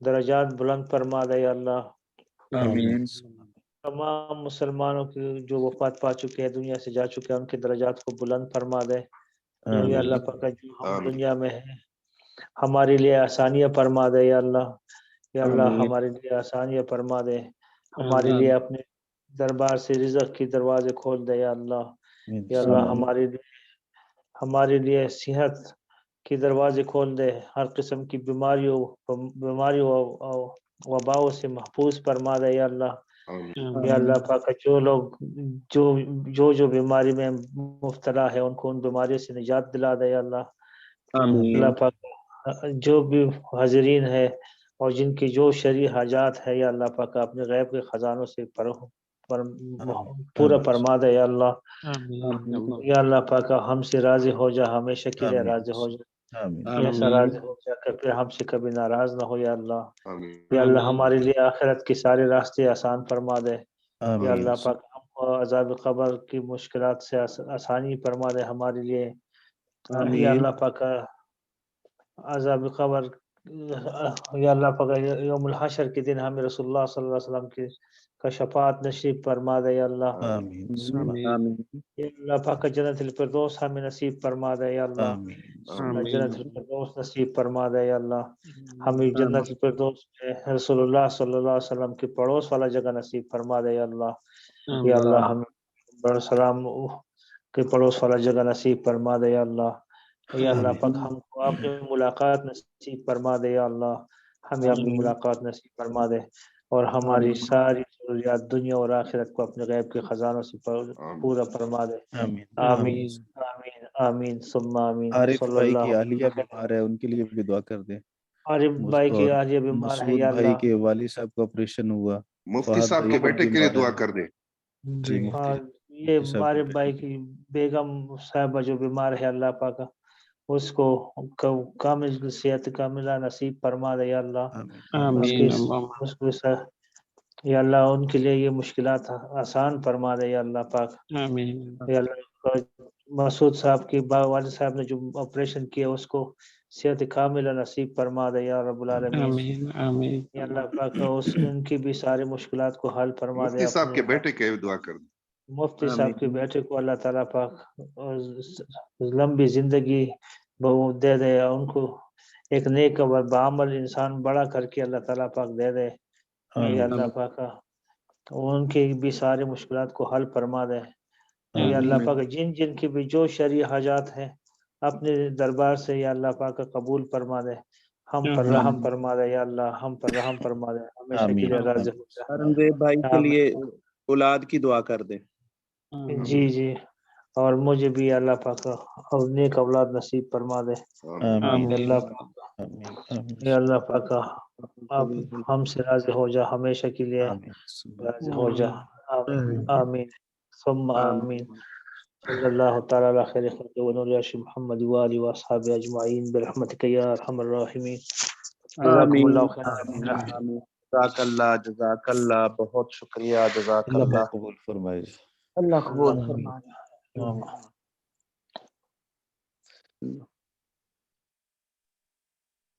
درجات بلند فرما دے یا اللہ۔ آمین تمام مسلمانوں کی جو وفات پا چکے ہیں، دنیا سے جا چکے ہیں، ان کے درجات کو بلند فرما دے یا اللہ پاک۔ جو ہم آمین۔ دنیا میں ہیں ہمارے لیے آسانیاں فرما دے یا اللہ، یا اللہ آمین۔ ہمارے لیے آسانیاں فرما دے، ہمارے لیے اپنے دربار سے رزق کی دروازے کھول دے یا اللہ، یا اللہ ہمارے لیے صحت کی دروازے کھول دے، ہر قسم کی بیماریوں وباؤں سے محفوظ فرما دے یا اللہ، یا اللہ پاک۔ جو لوگ جو بیماری میں مبتلا ہے ان کو ان بیماریوں سے نجات دلا دے یا اللہ، اللہ پاک۔ جو بھی حاضرین ہے اور جن کی جو شرعی حاجات ہے یا اللہ پاک، اپنے غیب کے خزانوں سے پورا فرما دے یا اللہ، یا اللہ پاک۔ ہم سے راضی ہو جا، ہمیشہ کے لیے راضی ہو جا، ایسا راضی ہو جا کہ پھر ہم سے کبھی ناراض نہ ہو یا اللہ، یا اللہ ہمارے لیے آخرت کے سارے راستے آسان فرما دے یا اللہ پاک۔ ہم کو عذاب قبر کی مشکلات سے آسانی فرما دے ہمارے لیے یا اللہ پاک۔ عذاب قبر یا اللہ پاک، یوم الحشر کے دن ہمیں رسول اللہ صلی اللہ علیہ وسلم کی کا شفاعت نصیب فرما دے یا اللہ، یا اللہ پاک۔ جنت الفردوس ہمیں نصیب فرما دے یا اللہ، جنت الفردوس نصیب فرما دے یا اللہ، ہمیں جنت الفردوس میں رسول اللہ صلی اللہ علیہ وسلم کی پڑوس والا جگہ نصیب فرما دے یا اللہ، یا اللہ ہمیں بر سلام کے پڑوس والا جگہ نصیب فرما دے یا اللہ، یا اللہ پاک۔ ہم کو اپنی ملاقات نصیب فرما دے یا اللہ، ہمیں اپنی ملاقات نصیب فرما دے، اور ہماری ساری ضروریات دنیا اور آخرت کو اپنے غیب کے خزانوں سے پورا فرما دے۔ آمین آمین آمین ثم آمین۔ عارف صلی بھائی اللہ کی اہلیہ علیہ بیمار ہے، ان کے لیے بھی دعا کر دیں۔ عارف بھائی کی آلیہ بیمار ہے مسعود یا بھائی اللہ، کے والد صاحب کا آپریشن ہوا، مفتی فہد صاحب بھائی کے خود بیٹے کے لیے بیمار دعا ہے۔ کر دیں۔ جی مفتی یہ صاحب کے عارف بیٹے بھائی کے کی بیگم صاحبہ جو بیمار ہے، اللہ پاک اس کو کامل صحت کاملہ نصیب فرما دے یا اللہ، یا اللہ ان کے لیے یہ مشکلات آسان فرما دے یا اللہ پاک، یا اللہ۔ مسعود صاحب کی والد صاحب نے جو آپریشن کیا اس کو صحت کاملہ نصیب فرما دے یا رب العالمین، یا اللہ پاک۔ ان کی بھی ساری مشکلات کو حل فرما دے مفتی صاحب اپنے کے بیٹے کے لیے دعا کر دیں۔ مفتی صاحب کے بیٹے کو اللہ تعالیٰ پاک لمبی زندگی دے دے، ان کو ایک نیک اور بعمل انسان بڑا کر کے اللہ تعالیٰ پاک دے دے یا اللہ پاک۔ ان کی بھی ساری مشکلات کو حل فرما دے یا اللہ پاک۔ جن جن کی بھی جو شرعی حاجات ہیں اپنے دربار سے یا اللہ پاک قبول فرما دے، ہم پر رحم فرما دے یا اللہ، ہم پر رحم فرما دے، ہمیشہ کے لیے راضی ہو جا۔ ارنگزیب بھائی کے لیے اولاد کی دعا کر دیں۔ جی جی، اور مجھے بھی اللہ پاک اور نیک اولاد نصیب فرما دے یا اللہ پاک۔ یا اللہ پاک اب ہم سے راضی ہو جا، ہمیشہ کے لیے راضی ہو جا۔ آمین ثم آمین۔ صلی اللہ تعالی علی خیر خلق و نور عرش محمد و آلہ و اصحابہ اجمعین برحمتک یا ارحم الراحمین۔ جزاکم اللہ خیر۔ جزاک اللہ، جزاک اللہ، بہت شکریہ، جزاک اللہ اللہ۔ قبول فرمائے۔ اللہ قبول فرمائے۔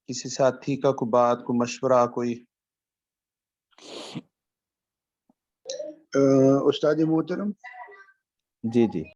کسی ساتھی کا کوئی بات، کوئی مشورہ، کوئی؟ استاد محترم، جی جی